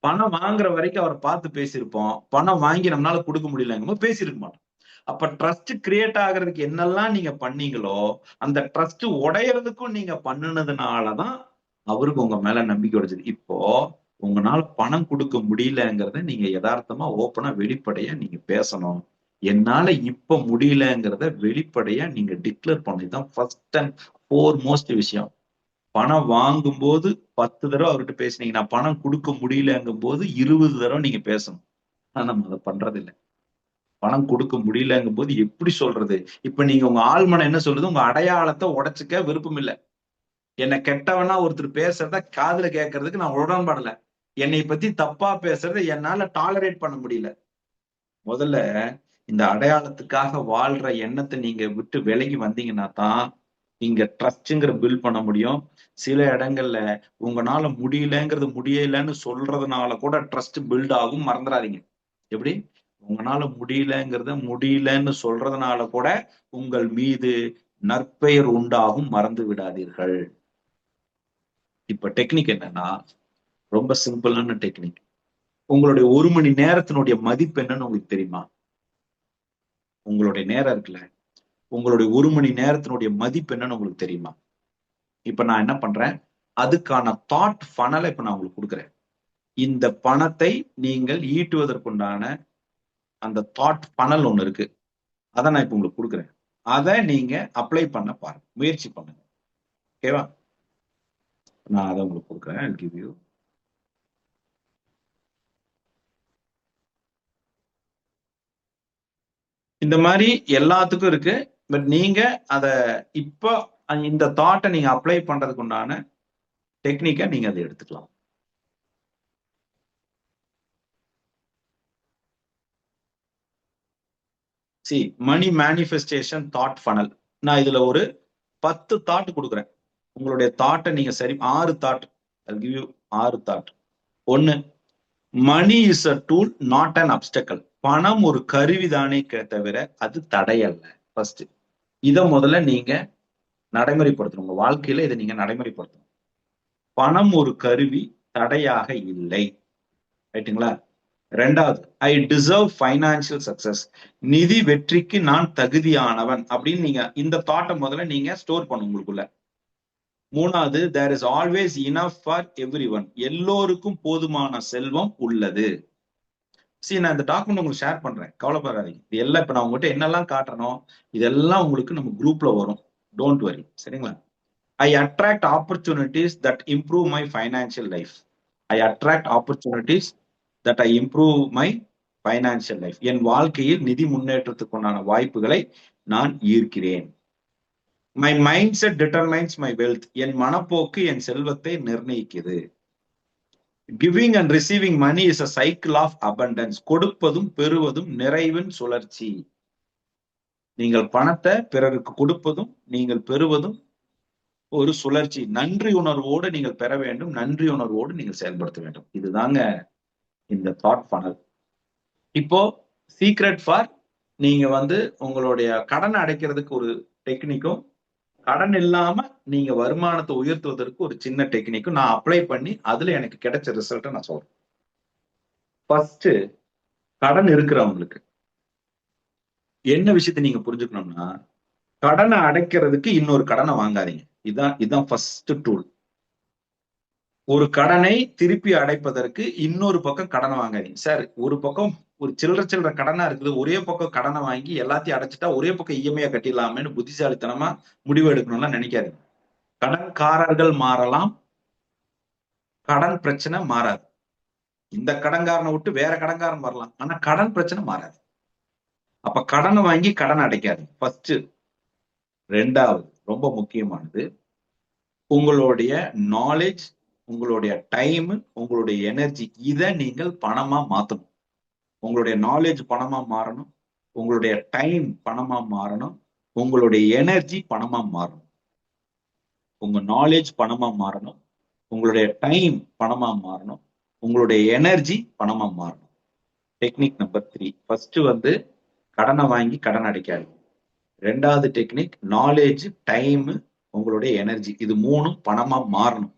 பணம் வாங்குற வரைக்கும் அவரை பார்த்து பேசியிருப்போம், பணம் வாங்கி நம்மளால கொடுக்க முடியலங்கும்போது பேசியிருக்க மாட்டோம். அப்ப ட்ரஸ்ட் கிரியேட் ஆகுறதுக்கு என்னெல்லாம் நீங்க பண்ணீங்களோ அந்த ட்ரஸ்ட் உடையறதுக்கும் நீங்க பண்ணுனதுனாலதான் அவருக்கு உங்க மேல நம்பிக்கை உடைச்சது. இப்போ உங்களால பணம் கொடுக்க முடியலங்கிறத நீங்க யதார்த்தமா ஓப்பனா வெளிப்படையா நீங்க பேசணும். என்னால இப்ப முடியலங்கிறத வெளிப்படையா நீங்க டிக்ளேர் பண்ணதுதான் ஃபர்ஸ்ட் அண்ட் ஃபோர்மோஸ்ட் விஷயம். பணம் வாங்கும் போது 10 தடவை அவர்கிட்ட பேசுனீங்க, நான் பணம் கொடுக்க முடியலங்கும் போது 20 தடவை நீங்க பேசணும். ஆனா நம்ம அதை பண்றது இல்லை. பணம் கொடுக்க முடியலங்கும் போது எப்படி சொல்றது? இப்ப நீங்க உங்க ஆழ்மனம் என்ன சொல்றது? உங்க அடையாளத்தை உடைச்சுக்க விருப்பம் இல்லை. என்னை கெட்டவனா ஒருத்தர் பேசுறத காதுல கேட்கறதுக்கு நான் உடன்படல. என்னை பத்தி தப்பா பேசுறத என்னால டாலரேட் பண்ண முடியல. முதல்ல இந்த அடையாளத்துக்காக வாழ்ற எண்ணத்தை நீங்க விட்டு விலகி வந்தீங்கன்னா தான் இங்க ட்ரஸ்ட்ங்கிற பில்ட் பண்ண முடியும். சில இடங்கள்ல உங்களால முடியலங்கிறது முடியலன்னு சொல்றதுனால கூட ட்ரஸ்ட் பில்ட் ஆகும். மறந்துடாதீங்க. எப்படி? உங்களால முடியலன்னு சொல்றதுனால கூட உங்கள் மீது நற்பெயர் உண்டாகும். மறந்து விடாதீர்கள். இப்ப டெக்னிக் என்னன்னா ரொம்ப சிம்பிளான டெக்னிக். உங்களுடைய 1 மணி நேரத்தினுடைய மதிப்பு என்னன்னு உங்களுக்கு தெரியுமா? உங்களுடைய நேரம் இருக்குல்ல, உங்களுடைய 1 மணி நேரத்தினுடைய மதிப்பு என்னன்னு உங்களுக்கு தெரியுமா? இப்ப நான் என்ன பண்றேன், அதுக்கான தாட் ஃபனலை இப்ப நான் உங்களுக்கு கொடுக்குறேன். இந்த பணத்தை நீங்கள் ஈட்டுவதற்குண்டான அந்த தாட் ஃபனல் ஒண்ணு இருக்கு. அதை நான் இப்ப உங்களுக்கு கொடுக்குறேன். அதை நீங்க அப்ளை பண்ண பாருங்க, முயற்சி பண்ணுங்க. ஓகேவா? நான் அதை உங்களுக்கு கொடுக்குறேன். I'll give you. இந்த மாதிரி எல்லாத்துக்கும் இருக்கு. பட் நீங்க அத இப்போ இந்த தாட்டை நீங்க அப்ளை பண்றதுக்கு உண்டான டெக்னிக்கை நீங்க அதை எடுத்துக்கலாம். See money manifestation thought funnel. நான் இதுல ஒரு 10 தாட் கொடுக்குறேன். உங்களுடைய தாட்டை நீங்க சரி 6 thought. I'll give you 6 thought. 1, money is a tool not an obstacle. பணம் ஒரு கருவிதானே தவிர அது தடையல்ல. ஃபர்ஸ்ட் இதை முதல்ல நீங்க நடைமுறைப்படுத்தணும். உங்க வாழ்க்கையில இதை நீங்க நடைமுறைப்படுத்தணும். பணம் ஒரு கருவி, தடையாக இல்லை. ரைட்டுங்களா? 2வது, ஐ டிசர்வ் ஃபைனான்சியல் சக்சஸ். நிதி வெற்றிக்கு நான் தகுதியானவன் அப்படின்னு நீங்க இந்த தாட்டை முதல்ல நீங்க ஸ்டோர் பண்ணுங்க உங்களுக்குள்ள. 3வது, there is always enough for everyone. எல்லோருக்கும் போதுமான செல்வம் உள்ளது. சரி, நான் இந்த டாக்குமெண்ட் உங்களுக்கு ஷேர் பண்றேன், கவலைப்படாதீங்க. இது எல்லாம் இப்ப நான் உங்ககிட்ட என்னெல்லாம் காட்டுறனோ இதெல்லாம் உங்களுக்கு நம்ம குரூப்ல வரும். Don't worry. சரிங்களா? I attract opportunities that improve my financial life. I attract opportunities that I improve my financial life. என் வாழ்க்கையில் நிதி முன்னேற்றத்துக்குண்டான வாய்ப்புகளை நான் ஈர்க்கிறேன். My mindset determines my wealth. என் மனப்போக்கு என் செல்வத்தை நிர்ணயிக்குது. Giving and receiving money is a cycle of abundance. கொடுப்பதும் பெறுவதும் நிறைவின் சுழற்சி. நீங்கள் பணத்தை பிறருக்கு கொடுப்பதும் நீங்கள் பெறுவதும் ஒரு சுழற்சி. நன்றி உணர்வோடு நீங்கள் பெற வேண்டும், நன்றி உணர்வோடு நீங்கள் செயல்படுத்த வேண்டும். இதுதாங்க இந்த தாட் ஃபனல். இப்போ சீக்ரெட் ஃபார் நீங்க உங்களுடைய கடனை அடைக்கிறதுக்கு ஒரு டெக்னிக்கும், கடன் இல்லாம நீங்க வருமானத்தை உயர்த்துவதற்கு ஒரு சின்ன டெக்னிக்கும் நான் அப்ளை பண்ணி அதுல எனக்கு கிடைச்ச ரிசல்ட்டை நான் சொல்றேன். ஃபர்ஸ்ட், கடன் இருக்கிறவங்களுக்கு என்ன விஷயத்தை நீங்க புரிஞ்சுக்கணும்னா, கடனை அடைக்கிறதுக்கு இன்னொரு கடனை வாங்காதீங்க. இதுதான் ஃபர்ஸ்ட் டூல். ஒரு கடனை திருப்பி அடைப்பதற்கு இன்னொரு பக்கம் கடனை வாங்காதீங்க. சார், ஒரு பக்கம் ஒரு சில்லற கடனா இருக்குது, ஒரே பக்கம் கடனை வாங்கி எல்லாத்தையும் அடைச்சிட்டா ஒரே பக்கம் இஎம்ஐ கட்டிடலாமேன்னு புத்திசாலித்தனமா முடிவு எடுக்கணும்லாம் நினைக்காதீங்க. கடன்காரர்கள் மாறலாம், கடன் பிரச்சனை மாறாது. இந்த கடன்காரனை விட்டு வேற கடன்காரன் வரலாம், ஆனா கடன் பிரச்சனை மாறாது. அப்ப கடனை வாங்கி கடன் அடைக்காது. ஃபர்ஸ்ட். 2வது, ரொம்ப முக்கியமானது, உங்களுடைய நாலேஜ், உங்களுடைய டைம், உங்களுடைய எனர்ஜி, இதை நீங்கள் பணமா மாத்தணும். உங்களுடைய நாலேஜ் பணமா மாறணும், உங்களுடைய டைம் பணமா மாறணும், உங்களுடைய எனர்ஜி பணமா மாறணும். உங்க நாலேஜ் பணமா மாறணும், உங்களுடைய டைம் பணமா மாறணும், உங்களுடைய எனர்ஜி பணமா மாறணும். Technique number 3. ஃபர்ஸ்ட் கடனை வாங்கி கடன் அடைக்காது. 2வது டெக்னிக், நாலேஜ், டைம், உங்களுடைய எனர்ஜி, இது 3ம் பணமா மாறணும்.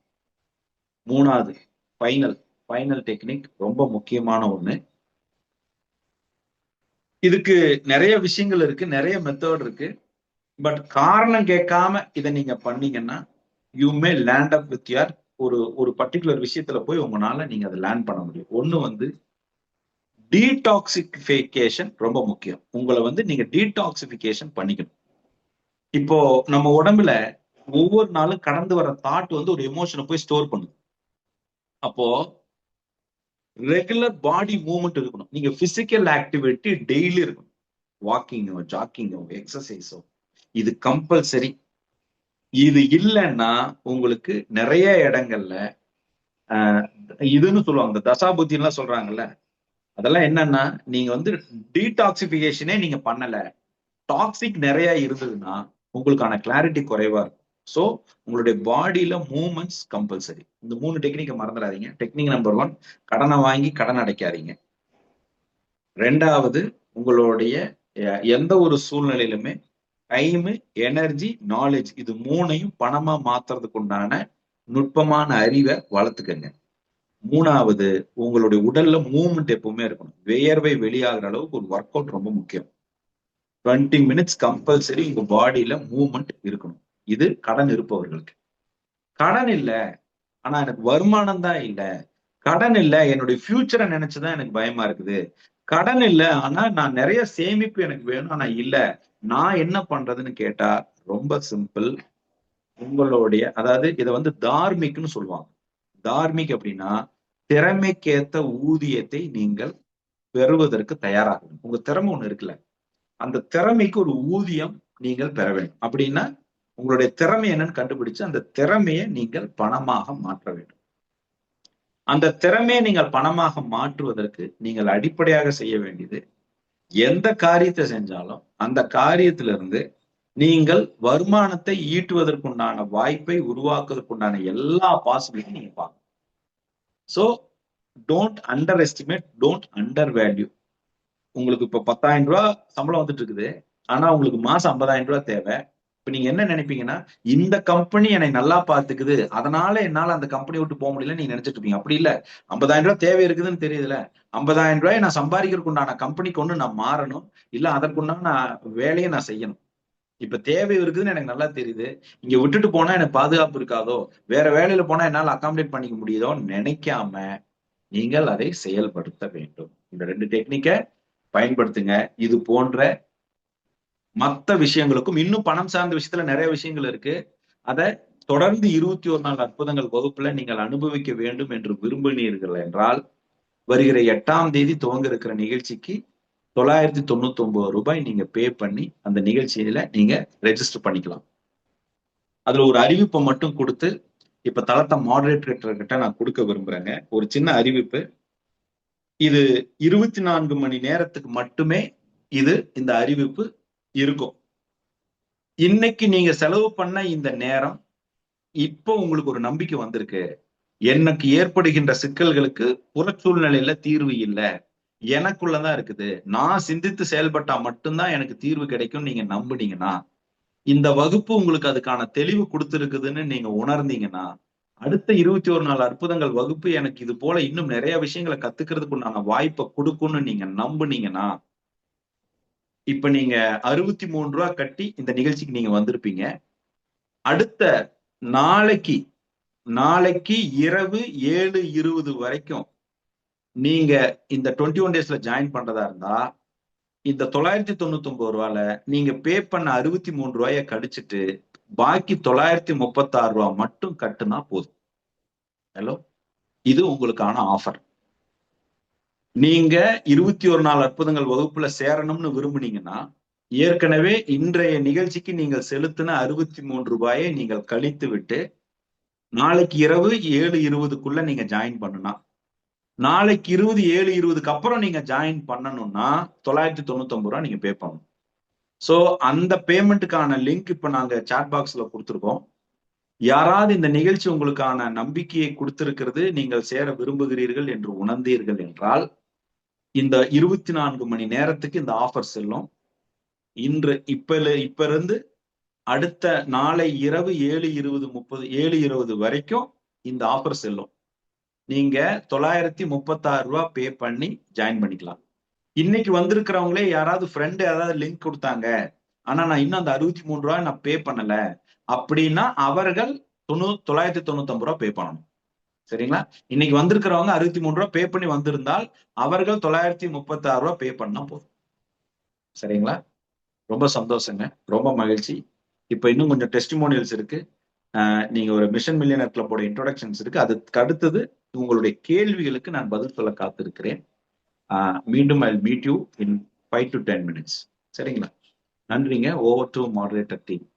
3வது ஃபைனல் டெக்னிக், ரொம்ப முக்கியமான ஒண்ணு. இதுக்கு நிறைய விஷயங்கள் இருக்கு, நிறைய மெத்தட் இருக்கு. பட் காரணம் கேட்காம இதை நீங்க பண்ணீங்கன்னா you may land up with your ஒரு பர்டிகுலர் விஷயத்துல போய் உங்களால நீங்க அதை லேண்ட் பண்ண முடியும். ஒண்ணு டீடாக்சிஃபிகேஷன் ரொம்ப முக்கியம். உங்களை நீங்க டீடாக்சிஃபிகேஷன் பண்ணிக்கணும். இப்போ நம்ம உடம்புல ஒவ்வொரு நாளும் கடந்து வர தாட் ஒரு எமோஷனை போய் ஸ்டோர் பண்ணுது. அப்போ ரெகுலர் பாடி மூவ்மெண்ட் இருக்கணும். நீங்க பிசிக்கல் ஆக்டிவிட்டி டெய்லி இருக்கணும். வாக்கிங்கோ, ஜாக்கிங்கோ, எக்ஸசைஸோ, இது கம்பல்சரி. இது இல்லைன்னா உங்களுக்கு நிறைய இடங்கள்ல இதுன்னு சொல்லுவாங்க, இந்த தசாபுத்தி எல்லாம் சொல்றாங்கல்ல, அதெல்லாம் என்னன்னா நீங்க டீடாக்சிபிகேஷனே நீங்க பண்ணல, டாக்ஸிக் நிறைய இருந்ததுன்னா உங்களுக்கான கிளாரிட்டி குறைவா இருக்கும். ஸோ உங்களுடைய பாடியில மூவ்மெண்ட்ஸ் கம்பல்சரி. இந்த 3 டெக்னிக்கை மறந்துடாதீங்க. டெக்னிக் நம்பர் 1, கடனை வாங்கி கடன் அடைக்காதீங்க. 2வது, உங்களுடைய எந்த ஒரு சூழ்நிலையிலுமே டைம், எனர்ஜி, நாலேஜ், இது 3ஐயும் பணமா மாத்துறதுக்கு உண்டான நுட்பமான அறிவை வளர்த்துக்கங்க. 3வது, உங்களுடைய உடல்ல மூவ்மெண்ட் எப்பவுமே இருக்கணும். வியர்வை வெளியாகிற அளவுக்கு ஒரு ஒர்க் அவுட் ரொம்ப முக்கியம். 20 மினிட்ஸ் கம்பல்சரி உங்க பாடியில மூவ்மெண்ட் இருக்கணும். இது கடன் இருப்பவர்களுக்கு. கடன் இல்ல, ஆனா எனக்கு வருமானம் தான் இல்ல, கடன் இல்ல, என்னுடைய ஃபியூச்சரை நினைச்சுதான் எனக்கு பயமா இருக்குது, கடன் இல்ல. ஆனா நான் நிறைய சேமிப்பு எனக்கு வேணும். ஆனா இல்ல. நான் என்ன பண்றதுன்னு கேட்டா ரொம்ப சிம்பிள். உங்களுடைய அதாவது இத வந்து தார்மீக்ன்னு சொல்லுவாங்க. தார்மீக் அப்படின்னா திறமைக்கேத்த ஊதியத்தை நீங்கள் பெறுவதற்கு தயாராகணும். உங்க திறமை ஒண்ணு இருக்குல்ல. அந்த திறமைக்கு ஒரு ஊதியம் நீங்கள் பெற வேண்டும். அப்படின்னா உங்களுடைய திறமை என்னன்னு கண்டுபிடிச்சு அந்த திறமையை நீங்கள் பணமாக மாற்ற வேண்டும். அந்த திறமையை நீங்கள் பணமாக மாற்றுவதற்கு நீங்கள் அடிப்படையாக செய்ய வேண்டியது எந்த காரியத்தை செஞ்சாலும் அந்த காரியத்திலிருந்து நீங்கள் வருமானத்தை ஈட்டுவதற்குண்டான வாய்ப்பை உருவாக்குவதற்குண்டான எல்லா பாசிபிலிட்டி நீங்க பார்க்கணும். So don't under estimate, don't under value. உங்களுக்கு இப்ப 10,000 ரூபாய் சம்பளம் வந்துட்டு இருக்குது. ஆனா உங்களுக்கு மாசம் 50,000 ரூபாய் தேவை. இப்ப நீங்க என்ன நினைப்பீங்கன்னா, இந்த கம்பெனி என்னை நல்லா பாத்துக்குது, அதனால என்னால அந்த கம்பெனி விட்டு போக முடியல நீங்க நினைச்சிட்டு இருப்பீங்க. அப்படி இல்ல. 50,000 ரூபாய் தேவை இருக்குதுன்னு தெரியுதுல. 50,000 ரூபாய் நான் சம்பாதிக்கிறதுக்கு உண்டான கம்பெனிக்கு ஒண்ணு நான் மாறணும். இல்ல அதற்குண்டான வேலையை நான் செய்யணும். இப்ப தேவை இருக்குதுன்னு எனக்கு நல்லா தெரியுது. இங்க விட்டுட்டு போனா எனக்கு பாதுகாப்பு இருக்காதோ, வேற வேலையில போனா என்னால அகாமடேட் பண்ணிக்க முடியுதோன்னு நினைக்காம நீங்கள் அதை செயல்படுத்த வேண்டும். இந்த 2 டெக்னிக்கை பயன்படுத்துங்க. இது போன்ற மத்த விஷயங்களுக்கும் இன்னும் பணம் சார்ந்த விஷயத்துல நிறைய விஷயங்கள் இருக்கு. அதை தொடர்ந்து 21 நாள் அற்புதங்கள் வகுப்புல நீங்கள் அனுபவிக்க வேண்டும் என்று விரும்பினீர்கள் என்றால் வருகிற 8ஆம் தேதி துவங்க இருக்கிற நிகழ்ச்சிக்கு 999 ரூபாய் நீங்க பே பண்ணி அந்த நிகழ்ச்சியில நீங்க ரெஜிஸ்டர் பண்ணிக்கலாம். அதுல ஒரு அறிவிப்பை மட்டும் கொடுத்து இப்ப தளத்தை மாடரேட்டர் கிட்ட நான் கொடுக்க விரும்புறேங்க. ஒரு சின்ன அறிவிப்பு. இது 24 மணி நேரத்துக்கு மட்டுமே இந்த அறிவிப்பு இருக்கும். இன்னைக்கு நீங்க செலவு பண்ண இந்த நேரம் இப்போ உங்களுக்கு ஒரு நம்பிக்கை வந்திருக்கு. எனக்கு ஏற்படுகின்ற சிக்கல்களுக்கு புறச்சூழ்நிலையில தீர்வு இல்லை, எனக்குள்ளதான் இருக்குது. நான் சிந்தித்து செயல்பட்டா மட்டும்தான் எனக்கு தீர்வு கிடைக்கும் நீங்க நம்புனீங்கன்னா, இந்த வகுப்பு உங்களுக்கு அதுக்கான தெளிவு கொடுத்திருக்குதுன்னு நீங்க உணர்ந்தீங்கன்னா, அடுத்த 21 நாள் அற்புதங்கள் வகுப்பு எனக்கு இது போல இன்னும் நிறைய விஷயங்களை கத்துக்கிறதுக்கு உண்டான வாய்ப்பை கொடுக்கும்னு நீங்க நம்புனீங்கன்னா, இப்ப நீங்க 63 ரூபாய் கட்டி இந்த நிகழ்ச்சிக்கு நீங்க வந்திருப்பீங்க. அடுத்த நாளைக்கு இரவு 7:20 வரைக்கும் நீங்க இந்த 21 டேஸ்ல ஜாயின் பண்றதா இருந்தா இந்த 999 ரூபாயில நீங்க பே பண்ண 63 ரூபாயை கடிச்சிட்டு பாக்கி 936 ரூபாய் மட்டும் கட்டுனா போதும். ஹலோ, இது உங்களுக்கான ஆஃபர். நீங்க 21 நாள் அற்புதங்கள் வகுப்புல சேரணும்னு விரும்புனீங்கன்னா ஏற்கனவே இன்றைய நிகழ்ச்சிக்கு நீங்கள் செலுத்தின 63 ரூபாயை நீங்கள் கழித்து விட்டு நாளைக்கு இரவு 7:20க்குள்ள நீங்க ஜாயின் பண்ணுனா, நாளைக்கு 7:20க்கு அப்புறம் நீங்க ஜாயின் பண்ணணும்னா 999 ரூபாய் நீங்க பே பண்ணணும். சோ அந்த பேமெண்ட்டுக்கான லிங்க் இப்ப நாங்க சாட் பாக்ஸ்ல கொடுத்துருக்கோம். யாராவது இந்த நிகழ்ச்சி உங்களுக்கான நம்பிக்கையை கொடுத்திருக்கிறது, நீங்கள் சேர விரும்புகிறீர்கள் என்று உணர்ந்தீர்கள் என்றால் இந்த 24 மணி நேரத்துக்கு இந்த ஆஃபர் செல்லும். இப்ப இருந்து அடுத்த நாளை இரவு 7:20 வரைக்கும் இந்த ஆஃபர் செல்லும். நீங்க 936 ரூபாய் பே பண்ணி ஜாயின் பண்ணிக்கலாம். இன்னைக்கு வந்திருக்கிறவங்களே யாராவது ஃப்ரெண்டு ஏதாவது லிங்க் கொடுத்தாங்க, ஆனா நான் இன்னும் அந்த 63 ரூபாய் நான் பே பண்ணல அப்படின்னா அவர்கள் 999 ரூபாய் பே பண்ணணும். சரிங்களா? இன்னைக்கு வந்திருக்கிறவங்க 63 ரூபாய் பே பண்ணி வந்திருந்தால் அவர்கள் 936 ரூபாய் பே பண்ணா போதும். சரிங்களா? ரொம்ப சந்தோஷங்க, ரொம்ப மகிழ்ச்சி. இப்ப இன்னும் கொஞ்சம் டெஸ்டிமோனியல்ஸ் இருக்கு. நீங்க ஒரு மிஷன் மில்லியனர் கிளப்போட இன்ட்ரோடக்ஷன்ஸ் இருக்கு. அதுக்கு அடுத்தது உங்களுடைய கேள்விகளுக்கு நான் பதில் சொல்ல காத்திருக்கிறேன். மீண்டும் I meet you in 5 to 10 minutes. சரிங்களா? நன்றிங்க. Over to moderator team.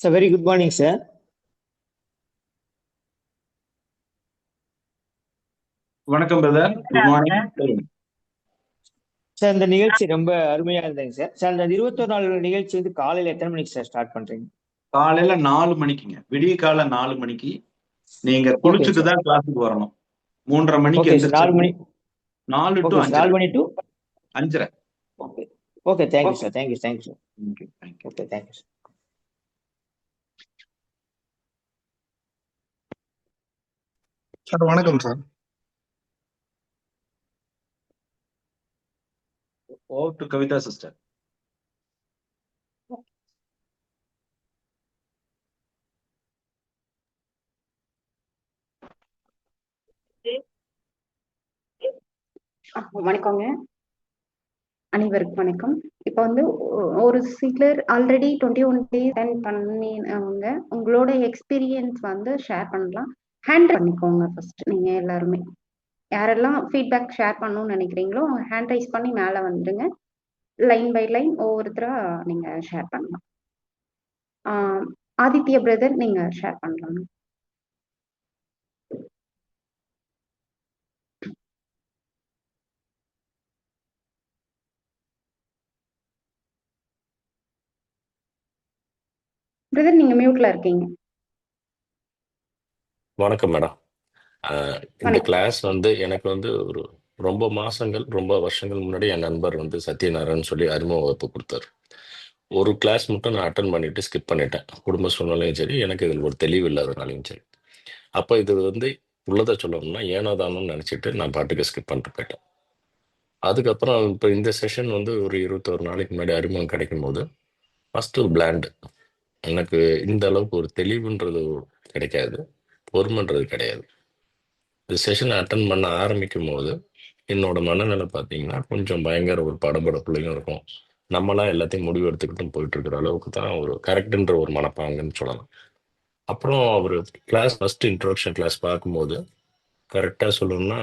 Sir, very good morning, sir. வணக்கம் பிரதர். Good morning. சார், இந்த நிகழ்ச்சி ரொம்ப அருமையா இருந்ததுங்க சார். சார், இந்த 21 நாள் நிகழ்ச்சி வந்து காலையில எத்தனை மணிக்கு சார் ஸ்டார்ட் பண்றீங்க? காலையில 4 மணிக்குங்க. விடிய காலை 4 மணிக்கு. நீங்க குளிச்சுட்டு தான் கிளாஸுக்கு வரணும். 3:30 மணிக்கு எந்திரிச்சு 4 மணி 4 to 5. 4 மணி to 5:30. Okay thank you sir. Thank you sir. Okay thank you sir. Sir வணக்கம் sir. Over to Kavitha sister. வணக்கங்க. அனைவருக்கும் வணக்கம். இப்ப வந்து ஒரு சிலர் ஆல்ரெடி 21 டேஸ் அட்டெண்ட் பண்ணினவங்க உங்களோட எக்ஸ்பீரியன்ஸ் வந்து ஷேர் பண்ணலாம். ஹேண்ட் பண்ணிக்கோங்க ஃபர்ஸ்ட் நீங்க எல்லாருமே. யாரெல்லாம் ஃபீட்பேக் ஷேர் பண்ணணும்னு நினைக்கிறீங்களோ ஹேண்ட் ரைஸ் பண்ணி மேல வந்துருங்க. லைன் பை லைன் ஒவ்வொருத்தரா நீங்க ஷேர் பண்ணலாம். ஆதித்ய பிரதர் நீங்க ஷேர் பண்ணலாம். பிரதர் நீங்க மியூட்ல இருக்கீங்க. வணக்கம் மேடம். இந்த வணக்கம். கிளாஸ் வந்து எனக்கு வந்து ஒரு ரொம்ப மாசங்கள் ரொம்ப வருஷங்கள் முன்னாடி என் நண்பர் வந்து சத்யநாராயண் சொல்லி அறிமுக வகுப்பு கொடுத்தாரு. ஒரு கிளாஸ் மட்டும் நான் அட்டன் பண்ணிட்டு ஸ்கிப் பண்ணிட்டேன். குடும்ப சூழ்நிலையும் சரி, எனக்கு இதில் ஒரு தெளிவு இல்லாதனாலையும் சரி. அப்போ இது வந்து உள்ளதை சொல்லணும்னா ஏனோதானோன்னு நினச்சிட்டு நான் பாட்டுக்கு ஸ்கிப் பண்ணிட்டு போயிட்டேன். அதுக்கப்புறம் இப்போ இந்த செஷன் வந்து ஒரு 21 நாளைக்கு முன்னாடி அறிமுகம் கிடைக்கும் போது ஃபர்ஸ்ட் ஒரு பிளாண்டு எனக்கு இந்த அளவுக்கு ஒரு தெளிவுன்றது கிடைக்காது, பொறுமைன்றது கிடையாது. இந்த செஷனை அட்டன் பண்ண ஆரம்பிக்கும் போது என்னோட மனநிலை பார்த்தீங்கன்னா கொஞ்சம் பயங்கர ஒரு படபடப்புலையும் இருக்கும். நம்மளாம் எல்லாத்தையும் முடிவு எடுத்துக்கிட்டும் போயிட்டு இருக்கிற அளவுக்கு தான் ஒரு கரெக்டுன்ற ஒரு மனப்பாங்குன்னு சொல்லலாம். அப்புறம் அவர் கிளாஸ் ஃபர்ஸ்ட் இன்ட்ரோடக்ஷன் கிளாஸ் பார்க்கும்போது கரெக்டாக சொல்லணும்னா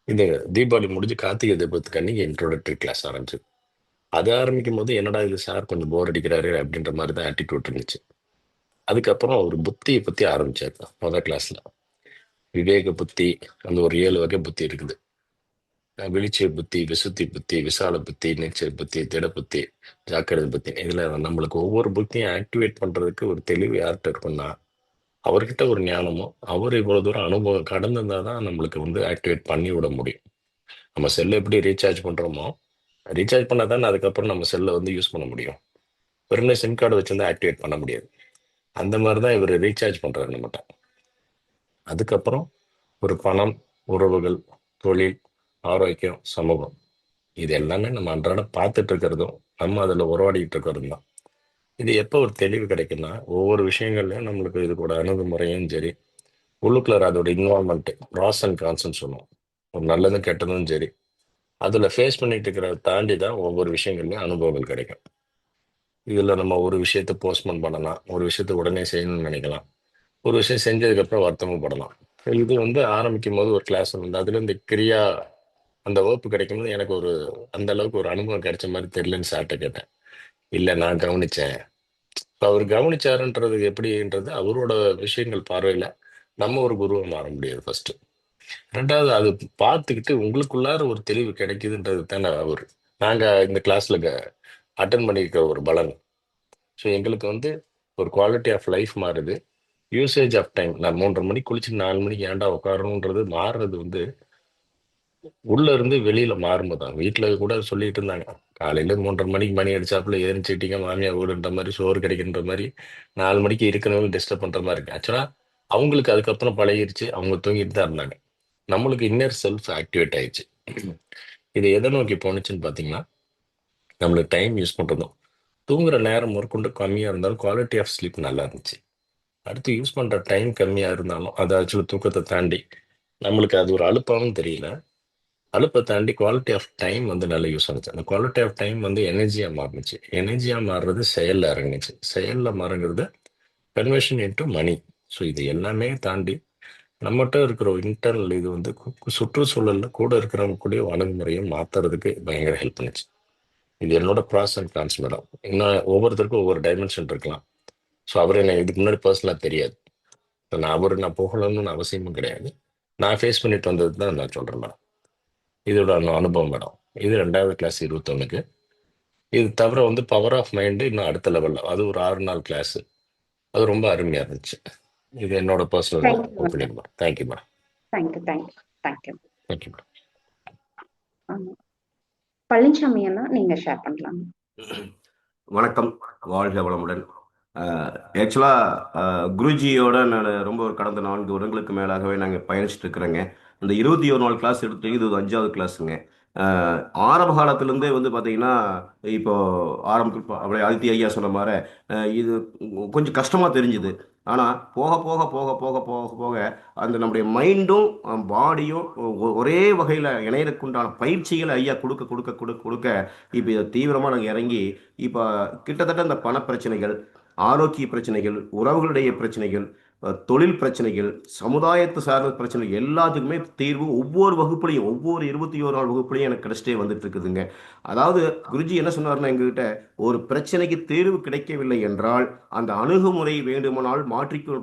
இந்த தீபாவளி முடிஞ்சு கார்த்திகை தீபத்துக்கு அன்னைக்கு இன்ட்ரோடக்டரி கிளாஸ் ஆரம்பிச்சு. அது ஆரம்பிக்கும் போது என்னடா இது சார் கொஞ்சம் போர் அடிக்கிறாரு அப்படின்ற மாதிரி தான் ஆட்டிடியூட் இருந்துச்சு. அதுக்கப்புறம் ஒரு புத்தியை பற்றி ஆரம்பிச்சாரு முதல் கிளாஸ்ல. விவேக புத்தி, அந்த ஒரு 7 வகை புத்தி இருக்குது. விழிச்சை புத்தி, விசுத்தி புத்தி, விசால புத்தி, நீச்சல் புத்தி, திட புத்தி, ஜாக்கிரதை புத்தி. இதுல நம்மளுக்கு ஒவ்வொரு புத்தியும் ஆக்டிவேட் பண்றதுக்கு ஒரு தெளிவு யார்கிட்ட இருக்குன்னா அவர்கிட்ட ஒரு ஞானமும் அவர் இவ்வளவு தூரம் அனுபவம் கடந்திருந்தா தான் நம்மளுக்கு வந்து ஆக்டிவேட் பண்ணி விட முடியும். நம்ம செல்லை எப்படி ரீசார்ஜ் பண்றோமோ ரீசார்ஜ் பண்ணா தானே அதுக்கப்புறம் நம்ம செல்லை வந்து யூஸ் பண்ண முடியும். வெறும் சிம் கார்டு வச்சிருந்தா ஆக்டிவேட் பண்ண முடியாது. அந்த மாதிரி தான் இவர் ரீசார்ஜ் பண்றாரு நம்மகிட்ட. அதுக்கப்புறம் ஒரு பணம், உறவுகள், தொழில், ஆரோக்கியம், சமூகம், இது எல்லாமே நம்ம அன்றாட பார்த்துட்டு இருக்கிறதும் நம்ம அதில் உறவாடிட்டு இருக்கிறதும் தான். இது எப்போ ஒரு தெளிவு கிடைக்குன்னா ஒவ்வொரு விஷயங்கள்லையும் நம்மளுக்கு இது கூட அணுகுமுறையும் சரி, உள்ளுக்குள்ள அதோட இன்வால்மெண்ட், ப்ராஸ் அண்ட் கான்ஸ்ன்னு சொல்லுவோம். ஒரு நல்லதும் கெட்டதும் சரி, அதில் ஃபேஸ் பண்ணிட்டு இருக்கிறத தாண்டி தான் ஒவ்வொரு விஷயங்கள்லையும் அனுபவங்கள் கிடைக்கும். இதில் நம்ம ஒரு விஷயத்தை போஸ்ட்போன் பண்ணலாம், ஒரு விஷயத்தை உடனே செய்யணும்னு நினைக்கலாம், ஒரு விஷயம் செஞ்சதுக்கப்புறம் வருத்தமும் படலாம். இது வந்து ஆரம்பிக்கும் போது ஒரு கிளாஸ் வந்து அதுல இந்த கிரியா அந்த வகுப்பு கிடைக்கும்போது எனக்கு ஒரு அந்த அளவுக்கு ஒரு அனுபவம் கிடைச்ச மாதிரி தெரியலன்னு சார்ட்ட கேட்டேன். இல்லை நான் கவனிச்சேன். இப்போ அவர் கவனிச்சாருன்றது எப்படின்றது அவரோட விஷயங்கள் பார்வையில் நம்ம ஒரு குருவை மாற முடியாது ஃபர்ஸ்ட். ரெண்டாவது அது பார்த்துக்கிட்டு உங்களுக்குள்ளார ஒரு தெளிவு கிடைக்குதுன்றது தானே அவர் நாங்கள் இந்த கிளாஸ்ல அட்டன் பண்ணியிருக்கிற ஒரு பலன். ஸோ எங்களுக்கு வந்து ஒரு குவாலிட்டி ஆஃப் லைஃப் மாறுது. யூசேஜ் ஆஃப் டைம், நான் 3:30 மணிக்கு குளிச்சு 4 மணிக்கு ஏன்டா உட்காரணுன்றது மாறுறது வந்து உள்ள இருந்து வெளியில மாறும்போது தான். வீட்டுல கூட சொல்லிட்டு இருந்தாங்க, காலையில 3:30 மணிக்கு மணி அடிச்சாப்புல ஏறிச்சிட்டீங்க மாமியார் வீடுன்ற மாதிரி, சோறு கிடைக்கின்ற மாதிரி, 4 மணிக்கு இருக்கிறவங்க டிஸ்டர்ப் பண்ற மாதிரி இருக்கு. ஆக்சுவலா அவங்களுக்கு அதுக்கப்புறம் பழகிருச்சு, அவங்க தூங்கிட்டு தான் இருந்தாங்க. நம்மளுக்கு இன்னர் செல்ஃப் ஆக்டிவேட் ஆயிடுச்சு. இது எதை நோக்கி போனுச்சுன்னு பாத்தீங்கன்னா நம்மளுக்கு டைம் யூஸ் பண்றதும் தூங்குற நேரம் முதற்கொண்டு கம்மியா இருந்தாலும் குவாலிட்டி ஆஃப் ஸ்லீப் நல்லா இருந்துச்சு. அடுத்து யூஸ் பண்ற டைம் கம்மியா இருந்தாலும் அது ஆக்சுவலி தூக்கத்தை தாண்டி நம்மளுக்கு அது ஒரு அலுப்பாவும் தெரியல. அலுப்பை தாண்டி குவாலிட்டி ஆஃப் டைம் வந்து நல்ல யூஸ் ஆனிச்சு. அந்த குவாலிட்டி ஆஃப் டைம் வந்து எனர்ஜியா மாறுனுச்சு. எனர்ஜியா மாறுறது செயல்ல இறங்குனுச்சு. செயல்ல மாறுங்கிறது கன்வர்ஷன் இன்டு மணி. ஸோ இது எல்லாமே தாண்டி நம்மகிட்ட இருக்கிற இன்டர்னல் இது வந்து சுற்றுச்சூழல்ல கூட இருக்கிறவங்க கூட அணுகுமுறையை மாத்துறதுக்கு பயங்கர ஹெல்ப் பண்ணுச்சு. இது என்னோட ப்ராஸ் அண்ட் கான்ஸ் மேடம். இன்னும் ஒவ்வொருத்தருக்கும் ஒவ்வொரு டைமென்ஷன் இருக்கலாம். ஸோ அவர் எனக்கு இதுக்கு முன்னாடி பர்சனலாக தெரியாது. ஸோ நான் புகழணும்னு அவசியமும் கிடையாது. நான் ஃபேஸ் பண்ணிட்டு வந்தது தான் நான் சொல்கிறேன் மேடம். இதோட அனுபவம் மேடம். இது 2வது கிளாஸ் 21க்கு. இது தவிர வந்து பவர் ஆஃப் மைண்டு இன்னும் அடுத்த லெவலில், அது ஒரு 6 நாள் கிளாஸ். அது ரொம்ப அருமையாக இருந்துச்சு. இது என்னோட personal opinion madam. Thank you madam. Thank you. Madam. Palanisamy அண்ணா நீங்க ஷேர் பண்ணலாம். வணக்கம், வாழ்க வளமுடன். ஆக்சுவலாக குருஜியோட நான் ரொம்ப ஒரு கடந்த 4 வருடங்களுக்கு மேலாகவே நாங்கள் பயணிச்சுட்டு இருக்கிறேங்க. இந்த 21 நாள் கிளாஸ் எடுத்துட்டீங்க, இது 5வது கிளாஸுங்க. ஆரம்ப காலத்துலேருந்தே வந்து பார்த்தீங்கன்னா இப்போ அப்படியே ஆதித்ய ஐயா சொன்ன மாதிரி இது கொஞ்சம் கஷ்டமாக தெரிஞ்சுது. ஆனால் போக போக போக போக போக போக அந்த நம்முடைய மைண்டும் பாடியும் ஒரே வகையில் இணையறக்குண்டான பயிற்சிகளை ஐயா கொடுக்க கொடுக்க கொடுக்க கொடுக்க இப்போ இதை தீவிரமாக நாங்கள் இறங்கி இப்போ கிட்டத்தட்ட இந்த பண பிரச்சனைகள், ஆரோக்கிய பிரச்சனைகள், உறவுகளுடைய பிரச்சனைகள், தொழில் பிரச்சனைகள், சமுதாயத்தை சார்ந்த பிரச்சனைகள் எல்லாத்துக்குமே தீர்வு ஒவ்வொரு வகுப்புலையும், ஒவ்வொரு 21 நாள் வகுப்புலையும் எனக்கு கிடைச்சிட்டே வந்துட்டு இருக்குதுங்க. அதாவது குருஜி என்ன சொன்னார்னா, எங்ககிட்ட ஒரு பிரச்சனைக்கு தீர்வு கிடைக்கவில்லை என்றால் அந்த அணுகுமுறை வேண்டுமானால்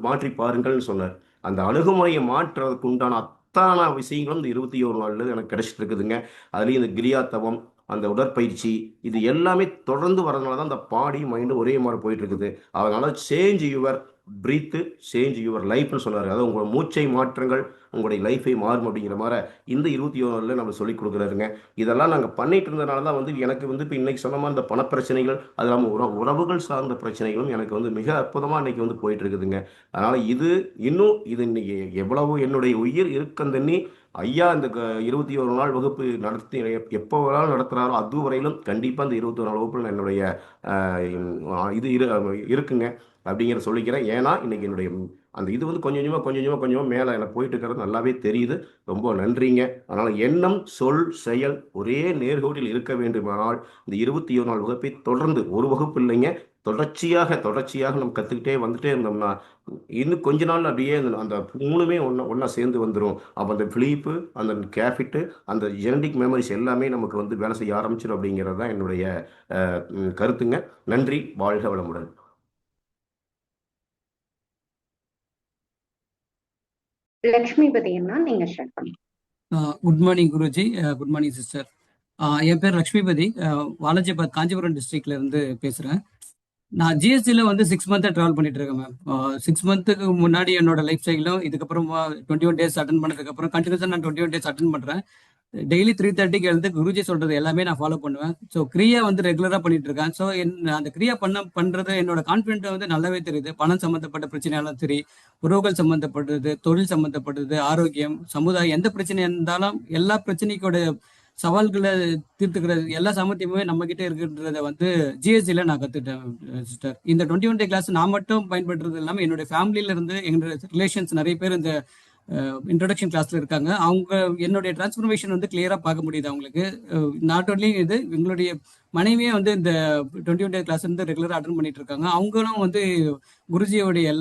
மாற்றி பாருங்கள்னு சொன்னார். அந்த அணுகுமுறையை மாற்றுறதுக்கு உண்டான அத்தனை விஷயங்களும் இந்த 21 நாள்ல எனக்கு கிடைச்சிட்டு இருக்குதுங்க. அதுலேயும் இந்த கிரியாத்தவம், அந்த உடற்பயிற்சி, இது எல்லாமே தொடர்ந்து வரதுனால தான் அந்த பாடி மைண்டு ஒரே மாதிரி போயிட்டு இருக்குது. அதனால change your breath, change your லைஃப்னு சொன்னார். அதாவது உங்களோட மூச்சை மாற்றுங்கள், உங்களுடைய லைஃபை மாறும் அப்படிங்கிற மாதிரி இந்த 21 நாளில் நம்ம சொல்லிக் கொடுக்குறாருங்க. இதெல்லாம் நாங்கள் பண்ணிட்டு இருந்தனால தான் வந்து எனக்கு வந்து இப்போ இன்னைக்கு சொன்ன மாதிரி இந்த பணப்பிரச்சனைகள், அது இல்லாமல் உறவுகள் சார்ந்த பிரச்சனைகளும் எனக்கு வந்து மிக அற்புதமாக இன்னைக்கு வந்து போயிட்டு இருக்குதுங்க. அதனால் இது இன்னும் இது இன்னைக்கு எவ்வளவு என்னுடைய உயிர் இருக்கந்தண்ணி ஐயா இந்த 21 நாள் வகுப்பு நடத்தி எப்போ வேணாலும் நடத்துகிறாரோ அது வரையிலும் கண்டிப்பாக இந்த 21 நாள் வகுப்பில் என்னுடைய இது இருக்குங்க அப்படிங்கிற சொல்லிக்கிறேன். ஏன்னா இன்னைக்கு என்னுடைய அந்த இது வந்து கொஞ்சம் கொஞ்சமாக மேலே எனக்கு போயிட்டு இருக்கிறது நல்லாவே தெரியுது. ரொம்ப நன்றிங்க. அதனால் எண்ணம், சொல், செயல் ஒரே நேர்கோட்டில் இருக்க வேண்டுமானால் இந்த 21 நாள் வகுப்பை தொடர்ந்து, ஒரு வகுப்பு இல்லைங்க, தொடர்ச்சியாக நம்ம கற்றுக்கிட்டே வந்துட்டே இருந்தோம்னா இன்னும் கொஞ்ச நாள் அப்படியே அந்த மூணுமே ஒன்றா சேர்ந்து வந்துடும். அப்போ அந்த ஃபிலிப்பு, அந்த கேஃபிட்டு, அந்த ஜெனடிக் மெமரிஸ் எல்லாமே நமக்கு வந்து வேலை செய்ய ஆரம்பிச்சிடும் அப்படிங்கிறது தான் என்னுடைய கருத்துங்க. நன்றி. வாழ்க வளமுடன். லக்ஷ்மிபதி அண்ணா, நீங்க ஷேர் பண்ணுங்க. Good morning Guruji, good morning sister. என் பேர் லக்ஷ்மிபதி, வாலாஜாபாத் காஞ்சிபுரம் டிஸ்ட்ரிக்ட்ல இருந்து பேசுறேன். நான் ஜிஎஸ்டியில் வந்து 6 மந்த்தாக ட்ராவல் பண்ணிட்டு இருக்கேன் மேம். 6 மந்த்துக்கு முன்னாடி என்னோட லைஃப் ஸ்டைலும், இதுக்கப்புறமா 21 டேஸ் அட்டன் பண்ணதுக்கப்புறம் கண்டினியூஸாக நான் 21 டேஸ் அட்டன் பண்ணுறேன். டெய்லி 3:30க்கு எழுந்து குருஜி சொல்றது எல்லாமே நான் ஃபாலோ பண்ணுவேன். ஸோ கிரியா வந்து ரெகுலராக பண்ணிட்டு இருக்கேன். ஸோ அந்த கிரியா பண்றது என்னோட கான்ஃபிடென்ட் வந்து நல்லாவே தெரியுது. பணம் சம்மந்தப்பட்ட பிரச்சனையாலும் சரி, உறவுகள் சம்மந்தப்பட்டது, தொழில் சம்மந்தப்பட்டது, ஆரோக்கியம், சமுதாயம், எந்த பிரச்சனை இருந்தாலும் எல்லா பிரச்சனைக்கோட சவால்களை தீர்த்துக்கிறது எல்லா சாமர்த்தியமுமே நம்ம கிட்ட இருக்குன்றத வந்து ஜிஎஸ்டியில் நான் கற்றுட்டேன் சிஸ்டர். இந்த 21 டே கிளாஸ் நான் மட்டும் பயன்படுறது இல்லாமல் என்னுடைய ஃபேமிலியில இருந்து எங்களோட ரிலேஷன்ஸ் நிறைய பேர் இந்த இன்ட்ரடக்ஷன் கிளாஸ்ல இருக்காங்க. அவங்க என்னுடைய டிரான்ஸ்ஃபர்மேஷன் வந்து கிளியரா பார்க்க முடியுது அவங்களுக்கு. நாட் ஓன்லி இது, எங்களுடைய மனைவியே வந்து இந்த 21 டே கிளாஸ் வந்து ரெகுலராக அட்டன் பண்ணிட்டு இருக்காங்க. அவங்களும் வந்து குருஜியோடைய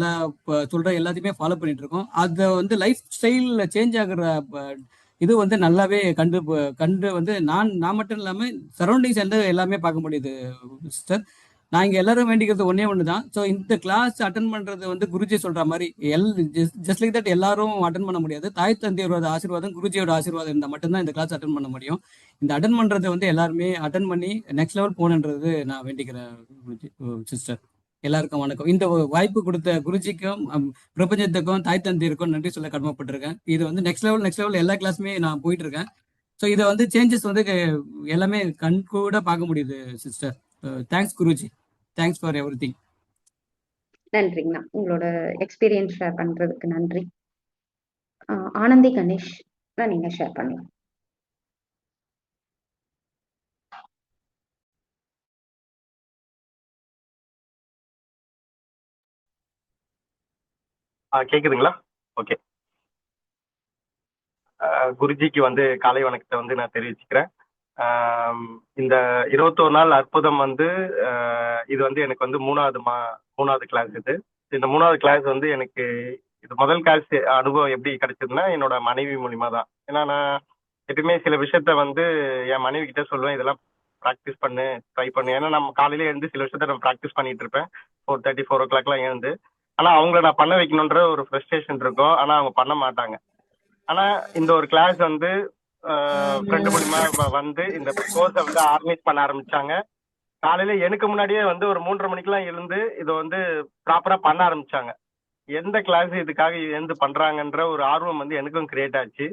சொல்ற எல்லாத்தையுமே ஃபாலோ பண்ணிட்டு இருக்கோம். அதை வந்து லைஃப் ஸ்டைல் சேஞ்ச் ஆகுற இது வந்து நல்லாவே கண்டு வந்து நான் மட்டும் இல்லாமல் சரௌண்டிங்ஸ் எல்லாமே பார்க்க முடியுது சிஸ்டர். நான் இங்கே எல்லாரும் வேண்டிக்கிறது ஒன்று தான். ஸோ இந்த கிளாஸ் அட்டன் பண்ணுறது வந்து குருஜி சொல்கிற மாதிரி ஜஸ்ட் லைக் தட் எல்லாரும் அட்டன் பண்ண முடியாது. தாய் தந்தையோட ஆசீர்வாதம், குருஜியோட ஆசீர்வாதம் இருந்தால் மட்டும்தான் இந்த கிளாஸ் அட்டன் பண்ண முடியும். இந்த அட்டன் பண்ணுறது வந்து எல்லாருமே அட்டன் பண்ணி நெக்ஸ்ட் லெவல் போகணுன்றது நான் வேண்டிக்கிறேன் குருஜி சிஸ்டர். எல்லாருக்கும் வணக்கம். இந்த வாய்ப்பு கொடுத்த குருஜிக்கும் பிரபஞ்சத்துக்கும் தாய் தந்தையருக்கும் நன்றி சொல்ல கடமைப்பட்டிருக்கேன். இது வந்து நெக்ஸ்ட் லெவல் எல்லா கிளாஸுமே நான் போயிட்டு இருக்கேன். ஸோ இதை வந்து சேஞ்சஸ் வந்து எல்லாமே கண் கூட பார்க்க முடியுது sister. Thanks Guruji, thanks for everything. நன்றிங்கண்ணா, உங்களோட எக்ஸ்பீரியன்ஸ் ஷேர் பண்றதுக்கு நன்றி. ஆனந்தி கணேஷ், நீங்க ஷேர் பண்ணலாம். கேக்குதுங்களா? ஓகே. குருஜிக்கு வந்து காலை வணக்கத்தை வந்து நான் தெரிவிச்சுக்கிறேன். இந்த 21 நாள் அற்புதம் வந்து இது வந்து எனக்கு வந்து மூணாவது கிளாஸ். இந்த 3வது கிளாஸ் வந்து எனக்கு இது முதல் கிளாஸ் அனுபவம் எப்படி கிடைச்சதுன்னா என்னோட மனைவி மூலியமா தான். ஏன்னா நான் எப்பயுமே சில விஷயத்த வந்து என் மனைவி கிட்ட சொல்லுவேன், இதெல்லாம் ப்ராக்டிஸ் பண்ணு, ட்ரை பண்ணு. ஏன்னா நம்ம காலையில எழுந்து சில விஷயத்த நான் ப்ராக்டிஸ் பண்ணிட்டு இருப்பேன் 4:30 4 o'clockலாம் எழுந்து. ஆனா அவங்கள நான் பண்ண வைக்கணுன்ற ஒரு ஃப்ரஸ்ட்ரேஷன் இருக்கும். ஆனா அவங்க பண்ண மாட்டாங்க. ஆனா இந்த ஒரு கிளாஸ் வந்து ஃப்ரெண்டு மூலியமா வந்து இந்த கோர்ஸை வந்து ஆர்கனைஸ் பண்ண ஆரம்பிச்சாங்க. காலையில எனக்கு முன்னாடியே வந்து ஒரு 3:30 மணிக்கெல்லாம் எழுந்து இதை வந்து ப்ராப்பரா பண்ண ஆரம்பிச்சாங்க. எந்த கிளாஸ் இதுக்காக எழுந்து பண்றாங்கன்ற ஒரு ஆர்வம் வந்து எனக்கும் கிரியேட் ஆச்சு.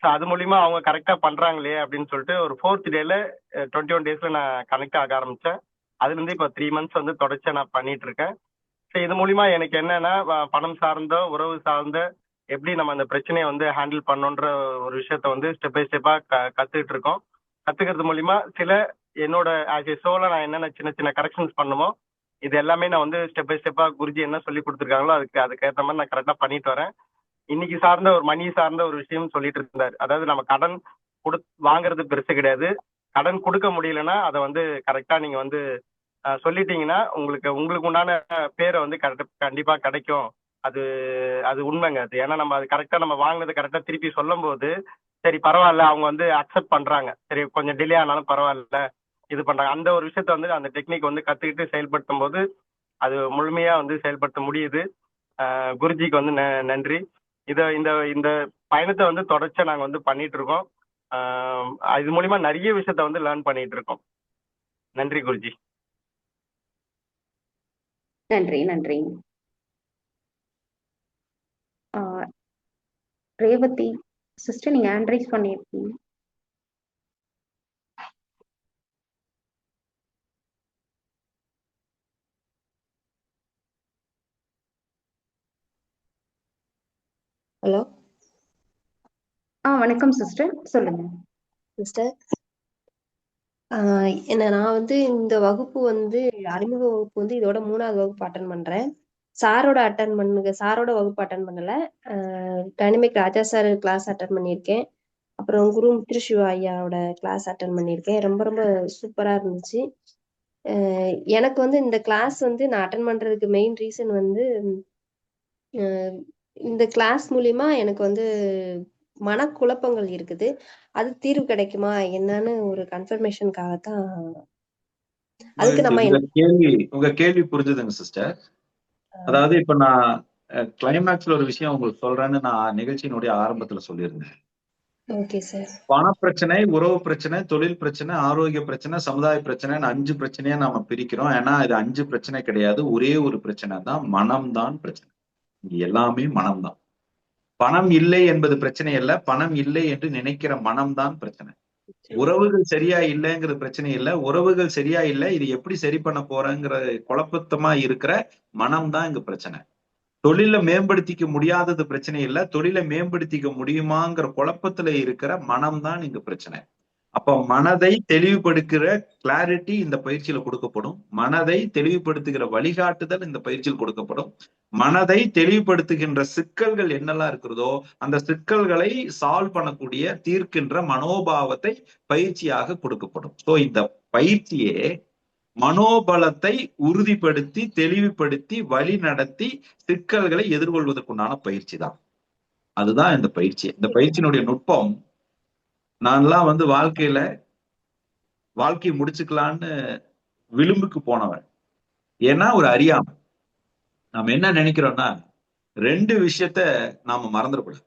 ஸோ அது மூலியமா அவங்க கரெக்டா பண்றாங்களே அப்படின்னு சொல்லிட்டு ஒரு 4th டேல 21 டேஸ்ல நான் கனெக்ட் ஆக ஆரம்பிச்சேன். அதுல இருந்து இப்போ 3 months வந்து தொடர்ச்சியா நான் பண்ணிட்டு இருக்கேன். ஸோ இது மூலியமா எனக்கு என்னன்னா பணம் சார்ந்த, உறவு சார்ந்த எப்படி நம்ம அந்த பிரச்சனையை வந்து ஹேண்டில் பண்ணோன்ற ஒரு விஷயத்த வந்து ஸ்டெப் பை ஸ்டெப்பா கத்துக்கிட்டு இருக்கோம். கத்துக்கிறது மூலியமா சில என்னோட ஆஸ் ஏ சோல நான் என்னென்ன சின்ன சின்ன கரெக்ஷன்ஸ் பண்ணுமோ இது எல்லாமே நான் வந்து ஸ்டெப் பை ஸ்டெப்பா குருஜி என்ன சொல்லி கொடுத்துருக்காங்களோ அதுக்கேற்ற மாதிரி நான் கரெக்டா பண்ணிட்டு வரேன். இன்னைக்கு சார்ந்த ஒரு மணி சார்ந்த ஒரு விஷயம் சொல்லிட்டு இருந்தார். அதாவது நம்ம கடன் வாங்குறது பெருசு கிடையாது. கடன் கொடுக்க முடியலன்னா அதை வந்து கரெக்டா நீங்க வந்து சொல்லிட்டீங்கன்னா உங்களுக்கு உண்டான பேரை வந்து கண்டிப்பா கிடைக்கும். அது அது உண்மைங்க. அது ஏன்னா நம்ம அது கரெக்டா நம்ம வாங்கினது கரெக்டா திருப்பி சொல்லும் போது சரி பரவாயில்ல, அவங்க வந்து அக்செப்ட் பண்றாங்க. சரி கொஞ்சம் டிலே ஆனாலும் பரவாயில்ல இது பண்றாங்க. அந்த ஒரு விஷயத்த வந்து அந்த டெக்னிக் வந்து கத்துக்கிட்டு செயல்படுத்தும் போது அது முழுமையா வந்து செயல்படுத்த முடியுது. குருஜிக்கு வந்து நன்றி. இந்த இந்த பயணத்தை வந்து தொடர்ச்சியா நாங்க வந்து பண்ணிட்டு இருக்கோம். இது மூலியமா நிறைய விஷயத்த வந்து லேர்ன் பண்ணிட்டு இருக்கோம். நன்றி குருஜி. நன்றி நன்றி. ரேவதி சிஸ்டர், நீங்க ஹேண்ட் ரைஸ் பண்ணியிருக்கீங்க. ஹலோ. வணக்கம் சிஸ்டர், சொல்லுங்க சிஸ்டர். நான் வந்து இந்த வகுப்பு வந்து அறிமுக வகுப்பு வந்து இதோட 3வது வகுப்பு அட்டன் பண்றேன். சாரோட வகுப்பு அட்டன் பண்ணல. டைனமிக் ராஜா சார் கிளாஸ் அட்டன் பண்ணியிருக்கேன். அப்புறம் குரு முத்துசிவா ஐயாவோட கிளாஸ் அட்டன் பண்ணியிருக்கேன். ரொம்ப ரொம்ப சூப்பரா இருந்துச்சு. எனக்கு வந்து இந்த கிளாஸ் வந்து நான் அட்டன் பண்றதுக்கு மெயின் ரீசன் வந்து இந்த கிளாஸ் மூலியமா எனக்கு வந்து மனக்குழப்பங்கள் இருக்குது. அது தீர்வு கிடைக்குமா என்னன்னு ஒரு கன்ஃபர்மேஷனுக்காகத்தான். அதுக்கு நம்ம உங்க கேள்வி புரிஞ்சுதுங்க சிஸ்டர். அதாவது இப்ப நான் கிளைமேக்ஸ்ல ஒரு விஷயம் உங்களுக்கு சொல்றேன்னு நான் நிகழ்ச்சியினுடைய ஆரம்பத்துல சொல்லியிருந்தேன். Okay sir. பணப்பிரச்சனை, உறவு பிரச்சனை, தொழில் பிரச்சனை, ஆரோக்கிய பிரச்சனை, சமுதாய பிரச்சனை, 5 பிரச்சனையா நாம பிரிக்கிறோம். ஏன்னா இது 5 பிரச்சனை கிடையாது. ஒரே ஒரு பிரச்சனை தான், மனம்தான் பிரச்சனை. இங்க எல்லாமே மனம்தான். பணம் இல்லை என்பது பிரச்சனை அல்ல, பணம் இல்லை என்று நினைக்கிற மனம்தான் பிரச்சனை. உறவுகள் சரியா இல்லைங்கிற பிரச்சனை இல்ல, உறவுகள் சரியா இல்லை, இது எப்படி சரி பண்ண போறேங்கிற குழப்பத்தமா இருக்கிற மனம்தான் இங்க பிரச்சனை. தொழில மேம்படுத்திக்க முடியாதது பிரச்சனை இல்ல, தொழில மேம்படுத்திக்க முடியுமாங்கிற குழப்பத்துல இருக்கிற மனம்தான் இங்க பிரச்சனை. அப்ப மனதை தெளிவுபடுத்துகிற கிளாரிட்டி இந்த பயிற்சியில கொடுக்கப்படும். மனதை தெளிவுபடுத்துகிற வழிகாட்டுதல் இந்த பயிற்சியில் கொடுக்கப்படும். மனதை தெளிவுபடுத்துகின்ற சிக்கல்கள் என்னெல்லாம் இருக்கிறதோ அந்த சிக்கல்களை சால்வ் பண்ணக்கூடிய தீர்க்கின்ற மனோபாவத்தை பயிற்சியாக கொடுக்கப்படும். சோ இந்த பயிற்சியே மனோபலத்தை உறுதிப்படுத்தி தெளிவுபடுத்தி வழி நடத்தி சிக்கல்களை எதிர்கொள்வதற்குண்டான பயிற்சி தான். அதுதான் இந்த பயிற்சி. இந்த பயிற்சியினுடைய நுட்பம், நான்லாம் வந்து வாழ்க்கையை முடிச்சுக்கலான்னு விளிம்புக்கு போனவன். ஏன்னா ஒரு அறியாமை. நாம என்ன நினைக்கிறோம்னா 2 விஷயத்த நாம மறந்துடக்கூடாது.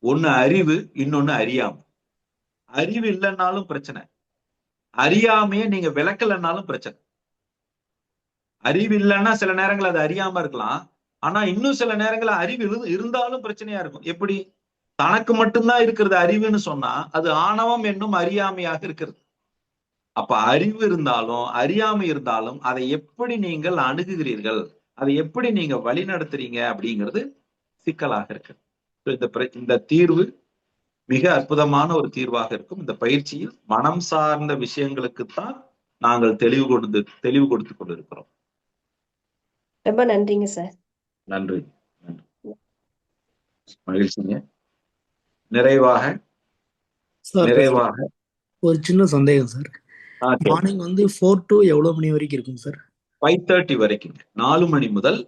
ஒண்ணு அறிவு, இன்னொன்னு அறியாமை. அறிவு இல்லைன்னாலும் பிரச்சனை, அறியாமையே நீங்க விளக்கலைன்னாலும் பிரச்சனை. அறிவு இல்லைன்னா சில நேரங்கள் அது அறியாம இருக்கலாம். ஆனா இன்னும் சில நேரங்கள் அறிவு இருந்தாலும் பிரச்சனையா இருக்கும். எப்படி? தனக்கு மட்டும்தான் இருக்கிறது அறிவுன்னு சொன்னா அது ஆணவம் என்னும் அறியாமையாக இருக்கிறது. அப்ப அறிவு இருந்தாலும் அறியாமை இருந்தாலும் அதை எப்படி நீங்கள் அணுகுகிறீர்கள், அதை எப்படி நீங்க வழி நடத்துறீங்க அப்படிங்கிறது சிக்கலாக இருக்கு. இந்த தீர்வு மிக அற்புதமான ஒரு தீர்வாக இருக்கும். இந்த பயிற்சியில் மனம் சார்ந்த விஷயங்களுக்குத்தான் நாங்கள் தெளிவு கொடுத்து கொண்டிருக்கிறோம். ரொம்ப நன்றிங்க சார். நன்றி. மகிழ்ச்சிங்க. நிறைவாக ஒரு சின்ன சந்தேகம் சார். மார்னிங் வந்து 4 to எவ்வளவு மணி வரைக்கும் இருக்கும் சார்? 5:30 வரைக்கும், 4 மணி முதல்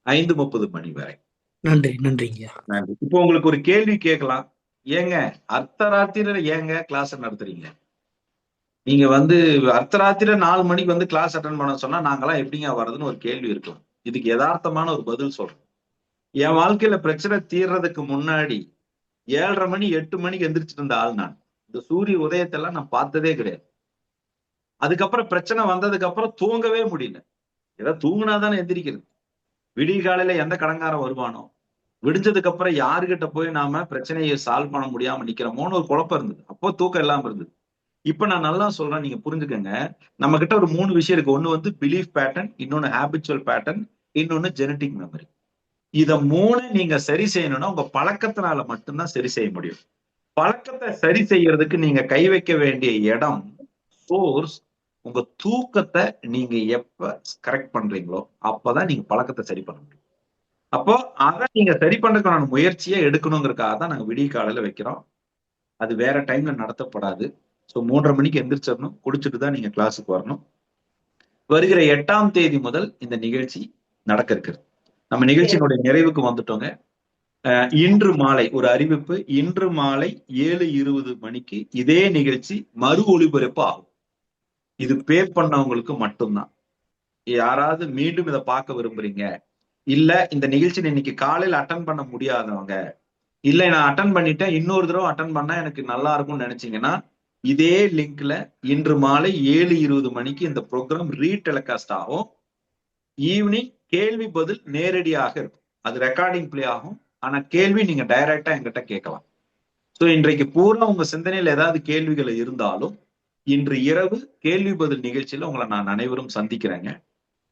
5:30 மணி வரை. நன்றிங்க. நன்றி. இப்போ உங்களுக்கு ஒரு கேள்வி கேட்கலாம். ஏங்க அர்த்தராத்திரியில ஏங்க கிளாஸ் நடத்துறீங்க? நீங்க வந்து அர்த்தராத்திரில 4 மணிக்கு வந்து கிளாஸ் அட்டன் பண்ண சொன்னா நாங்கெல்லாம் எப்படிங்க வர்றதுன்னு ஒரு கேள்வி இருக்கலாம். இதுக்கு யதார்த்தமான ஒரு பதில் சொல்றேன். என் வாழ்க்கையில பிரச்சனை தீர்றதுக்கு முன்னாடி 7:30 மணி 8 மணிக்கு எந்திரிச்சிட்டு இருந்த ஆள் நான். இந்த சூரிய உதயத்தெல்லாம் நான் பார்த்ததே கிடையாது. அதுக்கப்புறம் பிரச்சனை வந்ததுக்கு அப்புறம் தூங்கவே முடியல. ஏதாவது தூங்கினாதானே எந்திரிக்கிறது. விடிய காலையில எந்த கடங்காரம் வருவானோ, விடிஞ்சதுக்கு அப்புறம் யாருகிட்ட போய் நாம பிரச்சனையை சால்வ் பண்ண முடியாம நிக்கிறோமோன்னு ஒரு குழப்பம் இருந்தது. அப்போ தூக்கம் இல்லாம இருந்தது. இப்ப நான் நல்லா சொல்றேன், நீங்க புரிஞ்சுக்கங்க. நம்ம கிட்ட ஒரு 3 விஷயம் இருக்கு. ஒண்ணு வந்து பிலீஃப் பேட்டர்ன், இன்னொன்னு ஹேபிச்சுவல் பேட்டர்ன், இன்னொன்னு ஜெனட்டிக் மெமரி. இத 3 நீங்க சரி செய்யணும்னா உங்க பழக்கத்தினால மட்டும்தான் சரி செய்ய முடியும். பழக்கத்தை சரி செய்யறதுக்கு நீங்க கை வைக்க வேண்டிய இடம், சோர்ஸ் உங்க தூக்கத்தை நீங்க எப்ப கரெக்ட் பண்றீங்களோ அப்பதான் நீங்க பழக்கத்தை சரி பண்ண முடியும். அப்போ அதை நீங்க சரி பண்றதுக்கான முயற்சியை எடுக்கணுங்கிறதுக்காக தான் நாங்க விடிய காலையில வைக்கிறோம். அது வேற டைம்ல நடத்தப்படாது. ஸோ 3:30 மணிக்கு எந்திரிச்சிடணும், குடிச்சிட்டு தான் நீங்க கிளாஸுக்கு வரணும். வருகிற 8ஆம் தேதி முதல் இந்த நிகழ்ச்சி நடக்க இருக்கிறது. நம்ம நிகழ்ச்சியினுடைய நிறைவுக்கு வந்துட்டோங்க. இன்று மாலை ஒரு அறிவிப்பு, இன்று மாலை 7:20 மணிக்கு இதே நிகழ்ச்சி மறு ஒளிபரப்பு ஆகும். இது பே பண்ணவங்களுக்கு மட்டும்தான். யாராவது மீண்டும் இதை பார்க்க விரும்புறீங்க, இல்ல இந்த நிகழ்ச்சி இன்னைக்கு காலையில அட்டன் பண்ண முடியாதவங்க, இல்ல நான் அட்டன் பண்ணிட்டேன் இன்னொரு தடவை அட்டன் பண்ணா எனக்கு நல்லா இருக்கும்னு நினைச்சீங்கன்னா இதே லிங்க்ல இன்று மாலை 7:20 மணிக்கு இந்த ப்ரோக்ராம் ரீடெலிகாஸ்ட் ஆகும். ஈவினிங் கேள்வி பதில் நேரடியாக இருக்கும். அது ரெக்கார்டிங் பிளே ஆகும். ஆனா கேள்வி நீங்க டைரக்டா என்கிட்ட கேட்கலாம். ஸோ இன்றைக்கு பூரா உங்க சிந்தனையில் ஏதாவது கேள்விகள் இருந்தாலும் இன்று இரவு கேள்வி பதில் நிகழ்ச்சியில உங்களை நான் அனைவரும் சந்திக்கிறேங்க.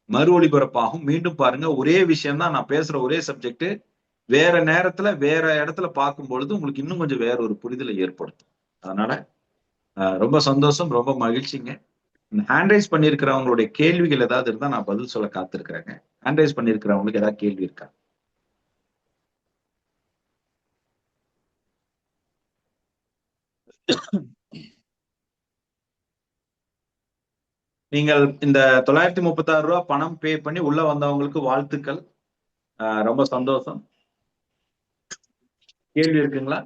மறு ஒளிபரப்பாகும். மீண்டும் பாருங்க, ஒரே விஷயம் தான் நான் பேசுற ஒரே சப்ஜெக்ட், வேற நேரத்துல வேற இடத்துல பார்க்கும் பொழுது உங்களுக்கு இன்னும் கொஞ்சம் வேற ஒரு புரிதலை ஏற்படுத்தும். அதனால ரொம்ப சந்தோஷம், ரொம்ப மகிழ்ச்சிங்க. ஹேண்ட் ரைஸ் பண்ணியிருக்கிறவங்களுடைய கேள்விகள் ஏதாவது இருந்தா நான் பதில் சொல்ல காத்திருக்கிறேங்க. ஹேண்ட் ரைஸ் பண்ணியிருக்கிறவங்களுக்கு ஏதாவது கேள்வி இருக்கா? நீங்கள் இந்த 936 ரூபா பணம் பே பண்ணி உள்ள வந்தவங்களுக்கு வாழ்த்துக்கள். ரொம்ப சந்தோஷம். கேள்வி இருக்குங்களா?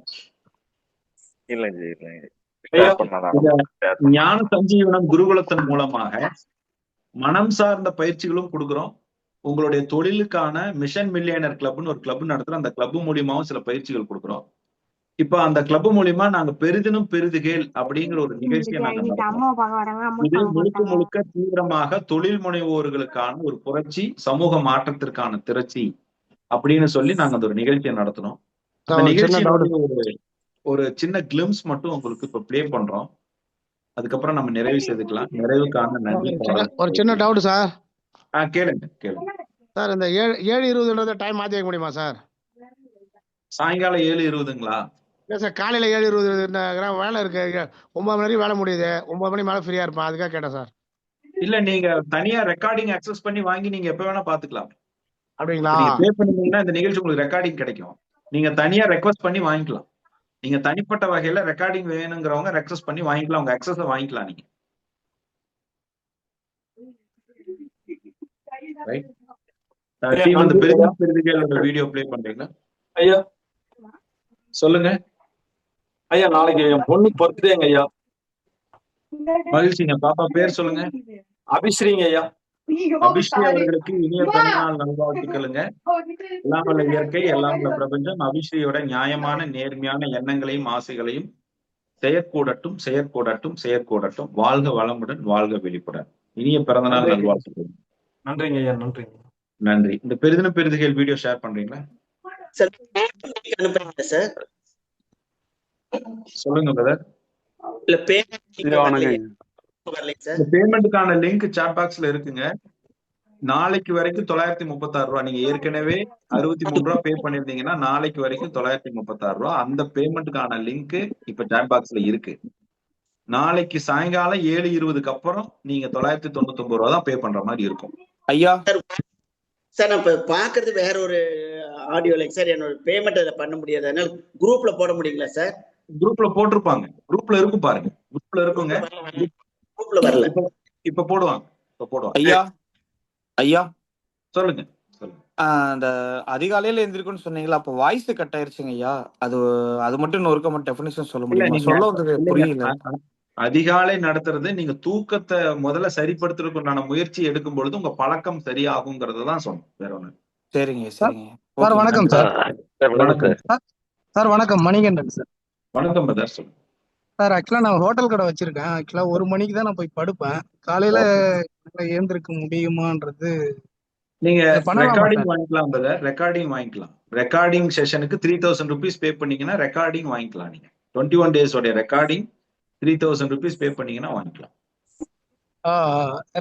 ஞான சஞ்சீவனம் குருகுலத்தின் மூலமாக மனம் சார்ந்த பயிற்சிகளும் கொடுக்குறோம். உங்களுடைய தொழிலுக்கான மிஷன் மில்லியனர் கிளப்னு ஒரு கிளப் நடத்துறோம். அந்த கிளப் மூலியமாவும் சில பயிற்சிகள் கொடுக்குறோம். இப்ப அந்த கிளப் மூலியமா நாங்க பெரிதினும் பெரிதுகேள் அப்படிங்கிற ஒரு நிகழ்ச்சியை நாங்க நடத்துறோம். இது முழுக்க முழுக்க தீவிரமாக தொழில் முனைவோர்களுக்கான ஒரு புரட்சி, சமூக மாற்றத்திற்கான திரட்சி அப்படின்னு சொல்லி நாங்க அந்த ஒரு நிகழ்ச்சியை நடத்துறோம். அந்த நிகழ்ச்சியோட ஒரு சின்ன கிளிம்ஸ் மட்டும் உங்களுக்கு இப்ப பிளே பண்றோம். அதுக்கப்புறம் நம்ம நிறைவு செய்துக்கலாம். நிறைவுக்கான நன்றி. ஒரு சின்ன டவுட் சார். கேளுங்க கேளுங்க சார். இந்த 7:20 டைம் மாத்தி வைக்க முடியுமா சார்? சாயங்காலம் 7:20ங்களா? இல்லை சார், காலையில 7:20 வேலை இருக்கு. 9 மணி வரைக்கும் வேலை முடியுது. 9 மணி மேல ஃப்ரீயா இருப்பேன், அதுக்காக கேட்டேன் சார். இல்ல, நீங்க தனியா ரெக்கார்டிங் அக்சஸ் பண்ணி வாங்கி நீங்க எப்ப வேணா பாத்துக்கலாம். அப்படிங்களா? நீங்க பே பண்ணீங்கன்னா இந்த நிகழ்ச்சி உங்களுக்கு ரெக்கார்டிங் கிடைக்கும். நீங்க தனியா ரெக்வஸ்ட் பண்ணி வாங்கிக்கலாம். நீங்க தனிப்பட்ட வகையில ரெக்கார்டிங் வேணுங்கிறவங்க ரெக்வஸ்ட் பண்ணி வாங்கிக்கலாம். உங்க அக்சஸ் வாங்கிக்கலாம் நீங்க. அந்த பெரிய வீடியோ பிளே பண்றீங்களா? ஐயா சொல்லுங்க ஐயா. நாளைக்கு என் பொண்ணு பர்த்டேங்க ஐயா. மகிழ்ச்சிங்க. பாப்பா பேர் சொல்லுங்க. அபிஸ்ரீங்க ஐயா. அபிஸ்ரீ அவர்களுக்கு இனிய பிறந்தநாள் நல்வாழ்த்துக்களுங்க. எல்லாம் வல்ல இயற்கை, எல்லாம் வல்ல பிரபஞ்சம் அபிஸ்ரீயோட நியாயமான நேர்மையான எண்ணங்களையும் ஆசைகளையும் செயற்கூடட்டும் செயற்கூடட்டும் செயற்கூடட்டும். வாழ்க வளமுடன், வாழ்க விழிப்புடன். இனிய பிறந்தநாள் நல்வாழ்த்துக்கள். நன்றிங்க ஐயா. நன்றிங்க. நன்றி. இந்த பெரிதினும் பெரிதுகள் வீடியோ ஷேர் பண்றீங்களா? சொல்லுங்க பிரதர். பேமெண்ட்டுக்கான லிங்க் சாட் பாக்ஸ்ல இருக்குங்க. நாளைக்கு வரைக்கும் 936 ரூபா. நீங்க ஏற்கனவே 63 ரூபா பே பண்ணிருந்தீங்கன்னா நாளைக்கு வரைக்கும் 936 ரூபா. அந்த பேமெண்ட்டுக்கான லிங்க் இப்ப சாட் பாக்ஸ்ல இருக்கு. நாளைக்கு சாயங்காலம் 7:20க்கு அப்புறம் நீங்க 999 ரூபா தான் பே பண்ற மாதிரி இருக்கும். ஐயா சார், நான் இப்ப பாக்குறது வேற ஒரு ஆடியோ லைக் சார். என்னோட பேமெண்ட் அதை பண்ண முடியாது, அதனால குரூப்ல போட முடியுங்களா சார்? குரூப்ல போட்டிருப்பாங்க. குரூப்ல இருக்கும் பாருங்க. குரூப்ல இருக்குங்க. குரூப்ல வரல. இப்ப போடுவாங்க. இப்ப போடுவாங்க. ஐயா ஐயா சொல்லுங்க. அந்த அதிகாலையில எந்திரிக்கும்னு சொன்னீங்களா, அப்ப வாய்ஸ் கட் ஆயிருச்சுங்க ஐயா. அது மட்டும் இன்னொருக்க மட்டும் டெஃபினிஷன் சொல்ல முடியுமா? சொல்ல வந்தது புரியல. அதிகாலை நடத்துறது நீங்க தூக்கத்தை முதல்ல சரிப்படுத்துறதுக்குண்டான முயற்சி எடுக்கும் பொழுது உங்க பழக்கம் சரியாகுங்கிறத தான் சொன்னோம். வேற ஒண்ணு. சரிங்க சரிங்க. சார் வணக்கம் சார். சார் வணக்கம், மணிகண்டன் சார். வணக்கம் பிரதர். சொல்லுங்க சார். ஆக்சுவலா நான் ஹோட்டல் கடை வச்சிருக்கேன். ஆக்சுவலா 1 மணிக்கு தான் நான் போய் படுப்பேன். காலையில எழுந்திருக்க முடியுமான்றது. நீங்க ரெக்கார்டிங் வாங்கிக்கலாம் பிரதர். ரெக்கார்டிங் வாங்கிக்கலாம். ரெக்கார்டிங் செஷனுக்கு 3000 rupees பே பண்ணீங்கன்னா ரெக்கார்டிங் வாங்கிக்கலாம். நீங்க 21 days உடைய ரெக்கார்டிங் 3000 rupees பே பண்ணீங்கன்னா வாங்கிக்கலாம்.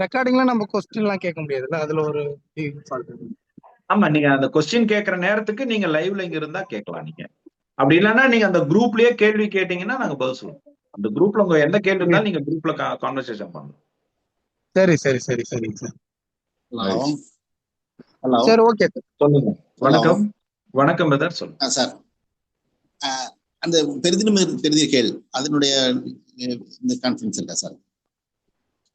ரெக்கார்டிங்ல நம்ம கொஸ்டின் எல்லாம் கேட்க முடியாதுல்ல, அதுல ஒரு ஃபால்ட். ஆமா, நீங்க அந்த கொஸ்டின் கேட்கற நேரத்துக்கு நீங்க லைவ்ல இங்க இருந்தா கேட்கலாம். நீங்க அப்படி இல்லைன்னா நீங்க அந்த குரூப்லயே கேள்வி கேட்டீங்கன்னா நாங்க பதில் சொல்லுவோம். அந்த குரூப்ல உங்க எந்த கேள்வி இருந்தாலும் நீங்க குரூப்ல கான்வர்சேஷன் பண்ணலாம். சரி சரி சரி சரிங்க சார். ஹலோ ஹலோ சரி ஓகே சார். சொல்லுங்க. வணக்கம். வணக்கம் பிரதர், சொல்லுங்க. சார், அந்த பெருதிகள் அதனுடைய இந்த கான்ஃபரன்ஸ் இருக்கா சார்?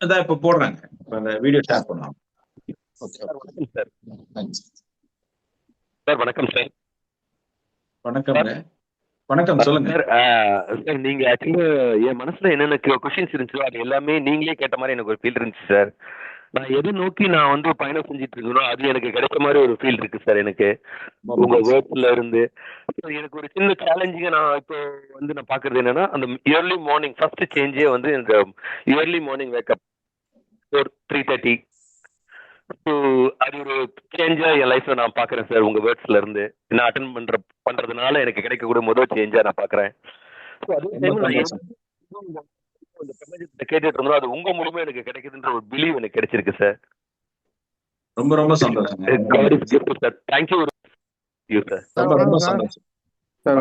அதான் இப்ப போடுறாங்க. இப்ப அந்த வீடியோ ஷேர் பண்ணுவாங்க. ஓகே வணக்கம் சார். தேங்க்ஸ் சார் வணக்கம் சார். வணக்கம்ங்க. வணக்கம், சொல்லுங்க. சார் நீங்க ஆக்சுவலா என் மனசுல என்னென்ன கொஸ்டின்ஸ் இருந்துச்சோ அது எல்லாமே நீங்களே கேட்ட மாதிரி எனக்கு ஒரு ஃபீல் இருந்துச்சு சார். நான் எதை நோக்கி நான் வந்து பயணம் செஞ்சுட்டு இருக்கேனோ அது எனக்கு கிடைச்ச மாதிரி ஒரு ஃபீல் இருக்கு சார் எனக்கு உங்க வேர்ட்ஸ்ல இருந்து. எனக்கு ஒரு சின்ன சேலஞ்சிங்க நான் இப்போ வந்து நான் பாக்குறது என்னன்னா, அந்த இயர்லி மார்னிங் ஃபர்ஸ்ட் சேஞ்சே வந்து இந்த இயர்லி மார்னிங் வேக்கப் 3:30. அது ஒரு சேஞ்சா என் லைஃப்ல நான் பாக்குறேன் சார். உங்க வேர்ட்ஸ்ல இருந்து நான் அட்டன் பண்றதுனால எனக்கு கிடைக்கக்கூடிய முதல் சேஞ்சா நான் பாக்குறேன். அதே டைம் நான் கேட்டுட்டு இருந்தோம், அது உங்க மூலமா எனக்கு கிடைக்குதுன்ற ஒரு பிலீவ் எனக்கு கிடைச்சிருக்கு சார். ரொம்ப ரொம்ப சந்தோஷம். God is gift sir. Thank you sir. ரொம்ப ரொம்ப சந்தோஷம்.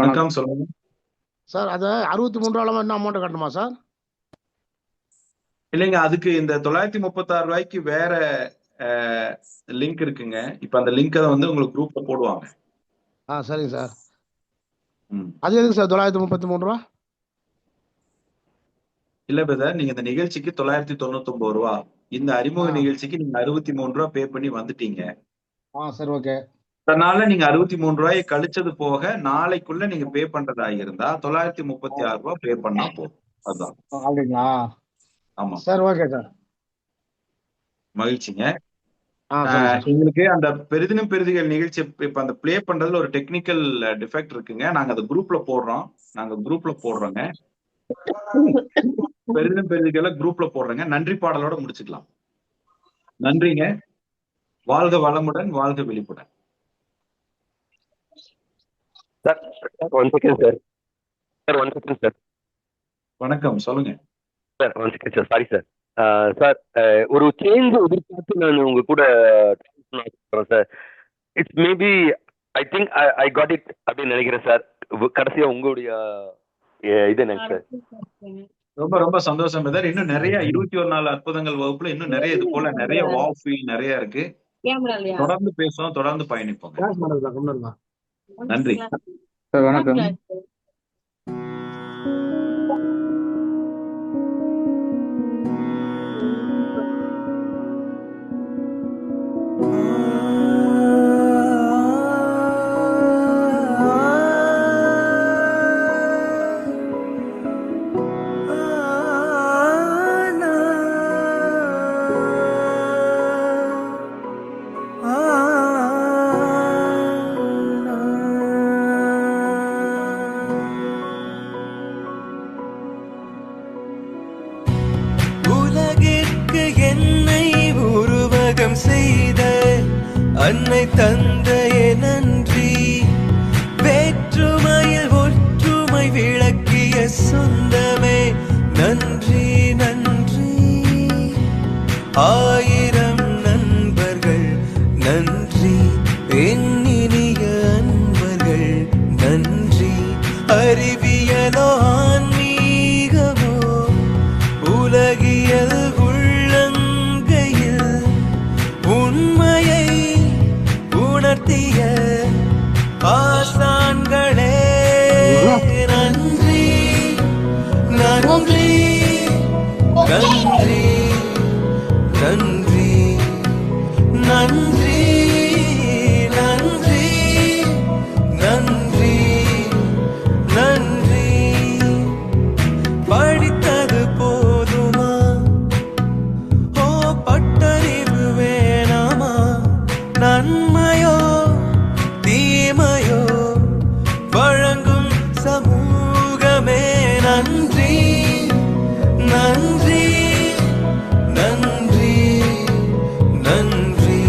வணக்கம், சொல்லுங்க சார். அது 63 என்ன அமௌண்ட் கட்டணுமா சார்? இல்லைங்க, அதுக்கு இந்த 936 ரூபாய்க்கு வேற லிங்க் இருக்குங்க. இப்ப அந்த லிங்க் வந்து உங்களுக்கு குரூப்ல போடுவாங்க. சரிங்க சார். அது எதுக்கு சார் 933 ரூபா? இல்ல பிரதர், நீங்க இந்த நிகழ்ச்சிக்கு 999 ரூபா, இந்த அறிமுக நிகழ்ச்சிக்கு நீங்க 63 ரூபா பே பண்ணி வந்துட்டீங்க. சரி ஓகே. அதனால நீங்க 63 ரூபாயை கழிச்சது போக நாளைக்குள்ள நீங்க பே பண்றதா இருந்தா 936 ரூபா பே பண்ணா போதும். அதுதான். அப்படிங்களா? ஆமா சரி ஓகே சார். மகிழ்ச்சிங்க. எங்களுக்கு அந்த பெரிதினும் பெரிதிகள் நிகழ்ச்சி இப்ப அந்த பிளே பண்றதுல ஒரு டெக்னிக்கல் டிஃபெக்ட் இருக்குங்க. நாங்க அந்த குரூப்ல போடுறோங்க. பெரிதினும் பெரிதிகளை குரூப்ல போடுறோங்க. நன்றி பாடலோட முடிச்சுக்கலாம். நன்றிங்க. வாழ்க வளமுடன், வாழ்க விழிப்புடன். Sir 1 second sir. Sir 1 second sir. வணக்கம், சொல்லுங்க sir. 1 second sir. Sorry sir. Sir ஒரு சேஞ்ச் எதிர்பார்த்து நான் உங்க கூட sir. It's maybe I think I got it அப்படின்னு நினைக்கிறேன் சார். கடைசியா உங்களுடைய இது என்னங்க சார்? ரொம்ப ரொம்ப சந்தோஷம் பிரதர். இன்னும் நிறைய 21 நாள் அற்புதங்கள் வகுப்புல இன்னும் நிறைய இது போல நிறைய வாவ் ஃபீல் நிறைய இருக்கு. தொடர்ந்து பேசுவோம், தொடர்ந்து பயணிப்போம். நன்றி சார். வணக்கம். உலகிற்கு என்னை உருவகம் செய்த அன்னை தந்தையே நன்றி. வேற்றுமையில் ஒற்றுமை விளக்கிய சொந்தமே நன்றி நன்றி. ஆயிரம் நண்பர்கள் நன்றி, எண்ணினிய அன்பர்கள் நன்றி. அறிவியலோ ஆன்மீகமோ உலகியல் உள்ளங்கையில் உண்மையை உணர்த்திய ஆசான்களே நன்றி நன்றி நன்றி நன்றி நன்றி நன்றி நன்றி நன்றி. படித்தது போதுமா? ஓ பட்டறிவு வேணாமா? நன்மையோ தீமையோ வழங்கும் சமூகமே நன்றி நன்றி நன்றி நன்றி.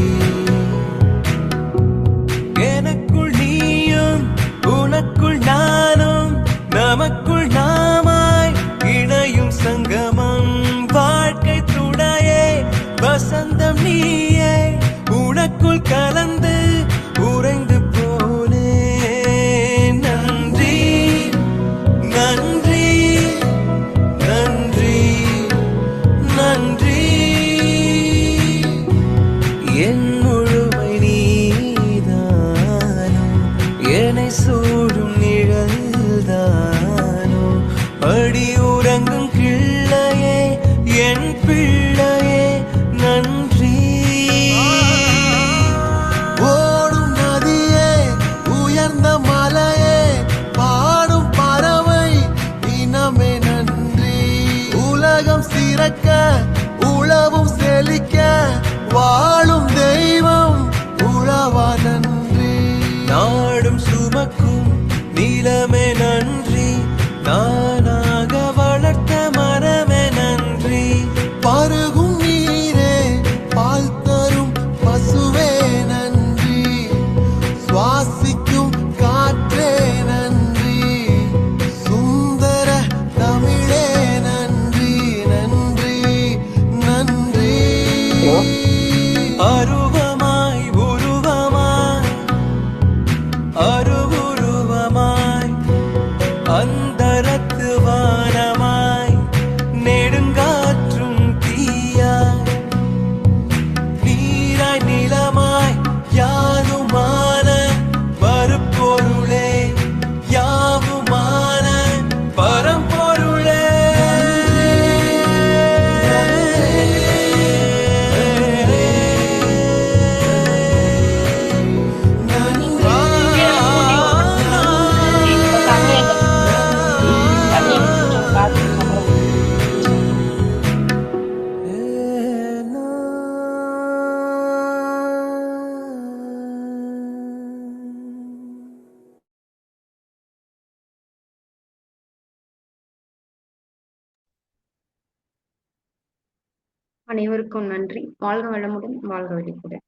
எனக்குள் நீயும் உனக்குள் நானும் நமக்குள் நாமாய் இணையும் சங்கமம். வாழ்க்கை துணையே வசந்தம் நீயே, உனக்குள் கலந்து உறைந்து போனே. நன்றி நன்றி நன்றி நன்றி என் முழுமை நீதானோ, என்னை சூடும் நிழல்தானோ, அடி உறங்கும் கிள்ளையே என் பிள்ளையே நன்றி. ஓடும் நதியே உயர்ந்த மலையே பாடும் பறவை இனமே நன்றி. உலகம் சிறக்க உழவும் செழிக்க வாழும் தெய்வம் உழவா நன்றி. நாடும் சுமக்கும் நிலமே நன்றி, நானாக வளர்த்த மரமே நன்றி. பருகும் நீரே பால் தரும் பசுவே நன்றி, சுவாசிக்கும் காற்றே நன்றி, சுந்தர தமிழே நன்றி நன்றி நன்றி. அருவமாய் உருவமாய் அருவுருவமாய் அந்தரத்து வானமாய் நெடுங்காற்றும் தீயாய் நீராய் நிலமாய் யாருமான பருப்பொருளே யாவுமான பரம்பொருளே. அனைவருக்கும் நன்றி. வாழ்க வளமுடன், வாழ்க வளமுடன்.